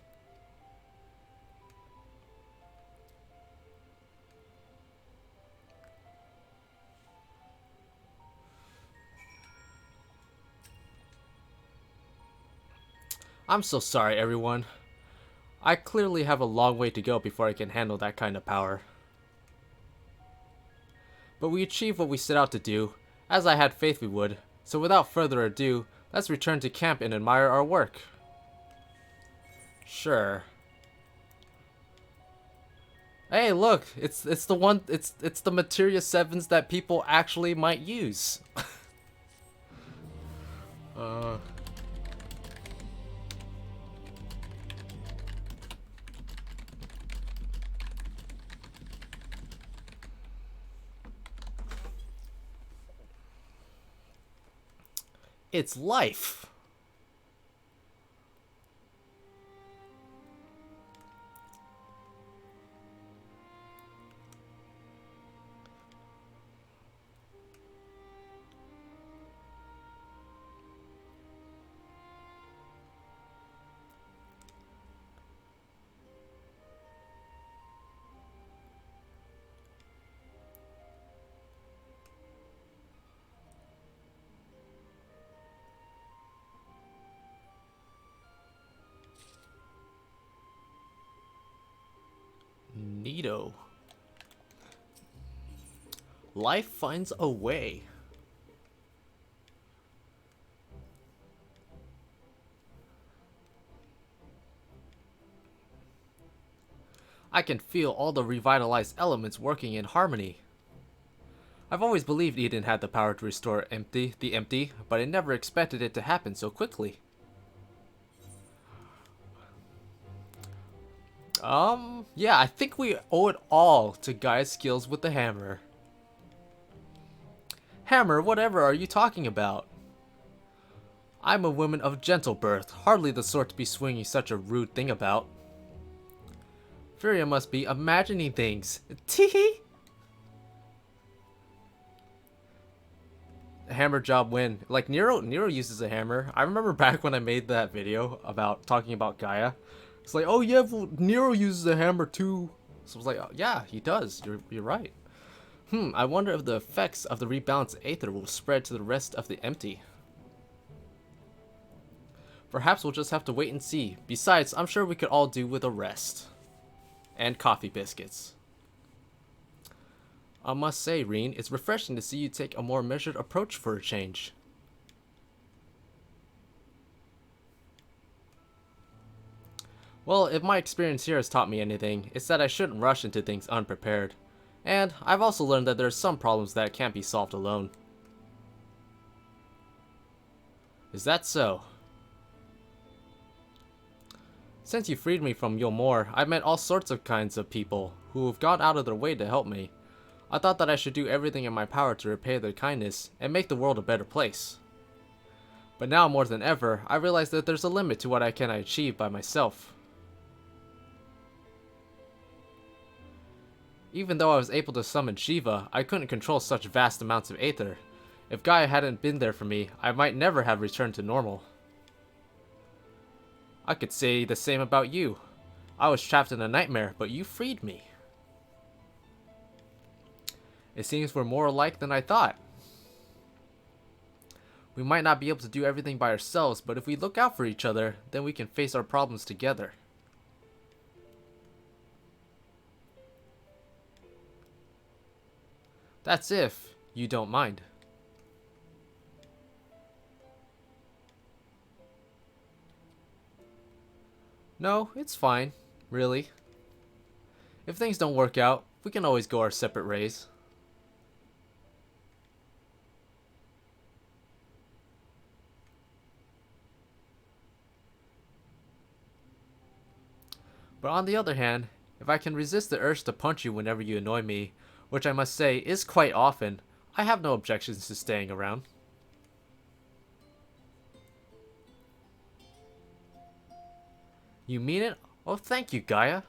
I'm so sorry, everyone. I clearly have a long way to go before I can handle that kind of power. But we achieved what we set out to do, as I had faith we would, so without further ado, let's return to camp and admire our work. Sure. Hey, look, it's the materia 7s that people actually might use. It's life. Neato. Life finds a way. I can feel all the revitalized elements working in harmony. I've always believed Eden had the power to restore the empty, but I never expected it to happen so quickly. Yeah, I think we owe it all to Gaia's skills with the hammer. Hammer, whatever are you talking about? I'm a woman of gentle birth, hardly the sort to be swinging such a rude thing about. Furia must be imagining things. Teehee! Hammer job win. Like Nero uses a hammer. I remember back when I made that video about talking about Gaia. It's like, oh yeah, well, Nero uses a hammer too. So I was like, oh, yeah, he does. You're right. I wonder if the effects of the rebalanced aether will spread to the rest of the empty. Perhaps we'll just have to wait and see. Besides, I'm sure we could all do with a rest. And coffee biscuits. I must say, Reen, it's refreshing to see you take a more measured approach for a change. Well, if my experience here has taught me anything, it's that I shouldn't rush into things unprepared. And I've also learned that there are some problems that can't be solved alone. Is that so? Since you freed me from Yomor, I've met all sorts of kinds of people who have gone out of their way to help me. I thought that I should do everything in my power to repay their kindness and make the world a better place. But now more than ever, I realize that there's a limit to what I can achieve by myself. Even though I was able to summon Shiva, I couldn't control such vast amounts of aether. If Gaia hadn't been there for me, I might never have returned to normal. I could say the same about you. I was trapped in a nightmare, but you freed me. It seems we're more alike than I thought. We might not be able to do everything by ourselves, but if we look out for each other, then we can face our problems together. That's if you don't mind. No, it's fine, really. If things don't work out, we can always go our separate ways. But on the other hand, if I can resist the urge to punch you whenever you annoy me, which I must say is quite often, I have no objections to staying around. You mean it? Oh, thank you, Gaia.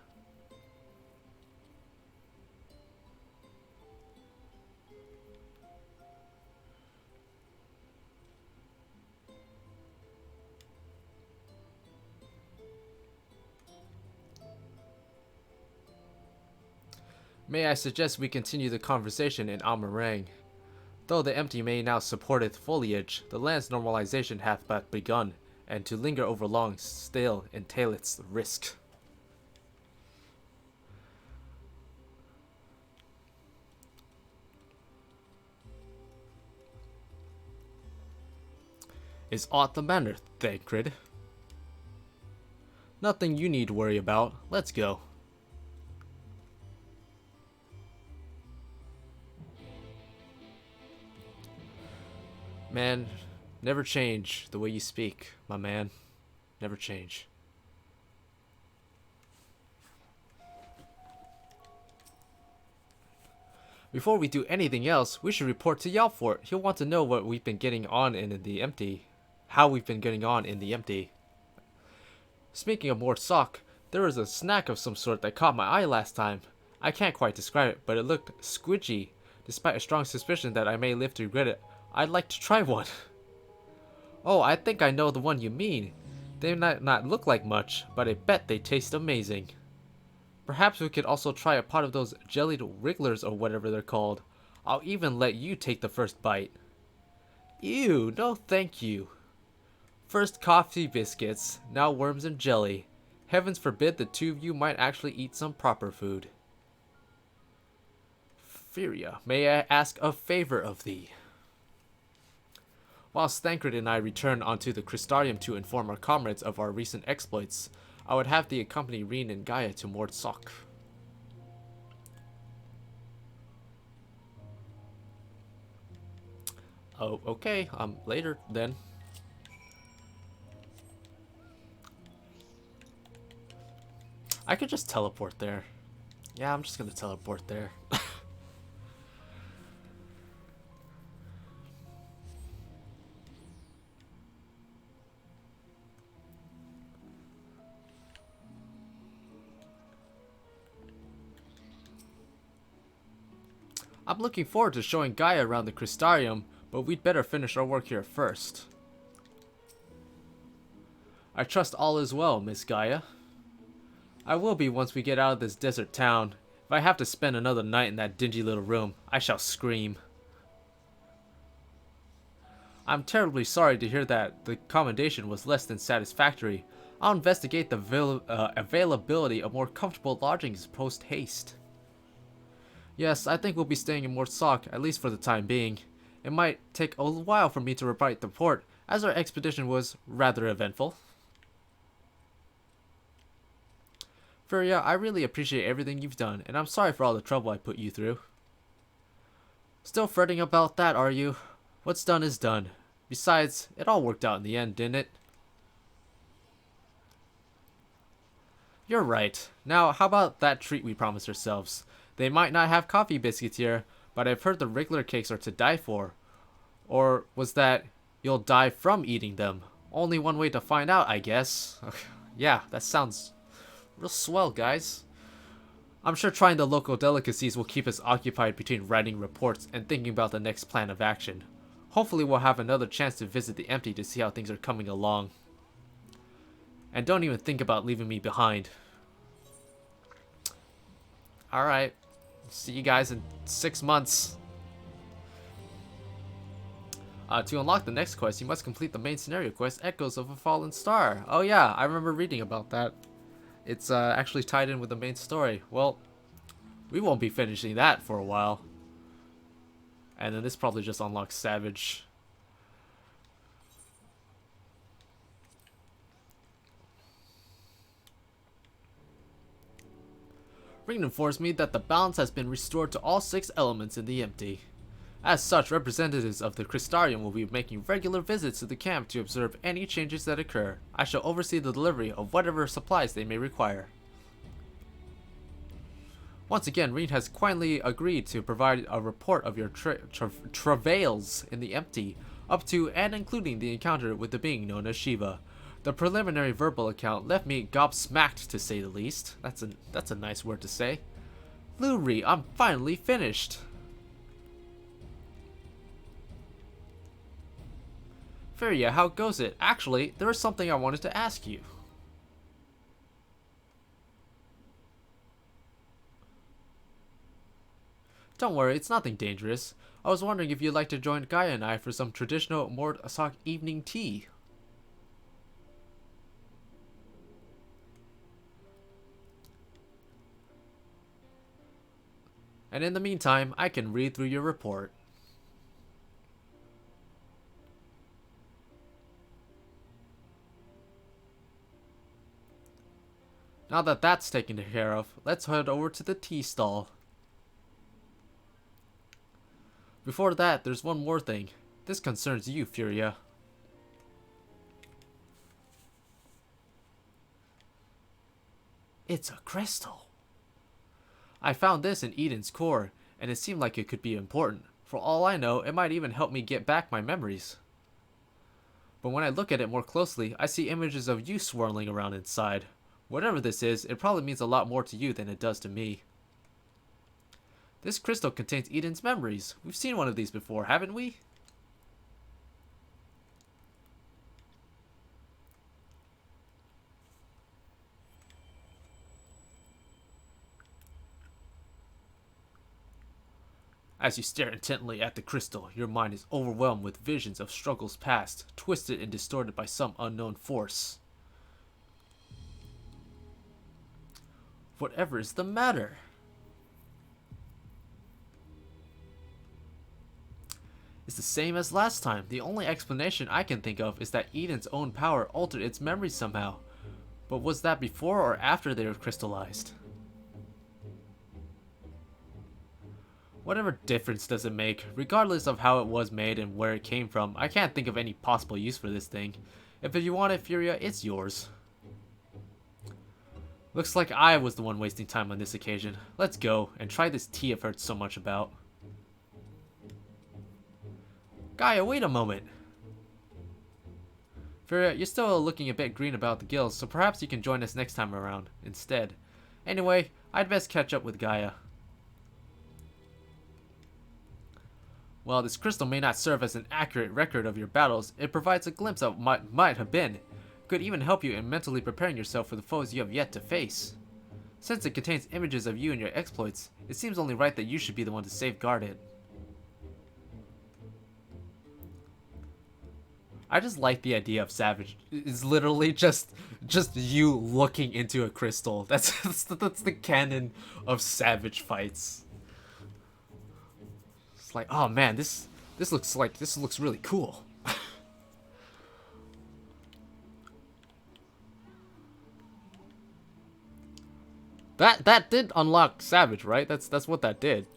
May I suggest we continue the conversation in Amarang? Though the empty may now supporteth foliage, the land's normalization hath but begun, and to linger over long still entaileth risk. Is aught the matter, Thancred? Nothing you need worry about. Let's go. Man, never change the way you speak, my man. Never change. Before we do anything else, we should report to Yalfort. He'll want to know what we've been getting on in the empty. How we've been getting on in the empty. Speaking of more sock, there was a snack of some sort that caught my eye last time. I can't quite describe it, but it looked squidgy. Despite a strong suspicion that I may live to regret it, I'd like to try one. Oh, I think I know the one you mean. They might not look like much, but I bet they taste amazing. Perhaps we could also try a pot of those jellied wrigglers or whatever they're called. I'll even let you take the first bite. Ew, no thank you. First coffee biscuits, now worms and jelly. Heavens forbid the two of you might actually eat some proper food. Furia, may I ask a favor of thee? Whilst Thancred and I return onto the Crystarium to inform our comrades of our recent exploits, I would have thee accompany Reen and Gaia to Mort Sok. Oh, okay, later then. I could just teleport there. Yeah, I'm just gonna teleport there. I'm looking forward to showing Gaia around the Crystarium, but we'd better finish our work here first. I trust all is well, Miss Gaia. I will be once we get out of this desert town. If I have to spend another night in that dingy little room, I shall scream. I'm terribly sorry to hear that the accommodation was less than satisfactory. I'll investigate the availability of more comfortable lodgings post-haste. Yes, I think we'll be staying in Mort Sok, at least for the time being. It might take a while for me to report the port, as our expedition was rather eventful. Furia, I really appreciate everything you've done, and I'm sorry for all the trouble I put you through. Still fretting about that, are you? What's done is done. Besides, it all worked out in the end, didn't it? You're right. Now, how about that treat we promised ourselves? They might not have coffee biscuits here, but I've heard the Wriggler cakes are to die for. Or was that you'll die from eating them? Only one way to find out, I guess. Yeah, that sounds real swell, guys. I'm sure trying the local delicacies will keep us occupied between writing reports and thinking about the next plan of action. Hopefully we'll have another chance to visit the empty to see how things are coming along. And don't even think about leaving me behind. Alright. See you guys in 6 months. To unlock the next quest, you must complete the main scenario quest, Echoes of a Fallen Star. Oh yeah, I remember reading about that. It's actually tied in with the main story. Well, we won't be finishing that for a while. And then this probably just unlocks Savage. Ring informs me that the balance has been restored to all 6 elements in the empty. As such, representatives of the Crystarium will be making regular visits to the camp to observe any changes that occur. I shall oversee the delivery of whatever supplies they may require. Once again, Reed has kindly agreed to provide a report of your travails in the empty, up to and including the encounter with the being known as Shiva. The preliminary verbal account left me gobsmacked, to say the least. That's a nice word to say. Luri, I'm finally finished. Feria, how goes it? Actually, there is something I wanted to ask you. Don't worry, it's nothing dangerous. I was wondering if you'd like to join Gaia and I for some traditional Mordasak evening tea. And in the meantime, I can read through your report. Now that that's taken care of, let's head over to the tea stall. Before that, there's one more thing. This concerns you, Furia. It's a crystal. I found this in Eden's core, and it seemed like it could be important. For all I know, it might even help me get back my memories. But when I look at it more closely, I see images of you swirling around inside. Whatever this is, it probably means a lot more to you than it does to me. This crystal contains Eden's memories. We've seen one of these before, haven't we? As you stare intently at the crystal, your mind is overwhelmed with visions of struggles past, twisted and distorted by some unknown force. Whatever is the matter? It's the same as last time. The only explanation I can think of is that Eden's own power altered its memories somehow. But was that before or after they were crystallized? Whatever difference does it make? Regardless of how it was made and where it came from, I can't think of any possible use for this thing. If you want it, Furia, it's yours. Looks like I was the one wasting time on this occasion. Let's go, and try this tea I've heard so much about. Gaia, wait a moment! Furia, you're still looking a bit green about the gills, so perhaps you can join us next time around, instead. Anyway, I'd best catch up with Gaia. While this crystal may not serve as an accurate record of your battles, it provides a glimpse of what might have been. Could even help you in mentally preparing yourself for the foes you have yet to face. Since it contains images of you and your exploits, it seems only right that you should be the one to safeguard it. I just like the idea of Savage. It's literally just you looking into a crystal. That's the canon of Savage fights. It's like, oh man, this looks really cool. That did unlock Savage, right? That's what that did.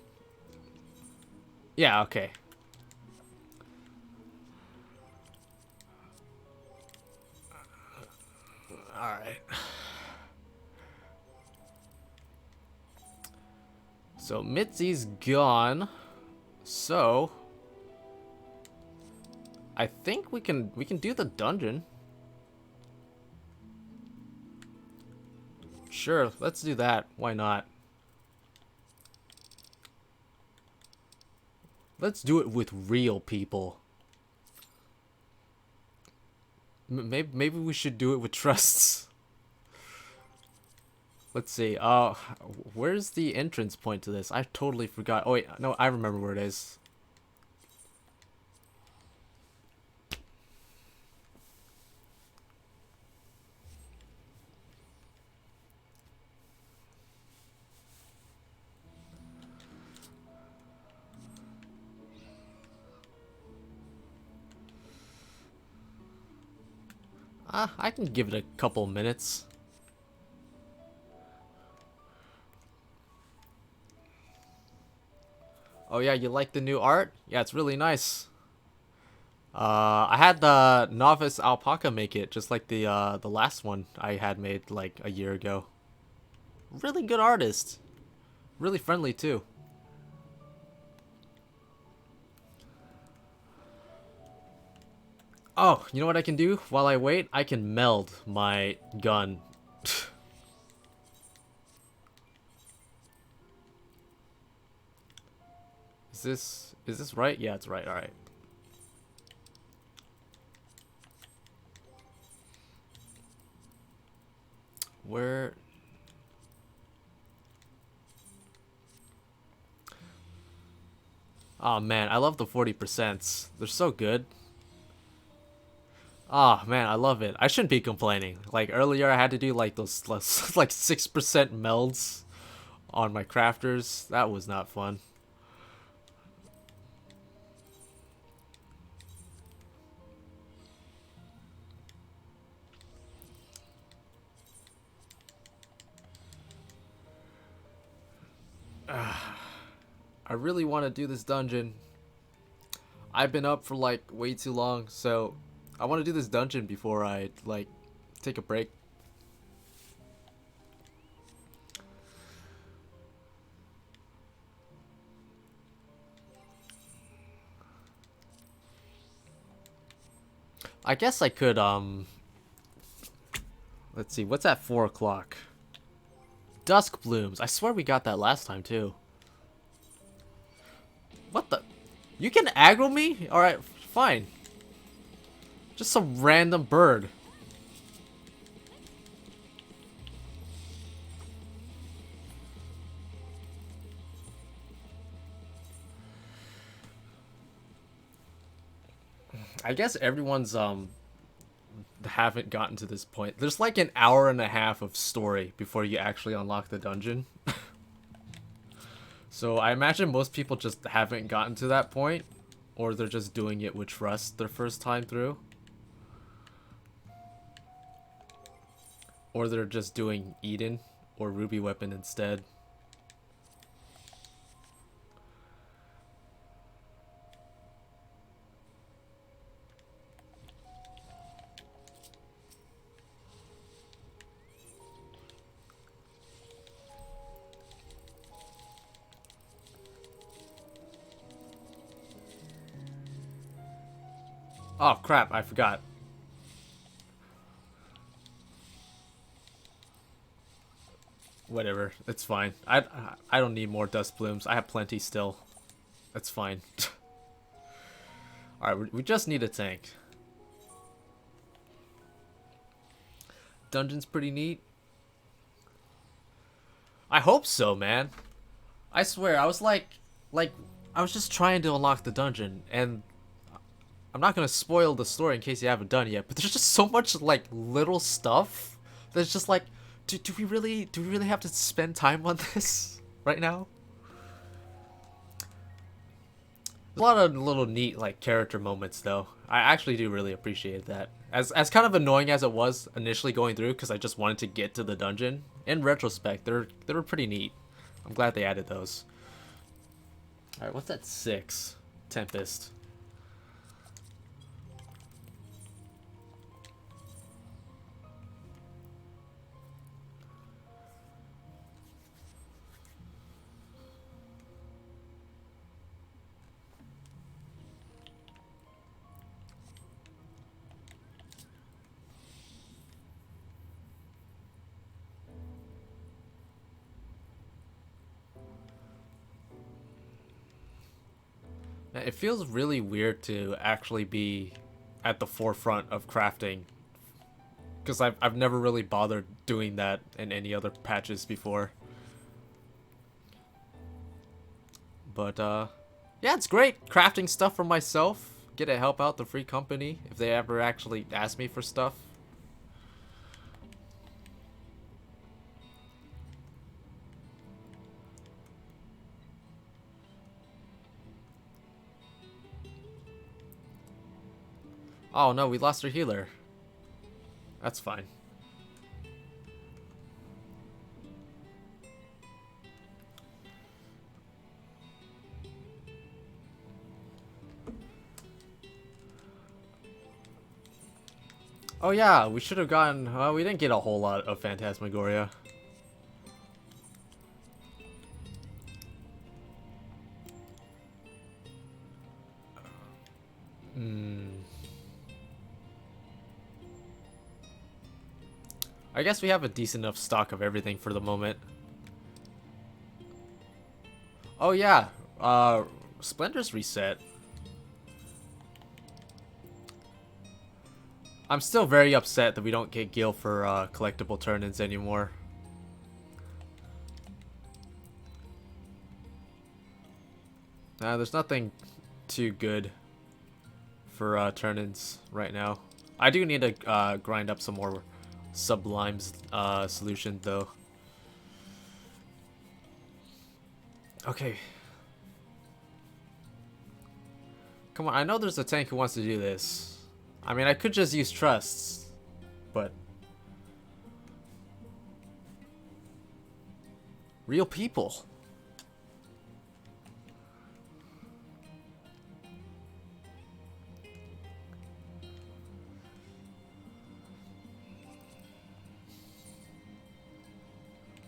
Yeah, okay. Alright. So Mitzi's gone. So I think we can do the dungeon. Sure, let's do that. Why not? Let's do it with real people. Maybe we should do it with trusts. Let's see. Where's the entrance point to this? I totally forgot. Oh wait, no, I remember where it is. I can give it a couple minutes. Oh yeah, you like the new art? Yeah, it's really nice. I had the novice alpaca make it, just like the last one I had made like a year ago. Really good artist. Really friendly too. Oh, you know what I can do while I wait? I can meld my gun. Is this right? Yeah, it's right. All right. Where? Oh man, I love the 40%. They're so good. Oh man, I love it. I shouldn't be complaining. Like earlier I had to do like those like 6% melds on my crafters. That was not fun. I really want to do this dungeon. I've been up for like way too long, so I want to do this dungeon before I like take a break. I guess I could let's see, what's at 4 o'clock? Dusk blooms. I swear we got that last time too. What the? You can aggro me? Alright, fine. Just some random bird. I guess everyone's haven't gotten to this point. There's like an hour and a half of story before you actually unlock the dungeon. So I imagine most people just haven't gotten to that point, or they're just doing it with trust their first time through. Or they're just doing Eden or Ruby Weapon instead. Oh crap, I forgot. Whatever, it's fine. I don't need more dust plumes. I have plenty still. That's fine. Alright, we just need a tank. Dungeon's pretty neat. I hope so, man. I swear, I was like, I was just trying to unlock the dungeon, and I'm not gonna spoil the story in case you haven't done it yet, but there's just so much, like, little stuff that's just like, do we really have to spend time on this right now? There's a lot of little neat, like, character moments, though. I actually do really appreciate that. As kind of annoying as it was initially going through, because I just wanted to get to the dungeon, in retrospect, they were pretty neat. I'm glad they added those. Alright, what's that 6? Tempest. It feels really weird to actually be at the forefront of crafting, because I've never really bothered doing that in any other patches before. But yeah, it's great crafting stuff for myself. Get to help out the free company if they ever actually ask me for stuff. Oh no, we lost our healer. That's fine. Oh yeah, we should have gotten... we didn't get a whole lot of Phantasmagoria. I guess we have a decent enough stock of everything for the moment. Oh yeah, Splendor's reset. I'm still very upset that we don't get Gil for collectible turn-ins anymore. There's nothing too good for turn-ins right now. I do need to grind up some more Sublime's solution though. Okay. Come on, I know there's a tank who wants to do this. I mean, I could just use trusts, but... Real people.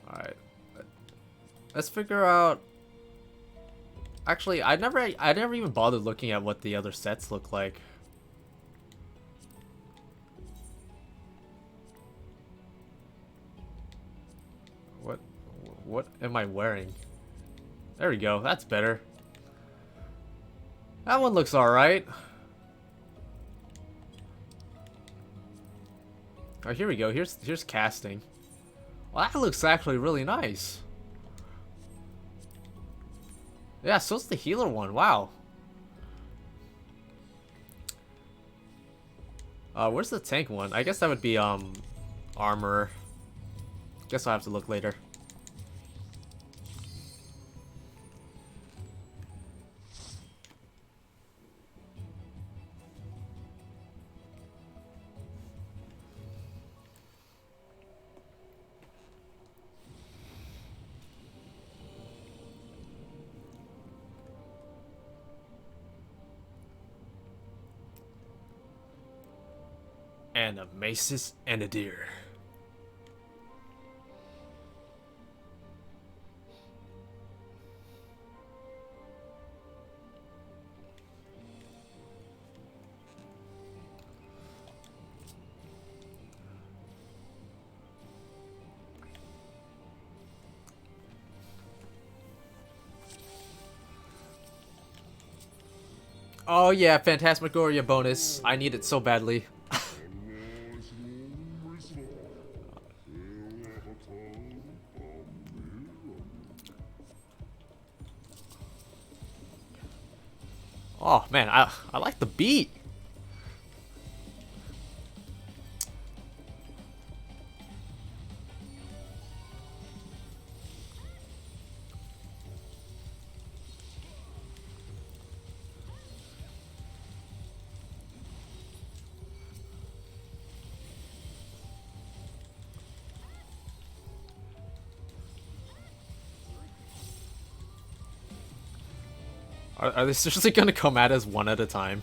Alright. Let's figure out... Actually, I never even bothered looking at what the other sets look like. What am I wearing? There we go. That's better. That one looks alright. Oh, here we go. Here's casting. Well, that looks actually really nice. Yeah, so's the healer one. Wow. Where's the tank one? I guess that would be armor. Guess I'll have to look later. And a maces and a deer. Oh yeah, Phantasmagoria bonus. I need it so badly. Oh man, I like the beat. Are they seriously gonna come at us one at a time?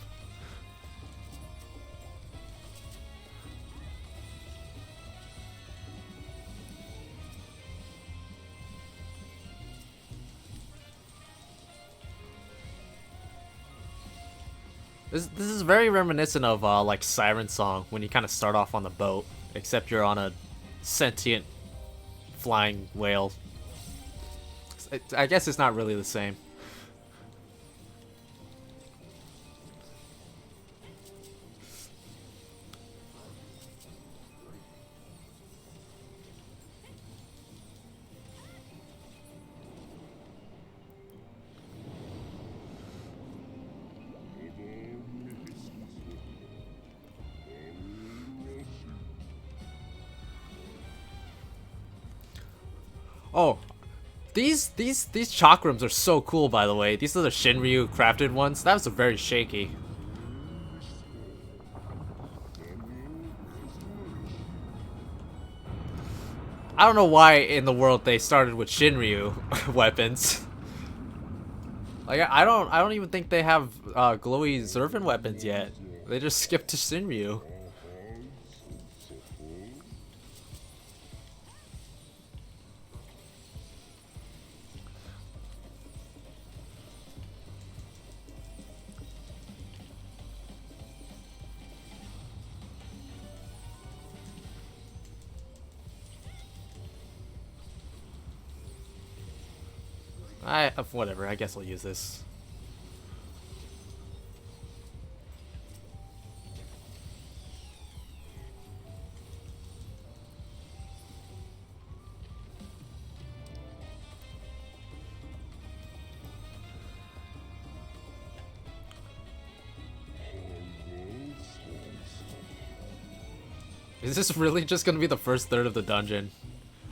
This is very reminiscent of like Siren Song when you kind of start off on the boat, except you're on a sentient flying whale. I guess it's not really the same. Oh, these chakrams are so cool, by the way. These are the Shinryu crafted ones. That was very shaky. I don't know why in the world they started with Shinryu weapons. Like I don't even think they have glowy Zervan weapons yet. They just skipped to Shinryu. Whatever. I guess I'll use this. Is this really just gonna be the first third of the dungeon?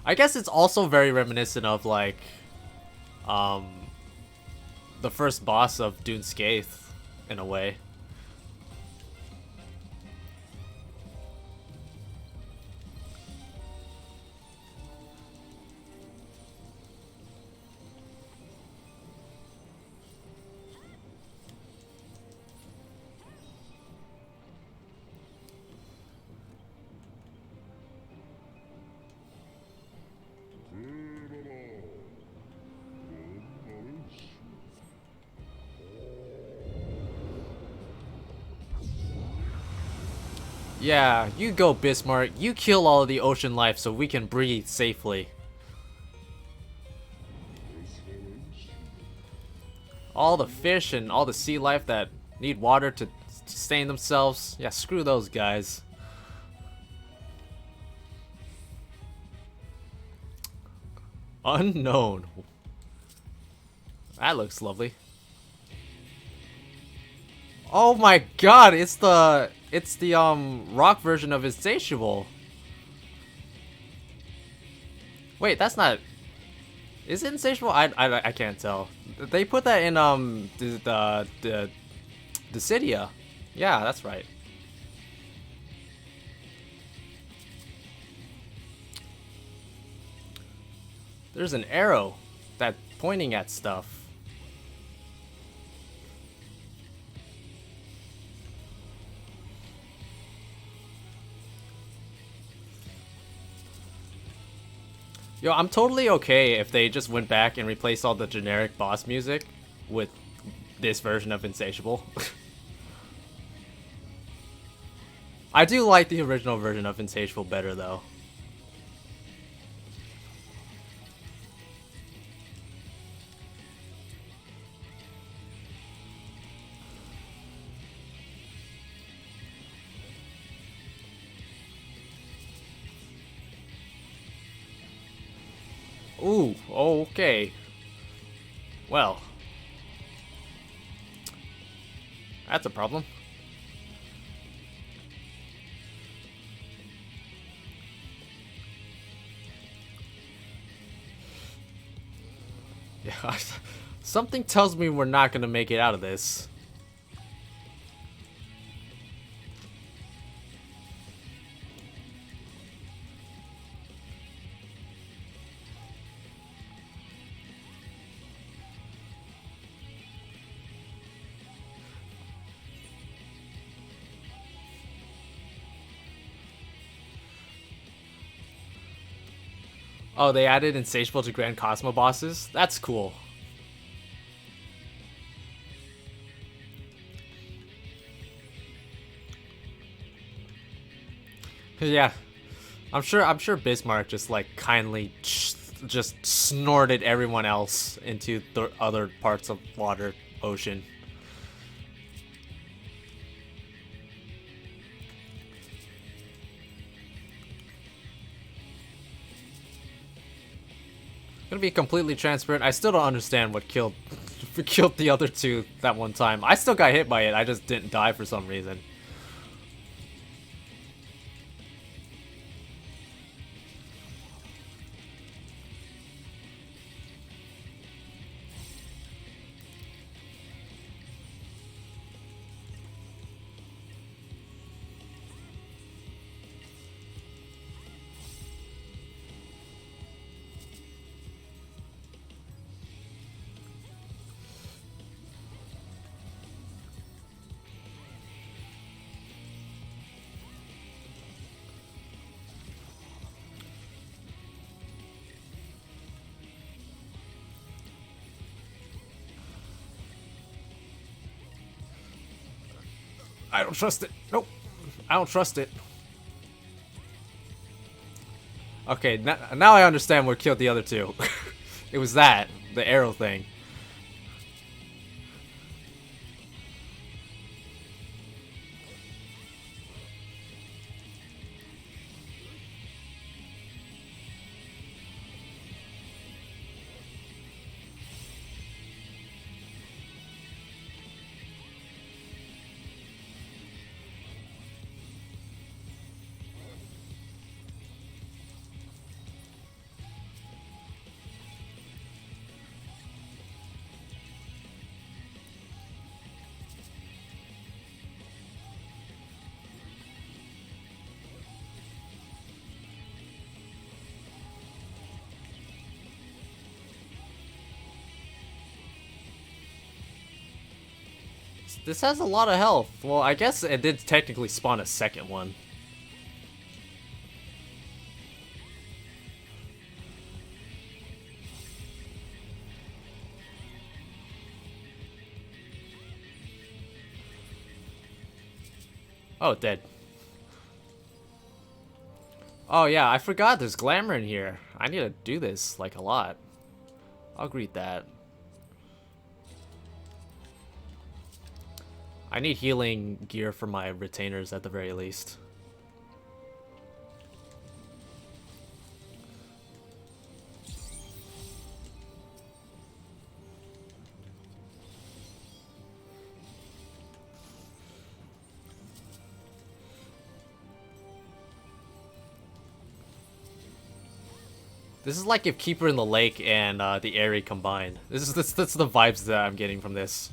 I guess it's also very reminiscent of like, the first boss of Dune Skaith, in a way. Yeah, you go, Bismarck. You kill all of the ocean life so we can breathe safely. All the fish and all the sea life that need water to sustain themselves. Yeah, screw those guys. Unknown. That looks lovely. Oh my god, it's the rock version of Insatiable. Wait, that's not. Is it Insatiable? I can't tell. They put that in the Dissidia. Yeah, that's right. There's an arrow that pointing at stuff. Yo, I'm totally okay if they just went back and replaced all the generic boss music with this version of Insatiable. I do like the original version of Insatiable better, though. Ooh, okay. Well, that's a problem. Yeah, something tells me we're not gonna make it out of this. Oh, they added Insatiable to Grand Cosmo bosses? That's cool. Yeah. I'm sure Bismarck just like kindly just snorted everyone else into the other parts of water, ocean. Gonna be completely transparent. I still don't understand what killed the other two that one time. I still got hit by it. I just didn't die for some reason. I don't trust it. Nope. I don't trust it. Okay, now I understand what killed the other two. It was that. The arrow thing. This has a lot of health. Well, I guess it did technically spawn a second one. Oh, dead. Oh yeah, I forgot there's glamour in here. I need to do this, like, a lot. I'll greet that. I need healing gear for my retainers at the very least. This is like if Keeper in the Lake and the Airy combined. That's the vibes that I'm getting from this.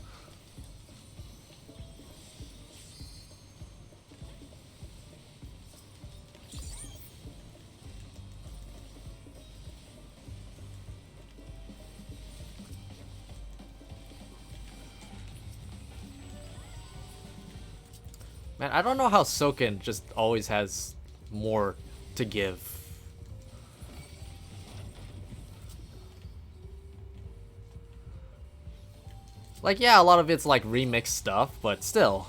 Man, I don't know how Soken just always has more to give. Like, yeah, a lot of it's like remixed stuff, but still.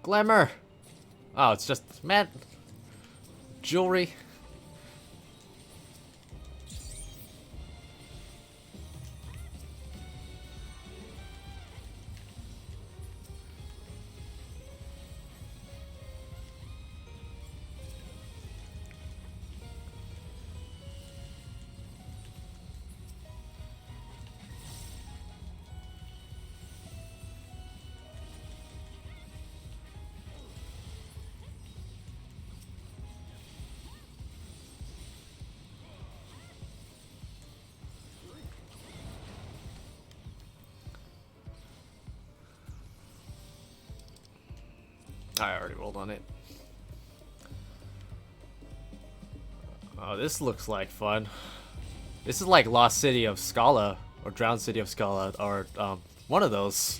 Glamour! Oh, it's just, man, jewelry. I already rolled on it. Oh, this looks like fun. This is like Lost City of Scala, or Drowned City of Scala, or one of those.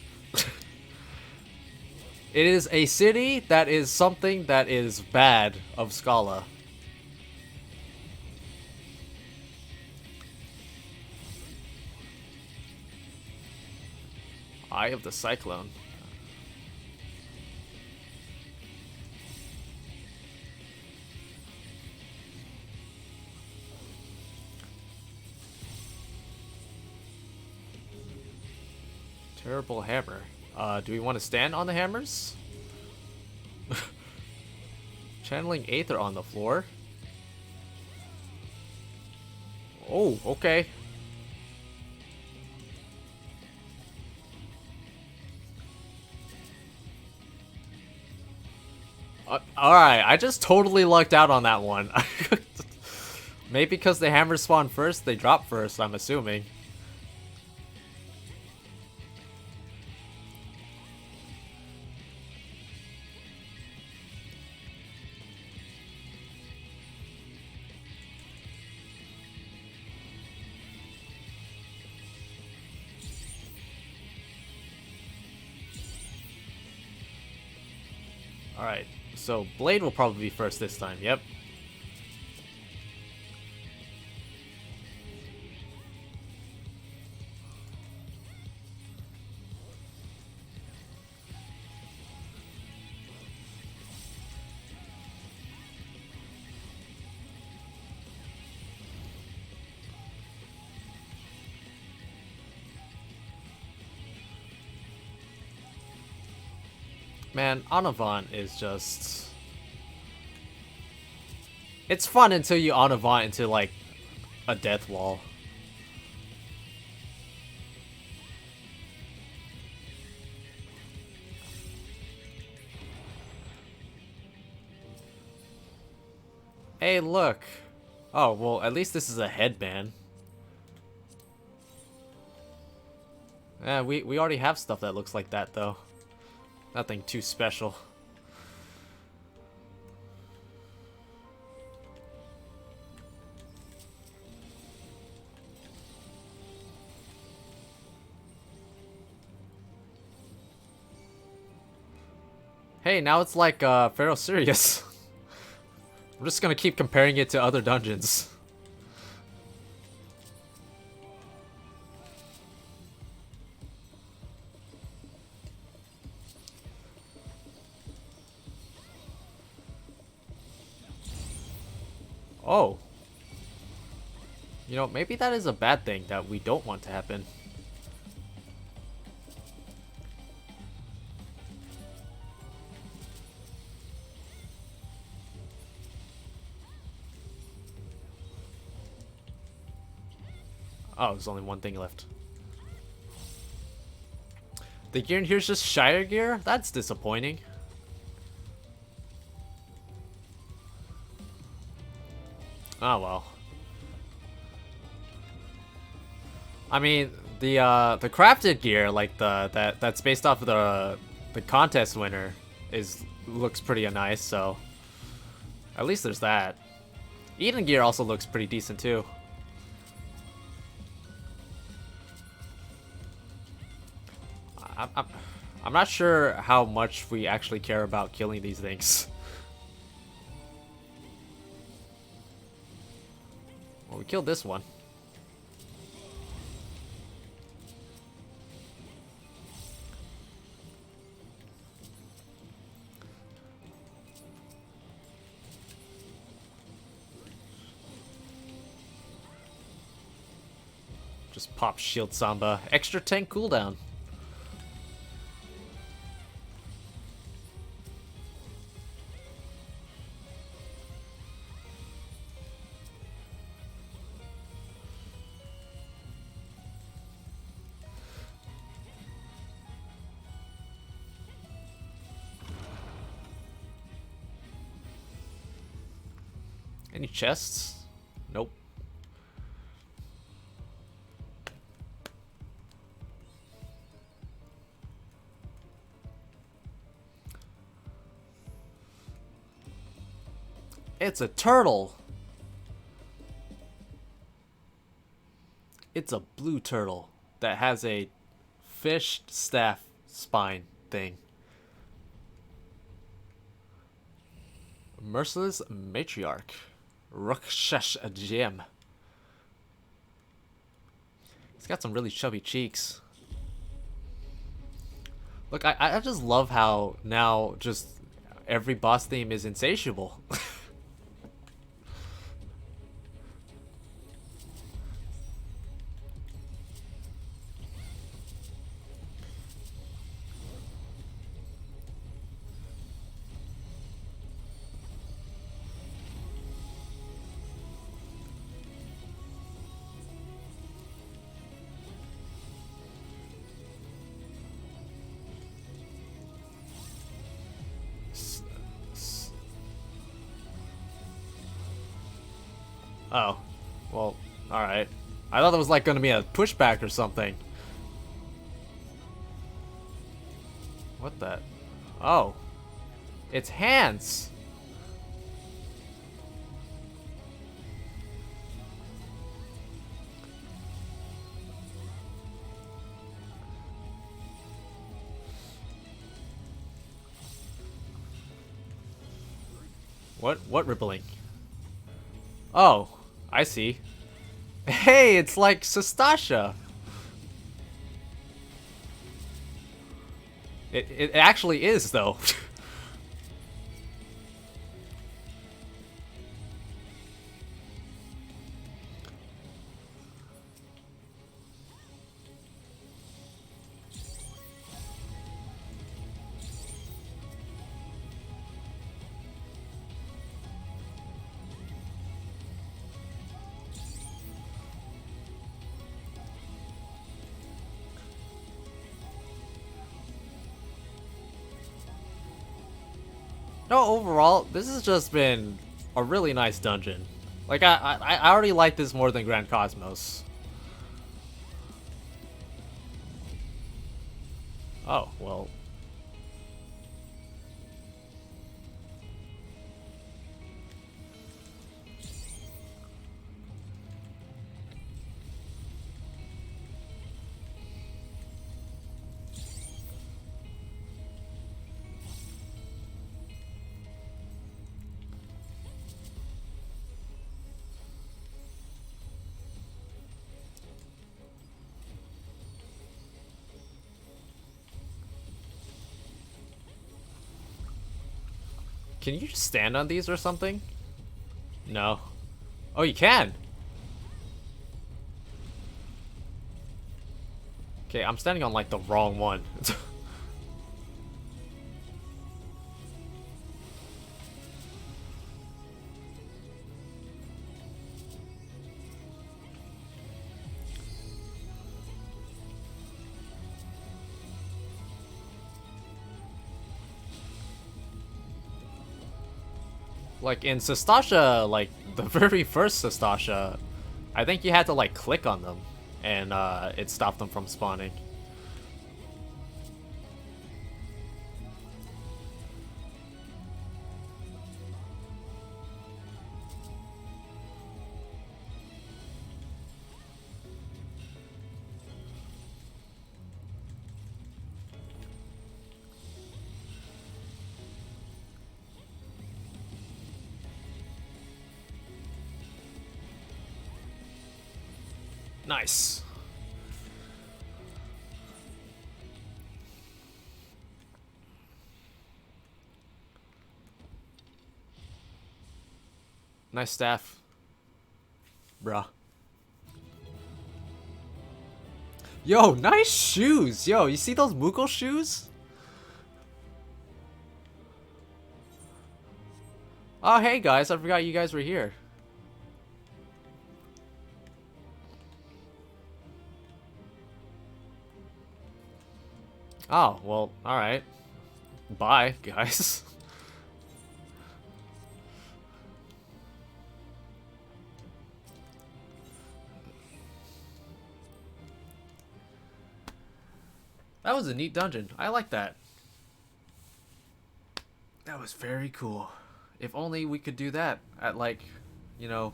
It is a city that is something that is bad of Scala. Eye of the Cyclone. Terrible hammer. Do we want to stand on the hammers? Channeling Aether on the floor. Oh, okay. Alright, I just totally lucked out on that one. Maybe because the hammers spawn first, they drop first, I'm assuming. Alright, so Blade will probably be first this time, yep. Man, Anavant is just... It's fun until you Anavant into, like, a death wall. Hey, look. Oh, well, at least this is a headband. Yeah, we already have stuff that looks like that, though. Nothing too special. Hey, now it's like Pharaoh Sirius. I'm just gonna keep comparing it to other dungeons. Oh. You know, maybe that is a bad thing that we don't want to happen. Oh, there's only one thing left. The gear in here is just Shire gear? That's disappointing. Oh well. I mean, the crafted gear, like that's based off of the contest winner, looks pretty nice. So at least there's that. Eden gear also looks pretty decent too. I'm not sure how much we actually care about killing these things. Well, we killed this one. Just pop shield samba. Extra tank cooldown. Any chests? Nope. It's a turtle. It's a blue turtle that has a fish staff spine thing. Merciless matriarch. Rukshash a gem. He's got some really chubby cheeks. Look, I just love how now just every boss theme is insatiable. Oh. Well, alright. I thought it was like gonna be a pushback or something. What the? Oh. It's hands! What rippling? Oh, I see. Hey, it's like Sastasha. It actually is though. No, overall, this has just been a really nice dungeon. Like, I already like this more than Grand Cosmos. Oh, well. Can you just stand on these or something? No. Oh, you can! Okay, I'm standing on like the wrong one. Like in Sastasha, like the very first Sastasha, I think you had to like click on them and it stopped them from spawning. Nice. Nice staff. Bruh. Yo, nice shoes! Yo, you see those Muko shoes? Oh, hey guys, I forgot you guys were here. Oh, well, alright. Bye, guys. That was a neat dungeon. I like that. That was very cool. If only we could do that at like, you know,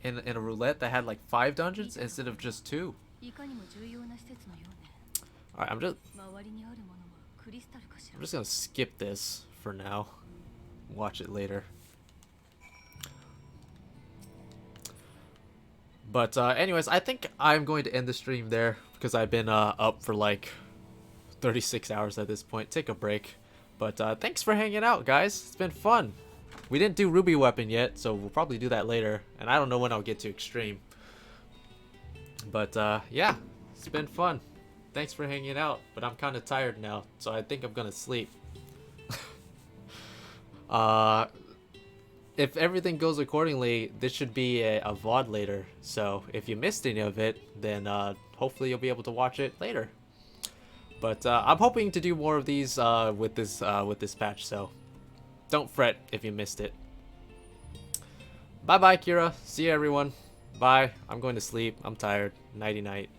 in a roulette that had like 5 dungeons instead of just 2. Alright, I'm just gonna skip this for now. Watch it later. But anyways, I think I'm going to end the stream there because I've been up for like 36 hours at this point. Take a break. But thanks for hanging out, guys. It's been fun. We didn't do Ruby Weapon yet, so we'll probably do that later. And I don't know when I'll get to Extreme. But yeah, it's been fun. Thanks for hanging out. But I'm kind of tired now, so I think I'm gonna sleep. If everything goes accordingly, this should be a VOD later. So if you missed any of it, then hopefully you'll be able to watch it later. But I'm hoping to do more of these with this patch, so don't fret if you missed it. Bye bye, Kira. See you, everyone. Bye. I'm going to sleep. I'm tired. Nighty night.